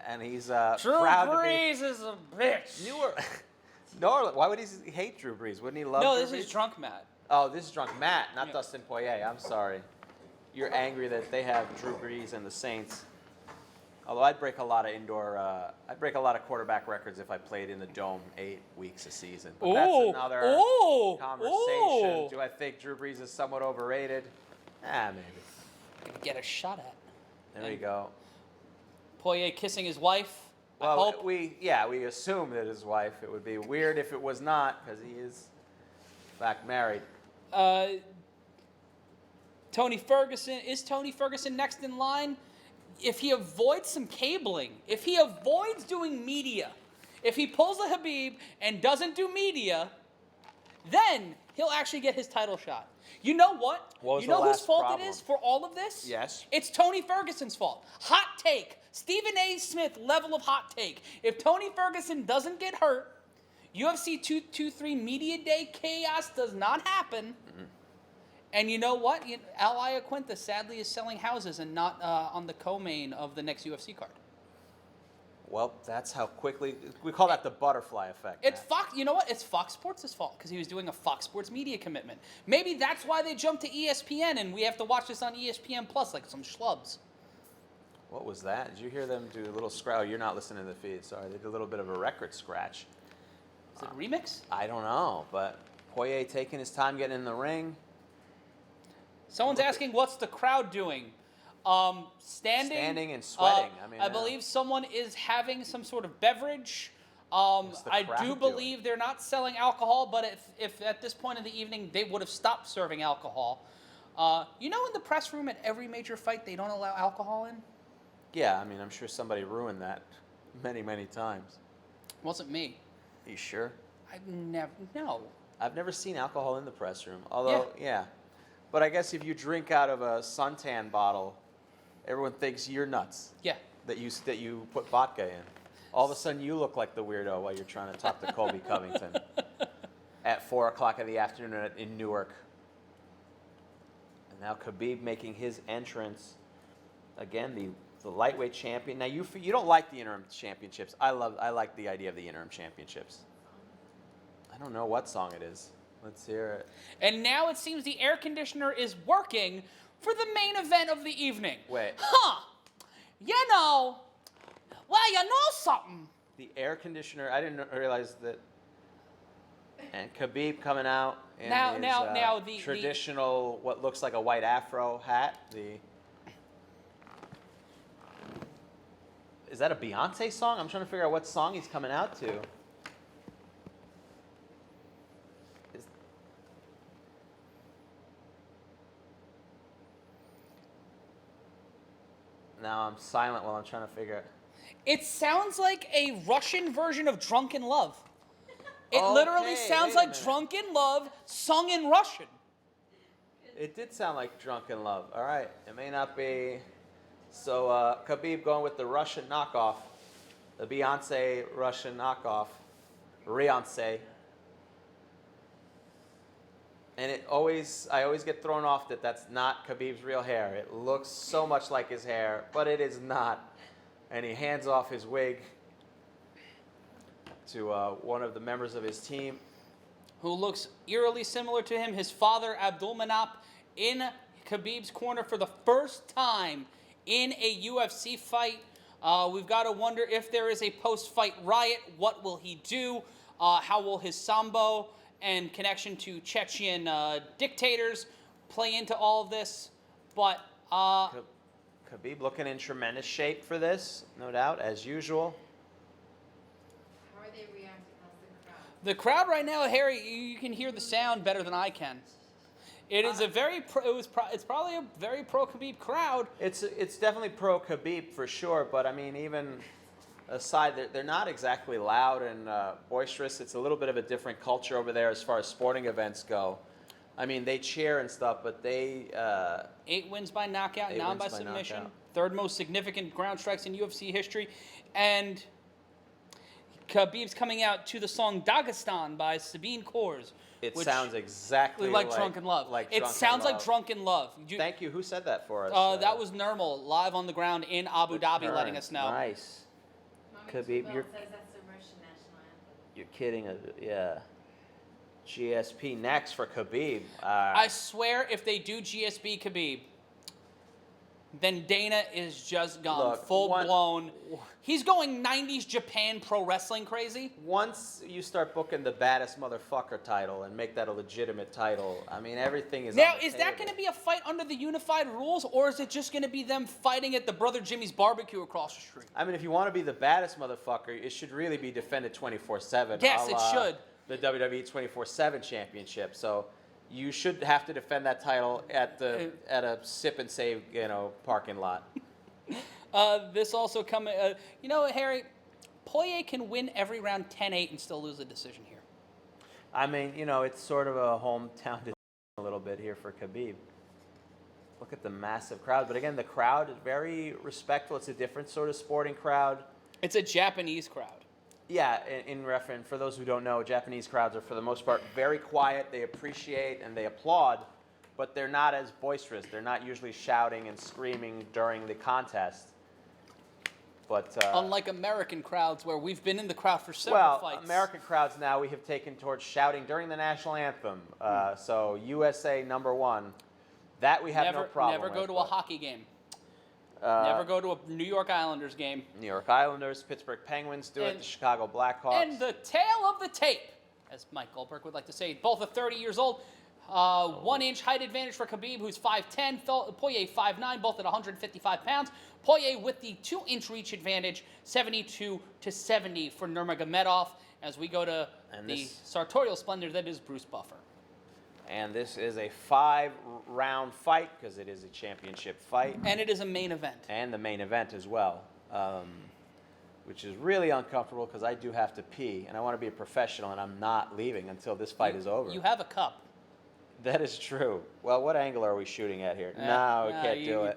And he's Drew proud to Brees is a bitch. be New Orleans. Why would he hate Drew Brees? Wouldn't he love No, Drew this Brees? is Drunk Matt. Oh, this is Drunk Matt, not Yeah. Dustin Poirier. I'm sorry. You're angry that they have Drew Brees and the Saints. Although I'd break a lot of quarterback records if I played in the Dome 8 weeks a season. But that's another conversation. Do I think Drew Brees is somewhat overrated? Maybe. Gonna get a shot at. There we go. Poirier kissing his wife. I Well, hope. we assume that his wife. It would be weird if it was not, because he is, in fact, married. Tony Ferguson. Is Tony Ferguson next in line? If he avoids some cabling, if he avoids doing media, if he pulls a Khabib and doesn't do media, then he'll actually get his title shot. You know what? What was You the know whose last fault problem? it is for all of this? Yes. It's Tony Ferguson's fault. Hot take. Stephen A. Smith level of hot take. If Tony Ferguson doesn't get hurt, UFC 223 Media Day chaos does not happen. Mm-hmm. And you know what? Al Iaquinta sadly is selling houses and not on the co-main of the next UFC card. Well, that's how quickly we call that the butterfly effect. It's Matt. Fox. You know what? It's Fox Sports' fault because he was doing a Fox Sports media commitment. Maybe that's why they jumped to ESPN and we have to watch this on ESPN Plus like some schlubs. What was that? Did you hear them do a little scratch? Oh, you're not listening to the feed. Sorry, they did a little bit of a record scratch. Is it a remix? I don't know, but Poirier taking his time getting in the ring. Someone's asking, what's the crowd doing? Standing. Standing and sweating. I believe someone is having some sort of beverage. I crowd do doing? believe they're not selling alcohol, but if at this point in the evening they would have stopped serving alcohol. In the press room at every major fight, they don't allow alcohol in? Yeah, I mean, I'm sure somebody ruined that many, many times. Wasn't me. Are you sure? No. I've never seen alcohol in the press room. Although, yeah. But I guess if you drink out of a suntan bottle, everyone thinks you're nuts. Yeah. That you put vodka in. All of a sudden, you look like the weirdo while you're trying to talk to Colby Covington at 4 o'clock in the afternoon in Newark. And now Khabib making his entrance. Again, the lightweight champion. Now you don't like the interim championships. I like the idea of the interim championships. I don't know what song it is. Let's hear it. And now it seems the air conditioner is working for the main event of the evening. Wait. Huh. You know, well, you know something. The air conditioner, I didn't realize that. And Khabib coming out in Now, his traditional, what looks like a white afro hat. Is that a Beyonce song? I'm trying to figure out what song he's coming out to. Now I'm silent while I'm trying to figure it. It sounds like a Russian version of Drunken Love. It literally sounds like Drunken Love sung in Russian. It did sound like Drunken Love. All right. It may not be. So Khabib going with the Russian knockoff. The Beyonce Russian knockoff. Beyonce. And I always get thrown off that that's not Khabib's real hair. It looks so much like his hair, but it is not. And he hands off his wig to one of the members of his team. Who looks eerily similar to him, his father, Abdulmanap, in Khabib's corner for the first time in a UFC fight. We've got to wonder if there is a post-fight riot. What will he do? How will his sambo and connection to Chechen dictators play into all of this? But Khabib looking in tremendous shape for this, no doubt, as usual. How are they reacting? How's the crowd? the crowd right now, Harry, you can hear the sound better than I can. It is a very it's probably a very pro Khabib crowd. It's definitely pro Khabib for sure, but I mean, even aside, they're not exactly loud and boisterous. It's a little bit of a different culture over there as far as sporting events go. I mean, they cheer and stuff, but they 8 wins by knockout, 9 by submission, knockout. third most significant ground strikes in UFC history, and Khabib's coming out to the song Dagestan by Sabine Kors. It which sounds exactly like Drunken Love. It sounds like Drunken Love. Thank you. Who said that for us? That was Nurmal, live on the ground in Abu Dhabi, Turn. letting us know. Nice. Mommy Khabib, Tubal you're says that's the Russian national anthem. you're kidding. Yeah. GSP next for Khabib. I swear, if they do GSP Khabib, then Dana is just gone full blown. He's going 90s Japan pro wrestling crazy. Once you start booking the baddest motherfucker title and make that a legitimate title, I mean, everything is Now, on the is that table. going to be a fight under the unified rules, or is it just going to be them fighting at the Brother Jimmy's barbecue across the street? I mean, if you want to be the baddest motherfucker, it should really be defended 24/7. Yes, a it la should. The WWE 24/7 championship. So you should have to defend that title at a sip and save, parking lot. This also coming, Harry, Poirier can win every round 10-8 and still lose a decision here. I mean, it's sort of a hometown a little bit here for Khabib. Look at the massive crowd. But again, the crowd is very respectful. It's a different sort of sporting crowd. It's a Japanese crowd. Yeah, in reference, for those who don't know, Japanese crowds are for the most part very quiet. They appreciate and they applaud, but they're not as boisterous. They're not usually shouting and screaming during the contest. But Unlike American crowds, where we've been in the crowd for several fights. American crowds now we have taken towards shouting during the national anthem. So USA #1, that we have no problem with. Never go to a hockey game. Never go to a New York Islanders game. New York Islanders, Pittsburgh Penguins do it, the Chicago Blackhawks. And the tail of the tape, as Mike Goldberg would like to say, both are 30 years old. 1-inch height advantage for Khabib, who's 5'10", Poirier 5'9", both at 155 pounds. Poirier with the 2-inch reach advantage, 72-70 for Nurmagomedov, as we go to the sartorial splendor that is Bruce Buffer. And this is a 5-round fight because it is a championship fight. And it is a main event. And the main event as well, which is really uncomfortable because I do have to pee, and I want to be a professional, and I'm not leaving until this fight is over. You have a cup. That is true. Well, what angle are we shooting at here? No, we can't do it.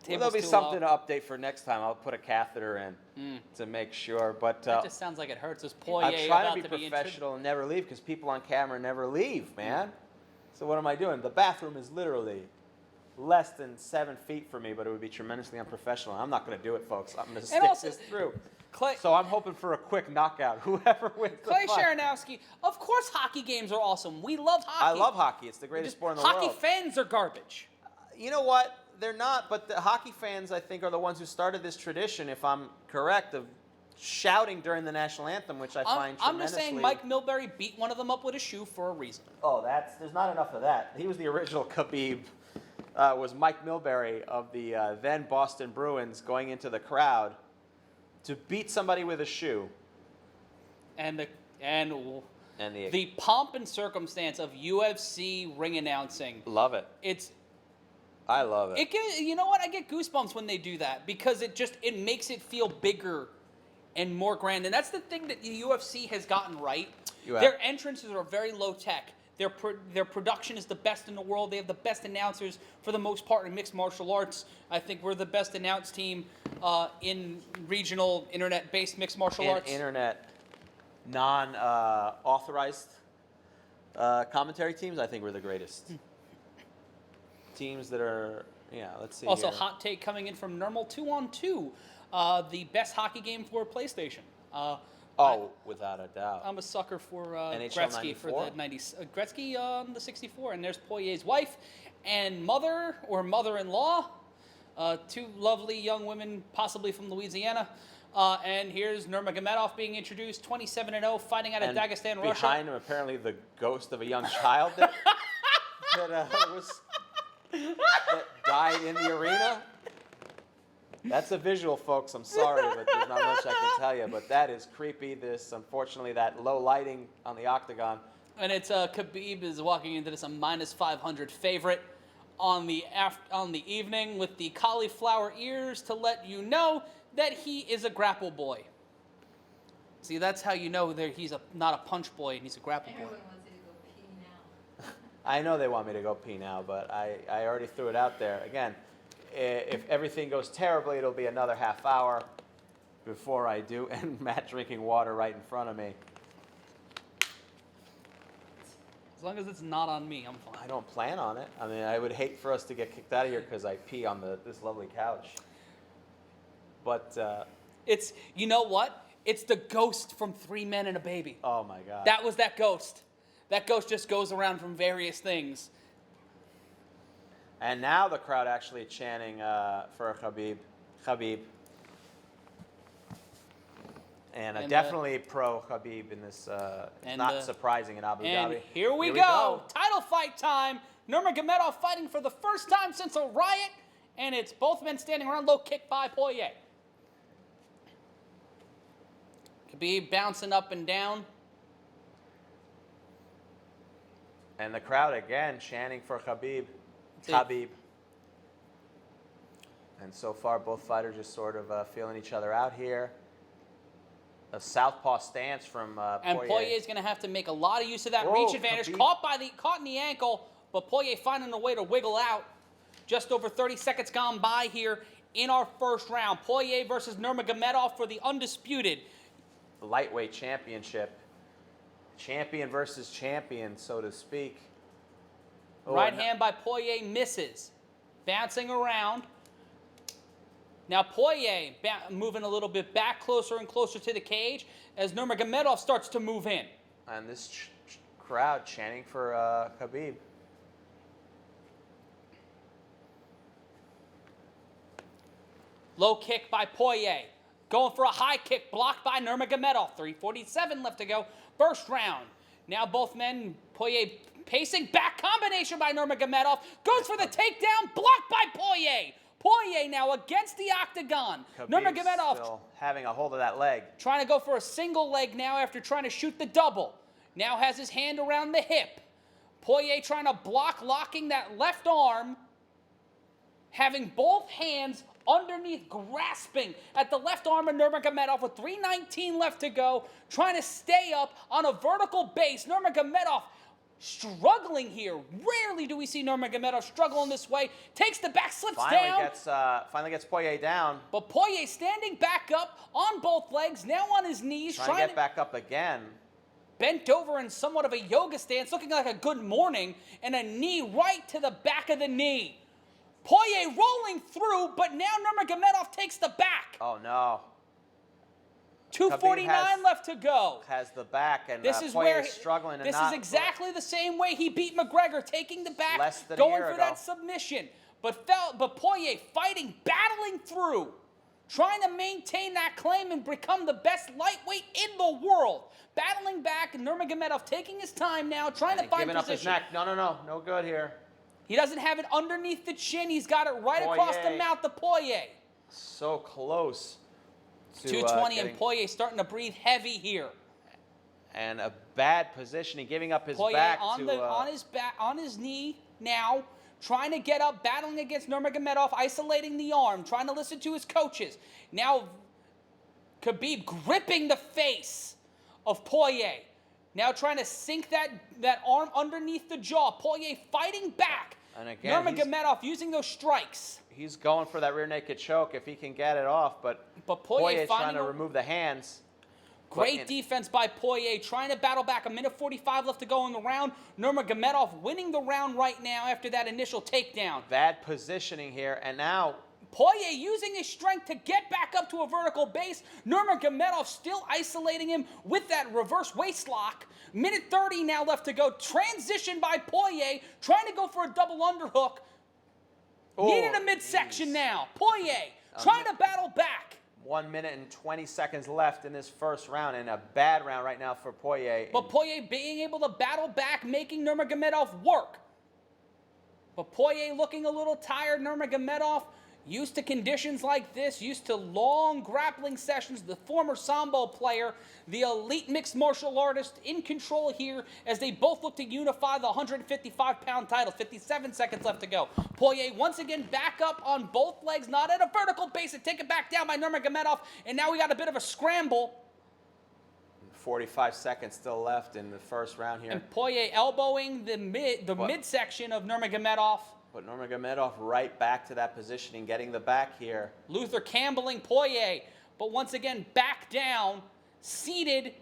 Well, there'll be something to update for next time. I'll put a catheter in to make sure. But that just sounds like it hurts. Is Poirier I'm trying about to be professional and never leave because people on camera never leave, man. So what am I doing? The bathroom is literally less than 7 feet from me, but it would be tremendously unprofessional. I'm not going to do it, folks. I'm going to stick this through. So I'm hoping for a quick knockout. Whoever wins the Clay fight. Sharanowski, of course hockey games are awesome. We love hockey. I love hockey. It's the greatest sport in the hockey world. fans are garbage. You know what? They're not, but the hockey fans, I think, are the ones who started this tradition, if I'm correct, of shouting during the national anthem, which I find tremendously... I'm just saying Mike Milbury beat one of them up with a shoe for a reason. Oh, there's not enough of that. He was the original Khabib. Was Mike Milbury of the then Boston Bruins going into the crowd to beat somebody with a shoe. And the the pomp and circumstance of UFC ring announcing. Love it. I love it. You know what? I get goosebumps when they do that because it makes it feel bigger and more grand. And that's the thing that the UFC has gotten right. Their entrances are very low tech. Their production is the best in the world. They have the best announcers for the most part in mixed martial arts. I think we're the best announced team in regional internet-based mixed martial arts. Internet non-authorized commentary teams, I think we're the greatest. Teams that are, let's see. Also, here. hot take coming in from Nurmal 2-on-2, the best hockey game for PlayStation. Without a doubt. I'm a sucker for NHL Gretzky 94? for the 90s. Gretzky on the 64, and there's Poirier's wife and mother or mother-in-law, two lovely young women, possibly from Louisiana. And here's Nurmagomedov being introduced, 27-0, fighting out of Dagestan, Russia. Behind him, apparently, the ghost of a young child that died in the arena. That's a visual, folks. I'm sorry, but there's not much I can tell you. But that is creepy. Unfortunately, that low lighting on the octagon. And it's Khabib is walking into this a -500 favorite on the evening with the cauliflower ears to let you know that he is a grapple boy. See, that's how you know that he's not a punch boy and he's a grapple boy. Everyone wants you to go pee now. I know they want me to go pee now, but I already threw it out there. Again, if everything goes terribly, it'll be another half hour before I do, and Matt drinking water right in front of me. As long as it's not on me, I'm fine. I don't plan on it. I mean, I would hate for us to get kicked out of here because I pee on this lovely couch. But It's, you know what? It's the ghost from 3 Men and a Baby. oh my God. That was that ghost. That ghost just goes around from various things. And now the crowd actually chanting for Khabib. And definitely pro Khabib in this. Not surprising in Abu And Dhabi. here we go. Title fight time. Nurmagomedov fighting for the first time since a riot. And it's both men standing around, low kick by Poirier. Khabib bouncing up and down. And the crowd again chanting for Khabib. See. Khabib. And so far, both fighters just sort of feeling each other out here. A southpaw stance from Poirier. And Poirier's going to have to make a lot of use of that Whoa, reach advantage. Khabib. Caught in the ankle, but Poirier finding a way to wiggle out. Just over 30 seconds gone by here in our first round. Poirier versus Nurmagomedov for the undisputed lightweight championship. Champion versus champion, so to speak. Oh, right hand by Poirier misses. Bouncing around. Now Poirier moving a little bit back, closer and closer to the cage as Nurmagomedov starts to move in. And this crowd chanting for Khabib. Low kick by Poirier. Going for a high kick, blocked by Nurmagomedov. 3:47 left to go. First round. Now both men, Poirier pacing back, combination by Nurmagomedov. Goes for the takedown, blocked by Poirier. Poirier now against the octagon. Nurmagomedov still having a hold of that leg. trying to go for a single leg now after trying to shoot the double. Now has his hand around the hip. Poirier trying to block, locking that left arm. Having both hands underneath, grasping at the left arm of Nurmagomedov with 3:19 left to go, trying to stay up on a vertical base. Nurmagomedov struggling here. Rarely do we see Nurmagomedov struggle in this way. Takes the back, slips down. Finally gets Poirier down. But Poirier standing back up on both legs, now on his knees, Trying to get back up again. bent over in somewhat of a yoga stance, looking like a good morning, and a knee right to the back of the knee. Poirier rolling through, but now Nurmagomedov takes the back. Oh, no. 2:49 left to go. Has the back, and This is Poirier's where struggling. And this is exactly the same way he beat McGregor, taking the back, Less than a going year for ago. that submission. But Poirier fighting, battling through, trying to maintain that claim and become the best lightweight in the world. Battling back, Nurmagomedov taking his time now, trying to find giving position. up his neck. No good here. He doesn't have it underneath the chin. He's got it right across the mouth of Poirier. So close. 220 and Poirier starting to breathe heavy here. And a bad positioning, giving up his Poirier back on his knee now, trying to get up, battling against Nurmagomedov, isolating the arm, trying to listen to his coaches. Now Khabib gripping the face of Poirier. Now trying to sink that arm underneath the jaw. Poirier fighting back. And again, Nurmagomedov using those strikes. He's going for that rear naked choke if he can get it off, but Poirier's trying to remove the hands. Great defense by Poirier, trying to battle back. 1:45 left to go in the round. Nurmagomedov winning the round right now after that initial takedown. Bad positioning here, and now Poirier using his strength to get back up to a vertical base. Nurmagomedov still isolating him with that reverse waist lock. 1:30 now left to go. Transition by Poirier, trying to go for a double underhook. Needed a midsection now. Poirier trying to battle back. 1 minute and 20 seconds left in this first round, and a bad round right now for Poirier. But Poirier being able to battle back, making Nurmagomedov work. But Poirier looking a little tired. Nurmagomedov used to conditions like this, used to long grappling sessions. The former Sambo player, the elite mixed martial artist in control here as they both look to unify the 155-pound title. 57 seconds left to go. Poirier once again back up on both legs, not at a vertical base, and taken back down by Nurmagomedov. And now we got a bit of a scramble. 45 seconds still left in the first round here. And Poirier elbowing the midsection of Nurmagomedov. But Nurmagomedov right back to that positioning, getting the back here. Luther Campbelling Poirier, but once again back down, seated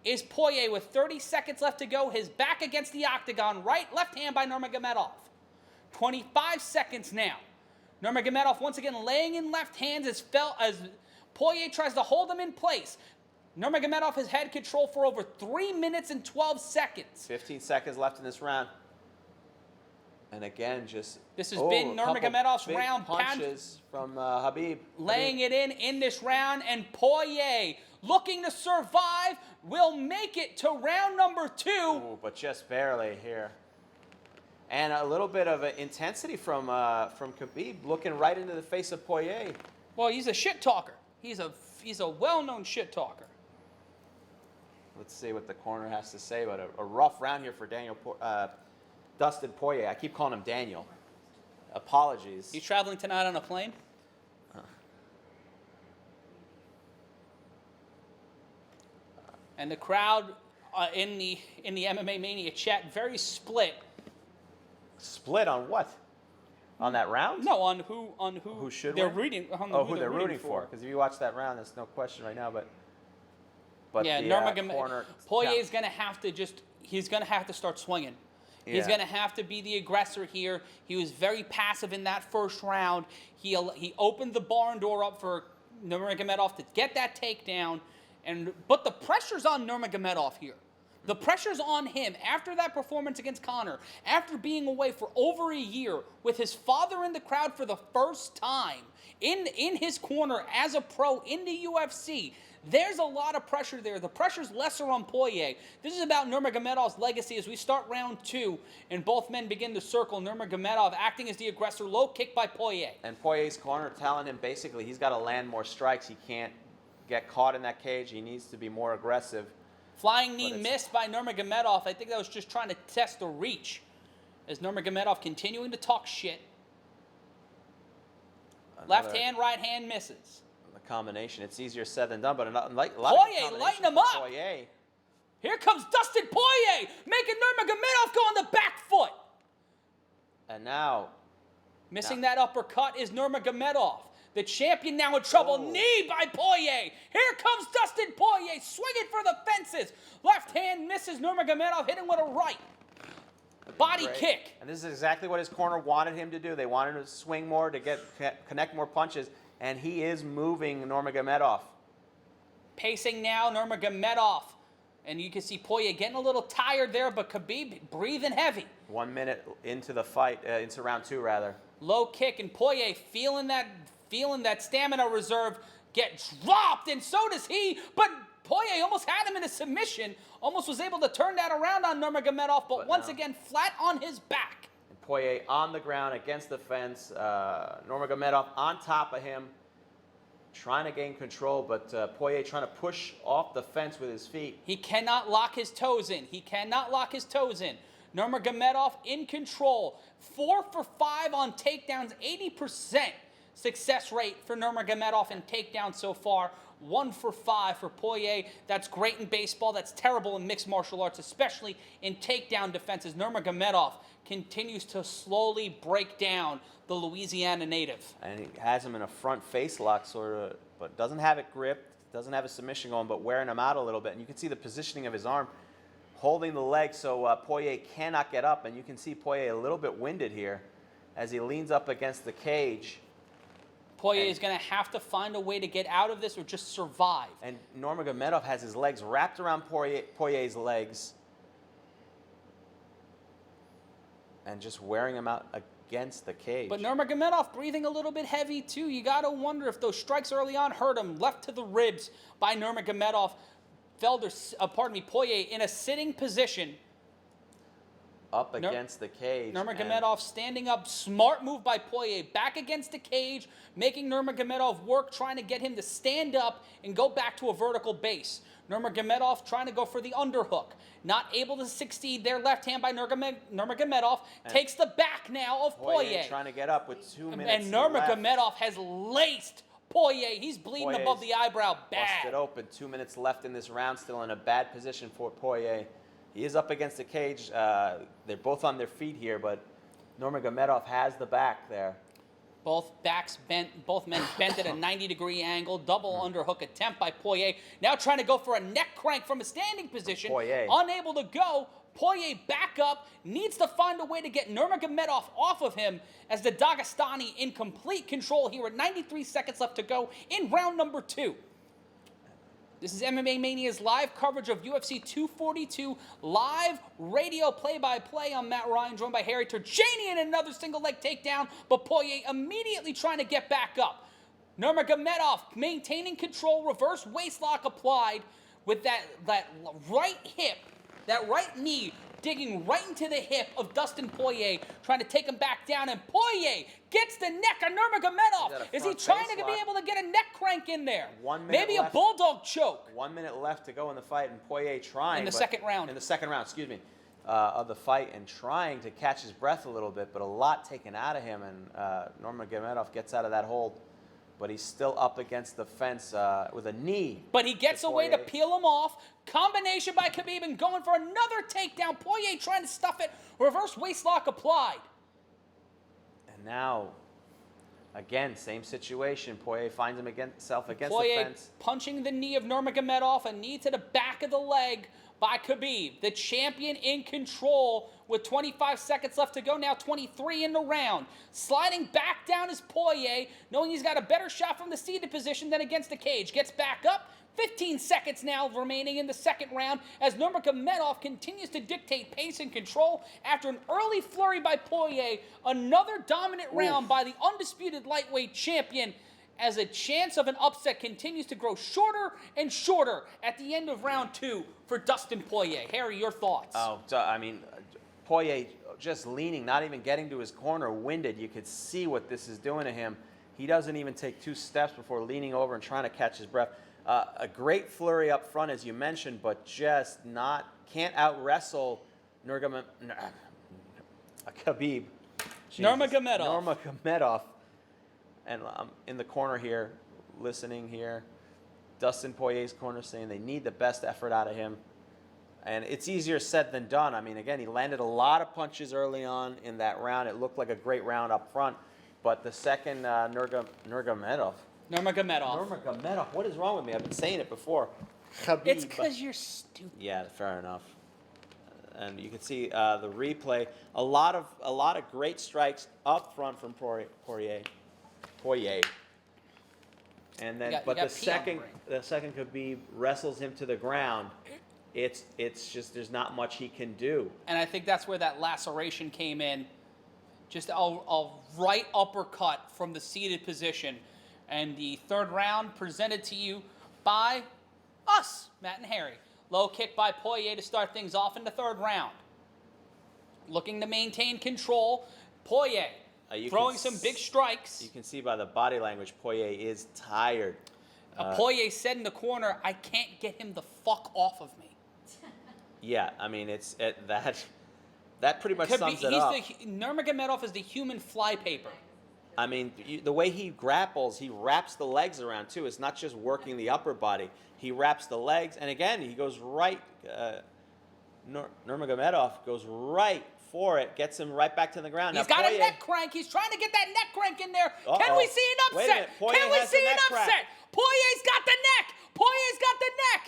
is Poirier with 30 seconds left to go. His back against the octagon, left hand by Nurmagomedov. 25 seconds now. Nurmagomedov once again laying in left hands as Poirier tries to hold him in place. Nurmagomedov has had control for over 3 minutes and 12 seconds. 15 seconds left in this round. And again, this has been Nurmagomedov's round. Punches from Khabib. Laying it in this round, and Poirier, looking to survive, will make it to round number 2. Ooh, but just barely here. And a little bit of intensity from Khabib, looking right into the face of Poirier. Well, he's a shit talker. He's a well-known shit talker. Let's see what the corner has to say. But a rough round here for Dustin Poirier. I keep calling him Daniel. Apologies. You traveling tonight on a plane? And the crowd in the MMA Mania chat very split. Split on what? On that round? No, on who should they're win? rooting. Who they're rooting for? Because if you watch that round, there's no question right now. But yeah, corner. Poirier's gonna have to he's gonna have to start swinging. Yeah. He's going to have to be the aggressor here. He was very passive in that first round. He opened the barn door up for Nurmagomedov to get that takedown. But the pressure's on Nurmagomedov here. The pressure's on him after that performance against Conor, after being away for over a year with his father in the crowd for the first time, in his corner as a pro in the UFC. There's a lot of pressure there. The pressure's lesser on Poirier. This is about Nurmagomedov's legacy as we start round 2 and both men begin to circle. Nurmagomedov acting as the aggressor, low kick by Poirier. And Poirier's corner telling him basically he's got to land more strikes. He can't get caught in that cage. He needs to be more aggressive. Flying knee missed by Nurmagomedov. I think that was just trying to test the reach as Nurmagomedov continuing to talk shit. Left hand, right hand misses. Combination. It's easier said than done, but a lot Poirier, lighten him up. Poirier. Here comes Dustin Poirier, making Nurmagomedov go on the back foot. And now, missing that uppercut is Nurmagomedov. The champion now in trouble. Knee by Poirier. Here comes Dustin Poirier, swinging for the fences. Left hand misses Nurmagomedov, hitting with a right. Body kick. And this is exactly what his corner wanted him to do. They wanted him to swing more, to connect more punches. And he is moving Nurmagomedov. Pacing now, Nurmagomedov. And you can see Poirier getting a little tired there, but Khabib breathing heavy. 1 minute into the fight, into round 2 rather. Low kick, and Poirier feeling that stamina reserve get dropped, and so does he. But Poirier almost had him in a submission, almost was able to turn that around on Nurmagomedov, but once again, flat on his back. And Poirier on the ground against the fence. Nurmagomedov on top of him, trying to gain control, but Poirier trying to push off the fence with his feet. He cannot lock his toes in. He cannot lock his toes in. Nurmagomedov in control. 4 for 5 on takedowns, 80% success rate for Nurmagomedov in takedowns so far. 1 for 5 for Poirier. That's great in baseball. That's terrible in mixed martial arts, especially in takedown defenses. Nurmagomedov continues to slowly break down the Louisiana native. And he has him in a front face lock, sort of, but doesn't have it gripped, doesn't have a submission going, but wearing him out a little bit. And you can see the positioning of his arm, holding the leg so Poirier cannot get up. And you can see Poirier a little bit winded here as he leans up against the cage. Poirier is going to have to find a way to get out of this or just survive. And Nurmagomedov has his legs wrapped around Poirier's legs and just wearing him out against the cage. But Nurmagomedov breathing a little bit heavy too. You got to wonder if those strikes early on hurt him. Left to the ribs by Nurmagomedov. Poirier in a sitting position. Up against the cage. Nurmagomedov standing up. Smart move by Poirier. Back against the cage, making Nurmagomedov work, trying to get him to stand up and go back to a vertical base. Nurmagomedov trying to go for the underhook. Not able to succeed there. Left hand by Nurmagomedov. Takes the back now of Poirier. Trying to get up with 2 minutes And Nurmagomedov has laced Poirier. He's bleeding Poirier's above the eyebrow bad. Busted open. 2 minutes left in this round. Still in a bad position for Poirier. He is up against the cage. They're both on their feet here, but Nurmagomedov has the back there. Both backs bent, both men bent at a 90-degree angle. Double underhook attempt by Poirier. Now trying to go for a neck crank from a standing position. Poirier. Unable to go. Poirier back up. Needs to find a way to get Nurmagomedov off of him as the Dagestani in complete control here with 93 seconds left to go in round number 2. This is MMA Mania's live coverage of UFC 242, live radio play-by-play. I'm Matt Ryan, joined by Harry Terjanian, another single leg takedown, but Poirier immediately trying to get back up. Nurmagomedov maintaining control, reverse waistlock applied with that right hip, that right knee, digging right into the hip of Dustin Poirier, trying to take him back down, and Poirier gets the neck on Nurmagomedov. Is he trying to be able to get a neck crank in there? 1 minute Maybe left. a bulldog choke. 1 minute left to go in the fight, and Poirier trying. In the second round. In the second round, excuse me, of the fight, and trying to catch his breath a little bit, but a lot taken out of him, and Nurmagomedov gets out of that hold. But he's still up against the fence with a knee. But he gets a way to peel him off. Combination by Khabib and going for another takedown. Poirier trying to stuff it. Reverse waistlock applied. And now, again, same situation. Poirier finds himself against Poirier the fence. punching the knee of Nurmagomedov. A knee to the back of the leg by Khabib. The champion in control with 25 seconds left to go. Now 23 in the round. Sliding back down is Poirier, knowing he's got a better shot from the seated position than against the cage. Gets back up. 15 seconds now remaining in the second round as Nurmagomedov continues to dictate pace and control after an early flurry by Poirier. Another dominant round by the undisputed lightweight champion as a chance of an upset continues to grow shorter and shorter at the end of round 2 for Dustin Poirier. Harry, your thoughts? Oh, I mean, Poirier just leaning, not even getting to his corner, winded. You could see what this is doing to him. He doesn't even take 2 steps before leaning over and trying to catch his breath. A great flurry up front, as you mentioned, but just can't out-wrestle Khabib. Nurmagomedov. And I'm in the corner here, listening here. Dustin Poirier's corner saying they need the best effort out of him. And it's easier said than done. I mean, again, he landed a lot of punches early on in that round. It looked like a great round up front. But the second Nurmagomedov, what is wrong with me? I've been saying it before. Khabib. It's because you're stupid. Yeah, fair enough. And you can see the replay. A lot of great strikes up front from Poirier. And then, You but got the pee on second ring. Khabib wrestles him to the ground, it's just there's not much he can do. And I think that's where that laceration came in. Just a right uppercut from the seated position. And the third round presented to you by us, Matt and Harry. Low kick by Poirier to start things off in the third round. Looking to maintain control. Poirier throwing some big strikes. You can see by the body language, Poirier is tired. Poirier said in the corner, I can't get him the fuck off of me. Yeah, I mean, that pretty much sums it up. Nurmagomedov is the human flypaper. I mean, the way he grapples, he wraps the legs around, too. It's not just working the upper body. He wraps the legs, and again, he goes right. Nurmagomedov goes right for it, gets him right back to the ground. He's now, got Poirier, a neck crank. He's trying to get that neck crank in there. Uh-oh. Can we see an Wait a upset? minute. Poirier Can we has see the an neck upset? crank. Poirier's got the neck. Poirier's got the neck.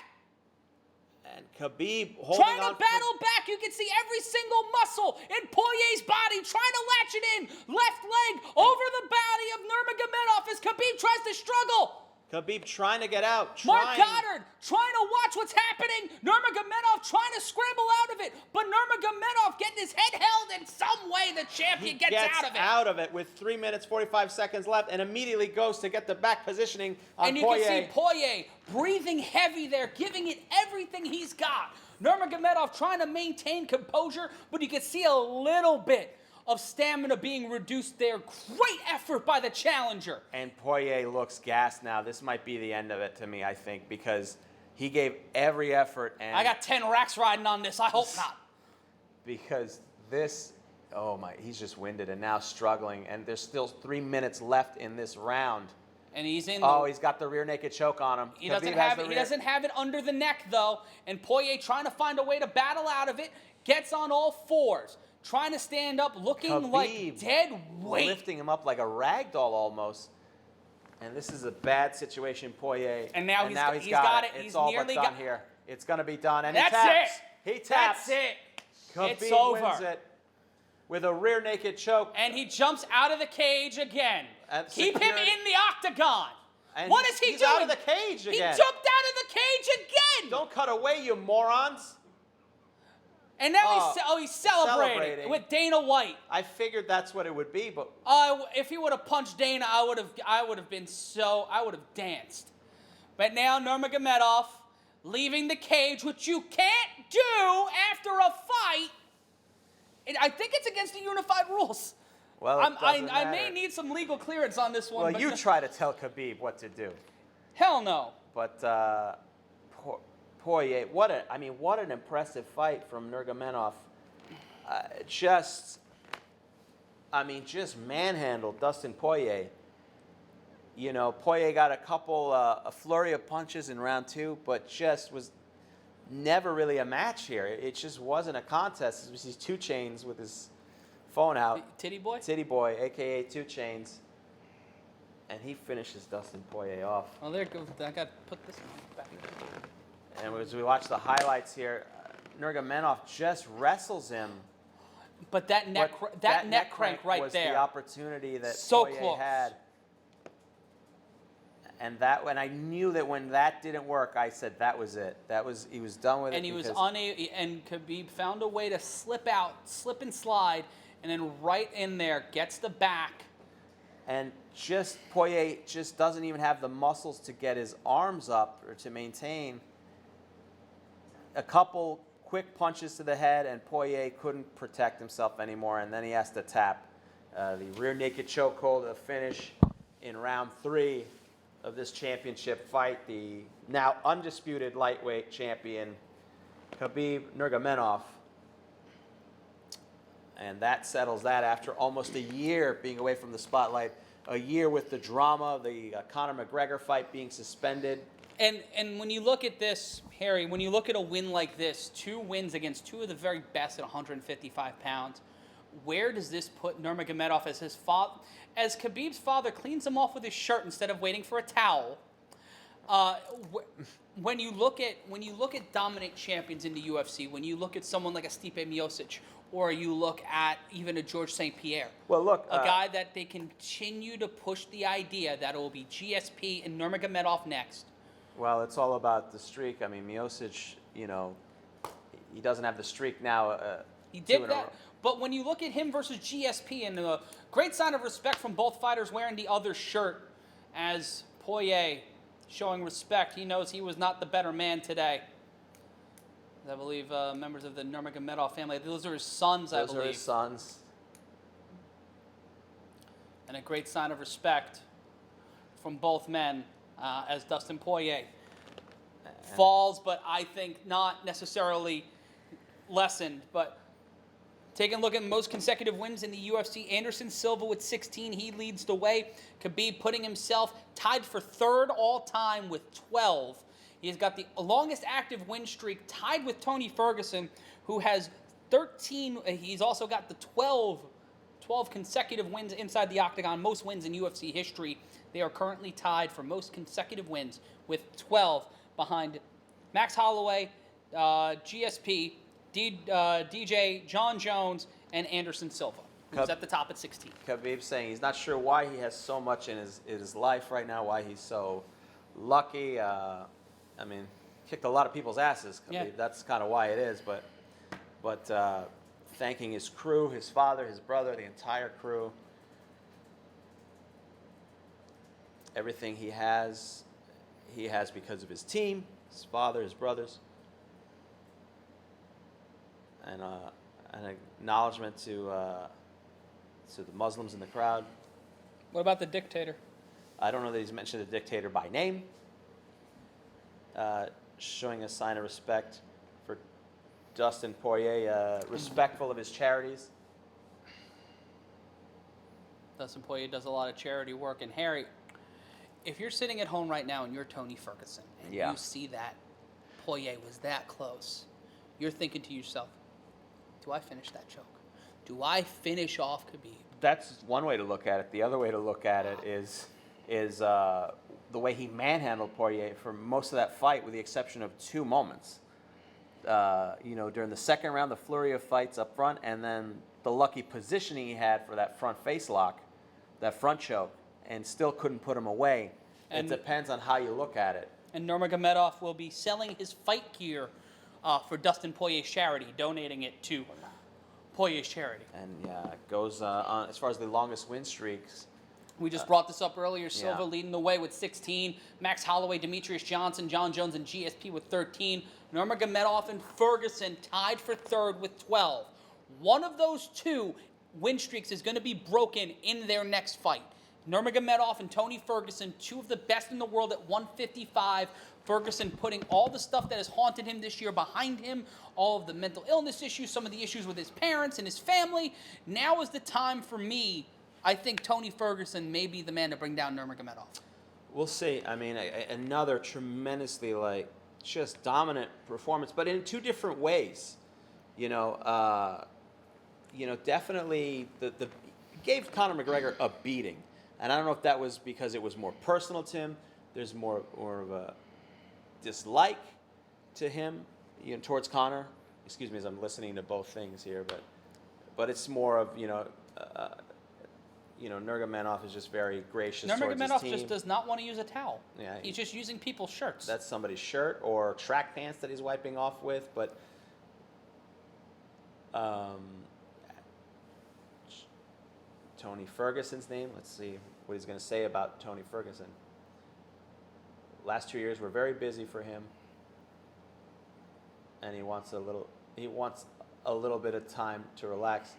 And Khabib holding Trying on to battle back. You can see every single muscle in Poirier's body trying to latch it in. Left leg over the body of Nurmagomedov as Khabib tries to struggle. Khabib trying to get out. Mark Goddard trying to watch what's happening. Nurmagomedov trying to scramble out of it. But Nurmagomedov getting his head held in some way. The champion gets out of it. With 3 minutes, 45 seconds left and immediately goes to get the back positioning on And you Poirier. can see Poirier breathing heavy there, giving it everything he's got. Nurmagomedov trying to maintain composure, but you can see a little bit of stamina being reduced there. Great effort by the challenger. And Poirier looks gassed now. This might be the end of it to me, I think, because he gave every effort. And I got 10 racks riding on this. I hope not. Because this, oh my, he's just winded and now struggling. And there's still 3 minutes left in this round. And he's in. He's got the rear naked choke on him. He doesn't have it under the neck though. And Poirier trying to find a way to battle out of it. Gets on all fours. Trying to stand up, looking Khabib like dead weight. lifting him up like a rag doll almost. And this is a bad situation, Poirier. And now he's got it. It's He's all nearly but done got here. It's going to be done. And That's he taps. it. He taps. That's it. Khabib It's over. wins it with a rear naked choke. And he jumps out of the cage again. Keep him Security. in the octagon. And What is he he's doing? out of the cage again. He jumped out of the cage again. Don't cut away, you morons. And now he's celebrating with Dana White. I figured that's what it would be, but If he would have punched Dana, I would have danced. But now Nurmagomedov leaving the cage, which you can't do after a fight. I think it's against the unified rules. well, I may need some legal clearance on this one. Well, but you try to tell Khabib what to do. Hell no. But Poirier, what an impressive fight from Nurmagomedov. Just manhandled Dustin Poirier. You know, Poirier got a flurry of punches in round 2, but just was never really a match here. It just wasn't a contest. It was these 2 Chainz with his phone out. Titty boy? Titty Boy, a.k.a. 2 Chainz. And he finishes Dustin Poirier off. Well, there goes. I got to put this one back. And as we watch the highlights here, Nurmagomedov just wrestles him. But that neck crank right was there. the opportunity that So Poirier close. had. And that when I knew that when that didn't work, I said that was it. He was done with it. And he was unable. And Khabib found a way to slip and slide, and then right in there gets the back. And Poirier just doesn't even have the muscles to get his arms up or to maintain. A couple quick punches to the head, and Poirier couldn't protect himself anymore, and then he has to tap the rear naked chokehold to finish in round 3 of this championship fight. The now undisputed lightweight champion, Khabib Nurmagomedov. And that settles that after almost a year being away from the spotlight, a year with the drama, the Conor McGregor fight being suspended. And when you look at this, Harry, when you look at a win like this, 2 wins against 2 of the very best at 155 pounds, where does this put Nurmagomedov as Khabib's father cleans him off with his shirt instead of waiting for a towel? When you look at dominant champions in the UFC, when you look at someone like a Stipe Miocic, or you look at even a George St. Pierre, Well, look, a guy that they continue to push the idea that it will be GSP and Nurmagomedov next. well, it's all about the streak. I mean, Miocic, you know, he doesn't have the streak now. He 2 did in a that, row. but when you look at him versus GSP, and a great sign of respect from both fighters wearing the other shirt, as Poirier showing respect. He knows he was not the better man today. I believe members of the Nurmagomedov family. Those are his sons, I believe. Those are his sons. And a great sign of respect from both men as Dustin Poirier falls, but I think not necessarily lessened. But taking a look at most consecutive wins in the UFC, Anderson Silva with 16, he leads the way. Khabib putting himself tied for third all-time with 12. He's got the longest active win streak, tied with Tony Ferguson, who has 13. He's also got the 12 consecutive wins inside the octagon, most wins in UFC history. They are currently tied for most consecutive wins with 12 behind Max Holloway, GSP, DJ, John Jones, and Anderson Silva, who's at the top at 16. Khabib saying he's not sure why he has so much in his life right now, why he's so lucky. I mean, kicked a lot of people's asses, Khabib. Yeah. That's kind of why it is. But thanking his crew, his father, his brother, the entire crew. Everything he has because of his team, his father, his brothers. And an acknowledgement to the Muslims in the crowd. What about the dictator? I don't know that he's mentioned the dictator by name. Showing a sign of respect for Dustin Poirier, respectful of his charities. Dustin Poirier does a lot of charity work. And Harry, if you're sitting at home right now and you're Tony Ferguson and Yeah. you see that Poirier was that close, you're thinking to yourself, do I finish that choke? Do I finish off Khabib? That's one way to look at it. The other way to look at it is the way he manhandled Poirier for most of that fight, with the exception of 2 moments. During the second round, the flurry of fights up front, and then the lucky positioning he had for that front face lock, that front choke, and still couldn't put him away. And- it depends on how you look at it. And Nurmagomedov will be selling his fight gear for Dustin Poirier's charity, donating it to Poirier's charity. And yeah, it goes on as far as the longest win streaks. We just brought this up earlier. Silva Yeah. leading the way with 16. Max Holloway, Demetrius Johnson, John Jones, and GSP with 13. Nurmagomedov and Ferguson tied for third with 12. One of those 2 win streaks is going to be broken in their next fight. Nurmagomedov and Tony Ferguson, 2 of the best in the world at 155. Ferguson putting all the stuff that has haunted him this year behind him, all of the mental illness issues, some of the issues with his parents and his family. Now is the time for me. I think Tony Ferguson may be the man to bring down Nurmagomedov. We'll see. I mean, another tremendously just dominant performance, but in 2 different ways. Definitely the gave Conor McGregor a beating, and I don't know if that was because it was more personal to him. There's more of a dislike to him, towards Conor. Excuse me as I'm listening to both things here, but it's more of Nurmagomedov is just very gracious towards his Nurmagomedov team. just does not want to use a towel. Yeah, He's just using people's shirts. That's somebody's shirt or track pants that he's wiping off with, but Tony Ferguson's name. Let's see what he's going to say about Tony Ferguson. Last 2 years were very busy for him, and he wants a little bit of time to relax,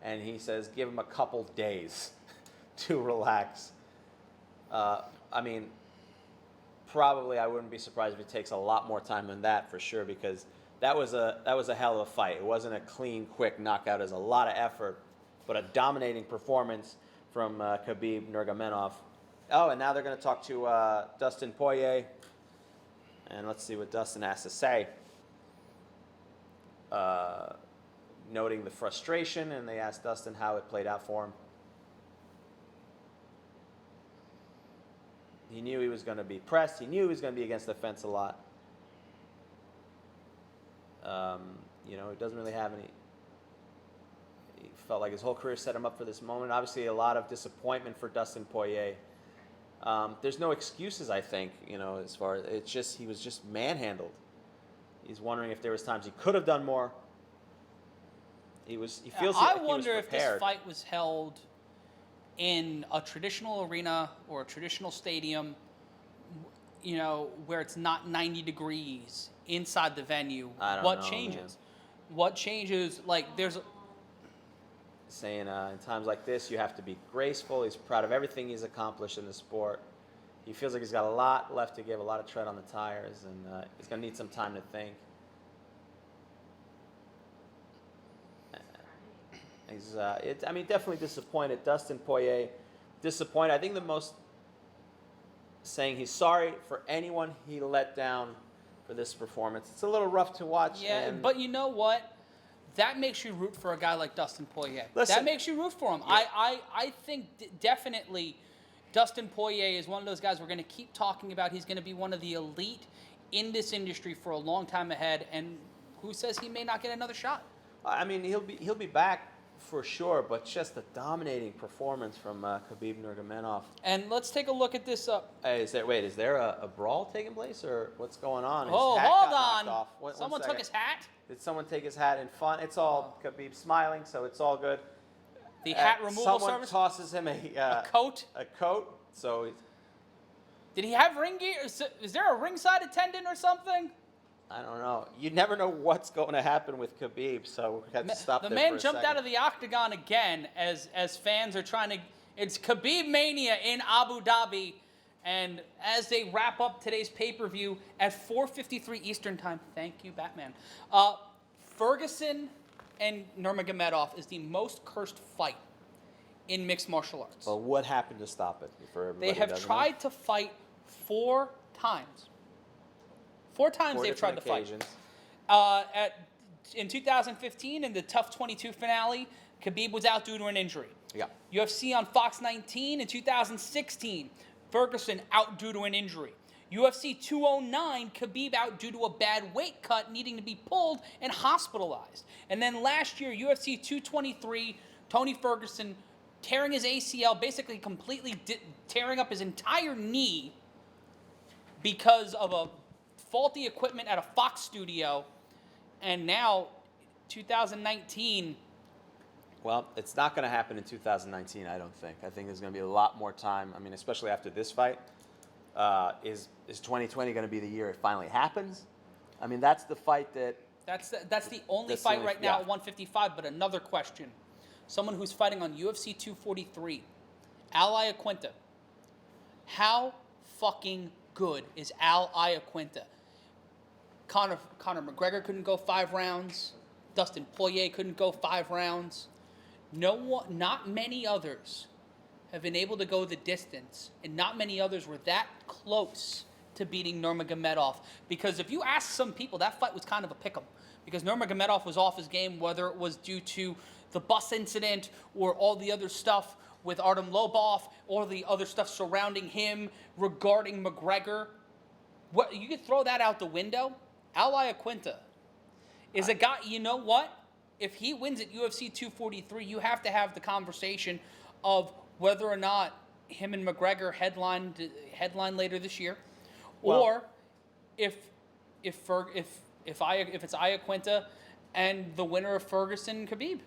and he says give him a couple days to relax. Probably I wouldn't be surprised if it takes a lot more time than that for sure, because that was a hell of a fight. It wasn't a clean, quick knockout. It was a lot of effort, but a dominating performance from Khabib Nurmagomedov. Oh, and now they're going to talk to Dustin Poirier, and let's see what Dustin has to say. Noting the frustration, and they asked Dustin how it played out for him. He knew he was going to be pressed. He knew he was going to be against the fence a lot. You know, he doesn't really have any. He felt like his whole career set him up for this moment. Obviously, a lot of disappointment for Dustin Poirier. There's no excuses, I think, you know, as far as it's just he was just manhandled. He's wondering if there was times he could have done more. He feels I like he wonder was if this prepared. fight was held in a traditional arena or a traditional stadium, you know, where it's not 90 degrees inside the venue. I don't what know, changes? man. What changes? Like, there's Saying in times like this, you have to be graceful. He's proud of everything he's accomplished in the sport. He feels like he's got a lot left to give, a lot of tread on the tires, and he's going to need some time to think. He's, I mean, definitely disappointed. Dustin Poirier, disappointed. I think the most saying he's sorry for anyone he let down for this performance. It's a little rough to watch. Yeah, and but you know what? That makes you root for a guy like Dustin Poirier. Listen, that makes you root for him. Yeah. I think definitely Dustin Poirier is one of those guys we're going to keep talking about. He's going to be one of the elite in this industry for a long time ahead. And who says he may not get another shot? I mean, he'll be back for sure, but just a dominating performance from Khabib Nurmagomedov. And let's take a look at this. Hey, is there a brawl taking place, or what's going on? His Oh, hat hold got on. knocked off. One Someone took second. his hat. Did someone take his hat in fun? It's all Khabib smiling, so it's all good. The hat removal someone service. tosses him A coat. A coat. So Did he have ring gear? Is there a ringside attendant or something? I don't know. You never know what's going to happen with Khabib, so we have to stop The there man for a jumped second. out of the octagon again as fans are trying to. It's Khabib Mania in Abu Dhabi, and as they wrap up today's pay-per-view at 4:53 Eastern Time. Thank you, Batman. Ferguson and Nurmagomedov is the most cursed fight in mixed martial arts. Well, what happened to stop it? For everybody They who have doesn't tried to fight 4 times. 4 times know? they've tried to Four different fight. occasions. In 2015, in the Tough 22 finale, Khabib was out due to an injury. Yeah. UFC on Fox 19 in 2016, Ferguson out due to an injury. UFC 209, Khabib out due to a bad weight cut, needing to be pulled and hospitalized. And then last year, UFC 223, Tony Ferguson tearing his ACL, basically completely tearing up his entire knee because of a faulty equipment at a Fox studio. And now, 2019. Well, it's not going to happen in 2019, I don't think. I think there's going to be a lot more time. I mean, especially after this fight. Is 2020 going to be the year it finally happens? I mean, that's the fight that... That's the only That's the fight only- right now yeah. at 155. But another question. Someone who's fighting on UFC 243, Al Iaquinta. How fucking good is Al Iaquinta? Conor McGregor couldn't go 5 rounds. Dustin Poirier couldn't go 5 rounds. Not many others have been able to go the distance, and not many others were that close to beating Nurmagomedov. Because if you ask some people, that fight was kind of a pick'em. Because Nurmagomedov was off his game, whether it was due to the bus incident or all the other stuff with Artem Lobov, or the other stuff surrounding him regarding McGregor. What, you could throw that out the window. Al Iaquinta is a guy, you know what? If he wins at UFC 243, you have to have the conversation of whether or not him and McGregor headline later this year, or if it's Iaquinta and the winner of Ferguson Khabib.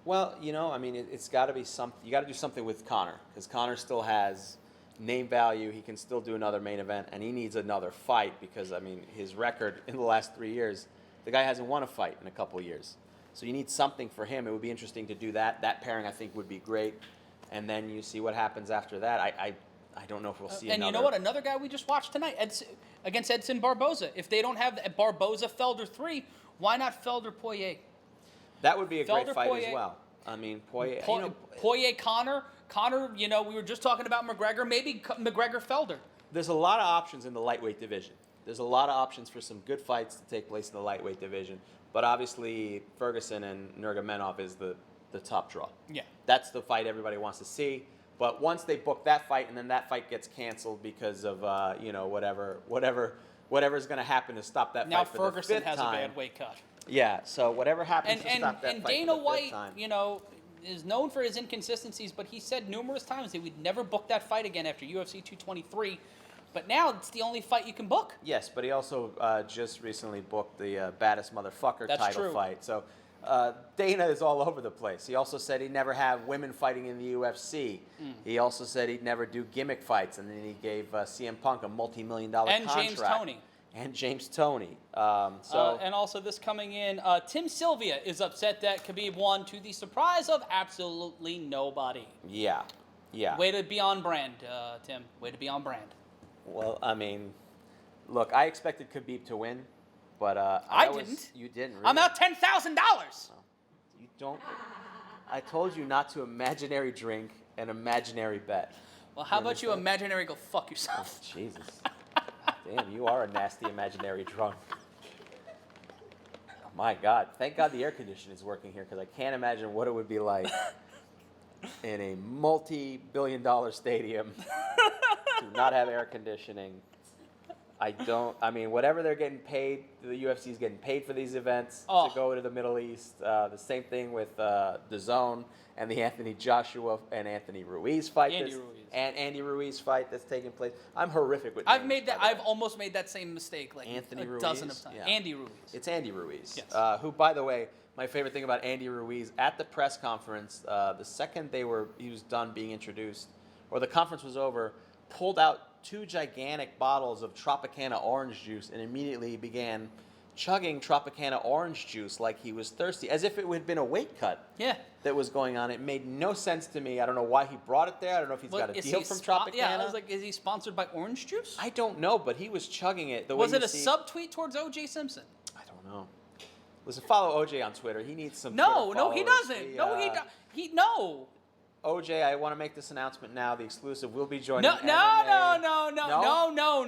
Well, you know, I mean, it's got to be something. You got to do something with Conor, because Conor still has name value. He can still do another main event, and he needs another fight because, I mean, his record in the last 3 years, the guy hasn't won a fight in a couple of years. So you need something for him. It would be interesting to do that. That pairing, I think, would be great. And then you see what happens after that. I don't know if we'll see And another. you know what? Another guy we just watched tonight, against Edson Barbosa. If they don't have Barbosa, Felder 3, why not Felder Poirier? That would be a great Felder, fight Poirier. as well. I mean, Poirier. Poirier, Conor. Conor, you know, we were just talking about McGregor. Maybe McGregor, Felder. There's a lot of options in the lightweight division. There's a lot of options for some good fights to take place in the lightweight division. But obviously, Ferguson and Nurmagomedov is the top draw. Yeah. That's the fight everybody wants to see. But once they book that fight, and then that fight gets canceled because of whatever's going to happen to stop that Now fight for Ferguson the fifth has time. a bad weight cut. Yeah, so whatever happens to And stop that and fight Dana for the White, fifth time. is known for his inconsistencies, but he said numerous times that we'd never book that fight again after UFC 223. But now it's the only fight you can book. Yes, but he also just recently booked the baddest motherfucker That's title true. fight. So Dana is all over the place. He also said he'd never have women fighting in the UFC. He also said he'd never do gimmick fights, and then he gave CM Punk a multi-million-dollar And contract. James Toney. And James Toney. So And also this coming in, Tim Sylvia is upset that Khabib won to the surprise of absolutely nobody. yeah. Way to be on brand, Tim. Way to be on brand. Well, I mean, look, I expected Khabib to win, but I didn't. You didn't. Really. I'm out $10,000. You don't. I told you not to imaginary drink an imaginary bet. Well, how You about you understand? imaginary go fuck yourself? Jesus. Damn, you are a nasty imaginary drunk. My God. Thank God the air conditioning is working here, because I can't imagine what it would be like in a multi-billion-dollar stadium to not have air conditioning. I mean, whatever they're getting paid, the UFC is getting paid for these events Oh. to go to the Middle East. The same thing with DAZN and the Anthony Joshua and Anthony Ruiz fight. Andy Ruiz fight that's taking place. I'm horrific with I've names, by the I've way. almost made that same mistake like Anthony a Ruiz? dozen of times. Yeah. Andy Ruiz. It's Andy Ruiz, Yes. who, by the way, my favorite thing about Andy Ruiz at the press conference, the second he was done being introduced, or the conference was over, pulled out 2 gigantic bottles of Tropicana orange juice and immediately began chugging Tropicana orange juice like he was thirsty, as if it had been a weight cut Yeah. that was going on. It made no sense to me. I don't know why he brought it there. I don't know if he's got a Is deal he from spo- Tropicana. Yeah, I was like, is he sponsored by orange juice? I don't know, but he was chugging it. The way Was it you a see- subtweet towards O.J. Simpson? I don't know. Listen, follow OJ on Twitter. He needs some. No, Twitter no, he followers. doesn't. No, no. OJ, I want to make this announcement now. The exclusive will be joining. No, MMA. no. You're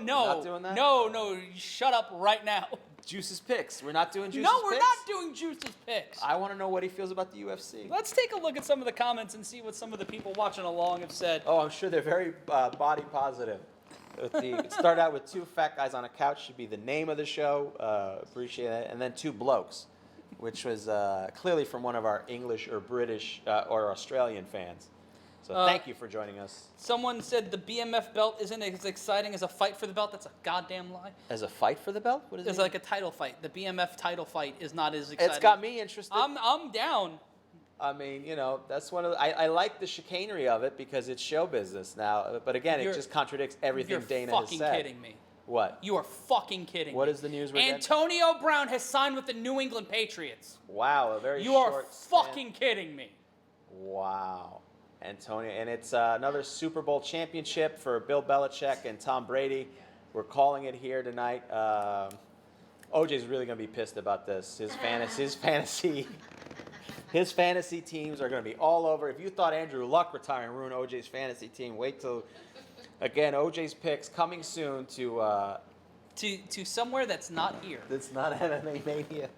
not doing that? No, shut up right now. Juice's picks. We're not doing Juice's No, we're picks? not doing Juice's picks. I want to know what he feels about the UFC. Let's take a look at some of the comments and see what some of the people watching along have said. Oh, I'm sure they're very body positive. It started out with 2 fat guys on a couch should be the name of the show. Appreciate it. And then 2 blokes, which was clearly from one of our English or British or Australian fans. So thank you for joining us. Someone said the BMF belt isn't as exciting as a fight for the belt. That's a goddamn lie. As a fight for the belt? What is It's it? like a title fight. The BMF title fight is not as exciting. It's got me interested. I'm down. I mean, that's one of the, I like the chicanery of it because it's show business now. But again, it just contradicts everything You're Dana has fucking said. kidding me. What? You are fucking kidding me. What is the news we're getting? Antonio Brown has signed with the New England Patriots. Wow, a very You short are span. fucking kidding me. Wow. Antonio, and it's another Super Bowl championship for Bill Belichick and Tom Brady. We're calling it here tonight. OJ's really going to be pissed about this. His fantasy teams are going to be all over. If you thought Andrew Luck retiring ruined OJ's fantasy team, wait till, again, OJ's picks coming soon to somewhere that's not here. That's not MMA Mania.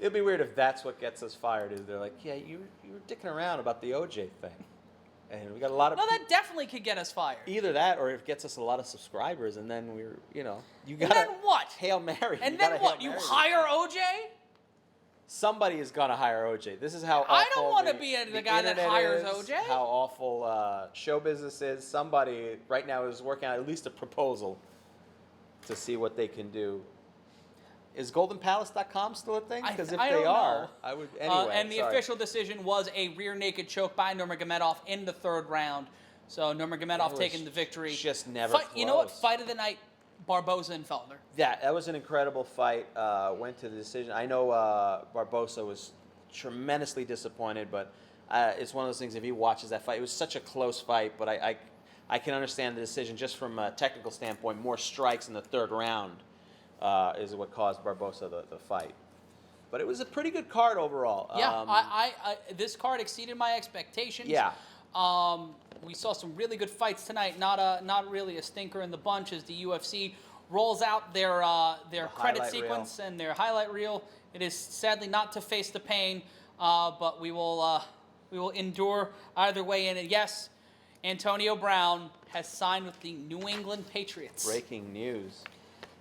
It'd be weird if that's what gets us fired. Is they're like, yeah, you were dicking around about the OJ thing, and we got a lot of. No, that definitely could get us fired. Either that, or it gets us a lot of subscribers, and then you And got. then what? Hail Mary. And You then gotta what? Hail You Mary. hire OJ? Somebody is gonna hire OJ. This is how awful. I don't wanna the- be the the guy that internet hires is, OJ. How awful show business is. Somebody right now is working out at least a proposal to see what they can do. Is GoldenPalace.com still a thing? Because if I they don't are, know. I would anyway. And the sorry. official decision was a rear naked choke by Nurmagomedov in the 3rd round. So Nurmagomedov was taking the victory. just never You know what? close. Fight of the night, Barbosa and Felder. Yeah, that was an incredible fight. Went to the decision. I know Barbosa was tremendously disappointed, but it's one of those things. If he watches that fight, it was such a close fight. But I can understand the decision just from a technical standpoint. More strikes in the 3rd round is what caused Barbosa the fight. But it was a pretty good card overall. Yeah, this card exceeded my expectations. Yeah. We saw some really good fights tonight. Not really a stinker in the bunch as the UFC rolls out their credit highlight sequence and their highlight reel. It is sadly not to face the pain, but we will endure either way. And yes, Antonio Brown has signed with the New England Patriots. Breaking news.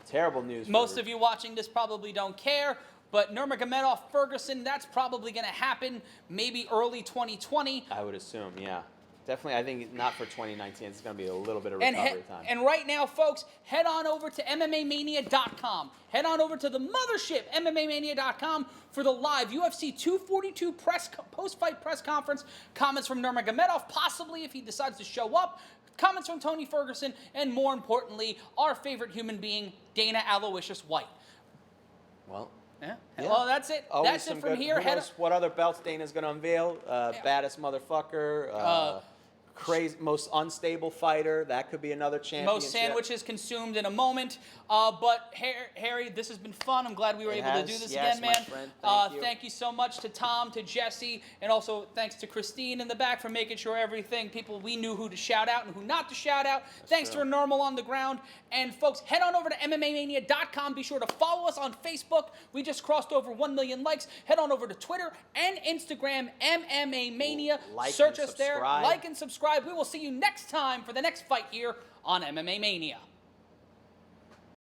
Terrible news. Most of you watching this probably don't care, but Nurmagomedov, Ferguson, that's probably going to happen maybe early 2020. I would assume, yeah. Definitely, I think not for 2019. It's going to be a little bit of recovery time. And right now, folks, head on over to MMAmania.com. Head on over to the mothership, MMAmania.com, for the live UFC 242 post-fight press conference. Comments from Nurmagomedov, possibly if he decides to show up. Comments from Tony Ferguson, and more importantly, our favorite human being, Dana Aloysius White. Well, yeah. Well, that's it. Always That's it from good, here. Who knows what other belts Dana's going to unveil? Baddest motherfucker. Crazy, most unstable fighter. That could be another championship. Most sandwiches consumed in a moment. But Harry, this has been fun. I'm glad we were able to do this again, man. My friend. Thank you so much to Tom, to Jesse, and also thanks to Christine in the back for making sure everything, people, we knew who to shout out and who not to shout out. Thanks to Normal on the ground. And folks, head on over to MMAmania.com. Be sure to follow us on Facebook. We just crossed over 1 million likes. Head on over to Twitter and Instagram, MMA Mania. Search us there. Like and subscribe. We will see you next time for the next fight here on MMA Mania.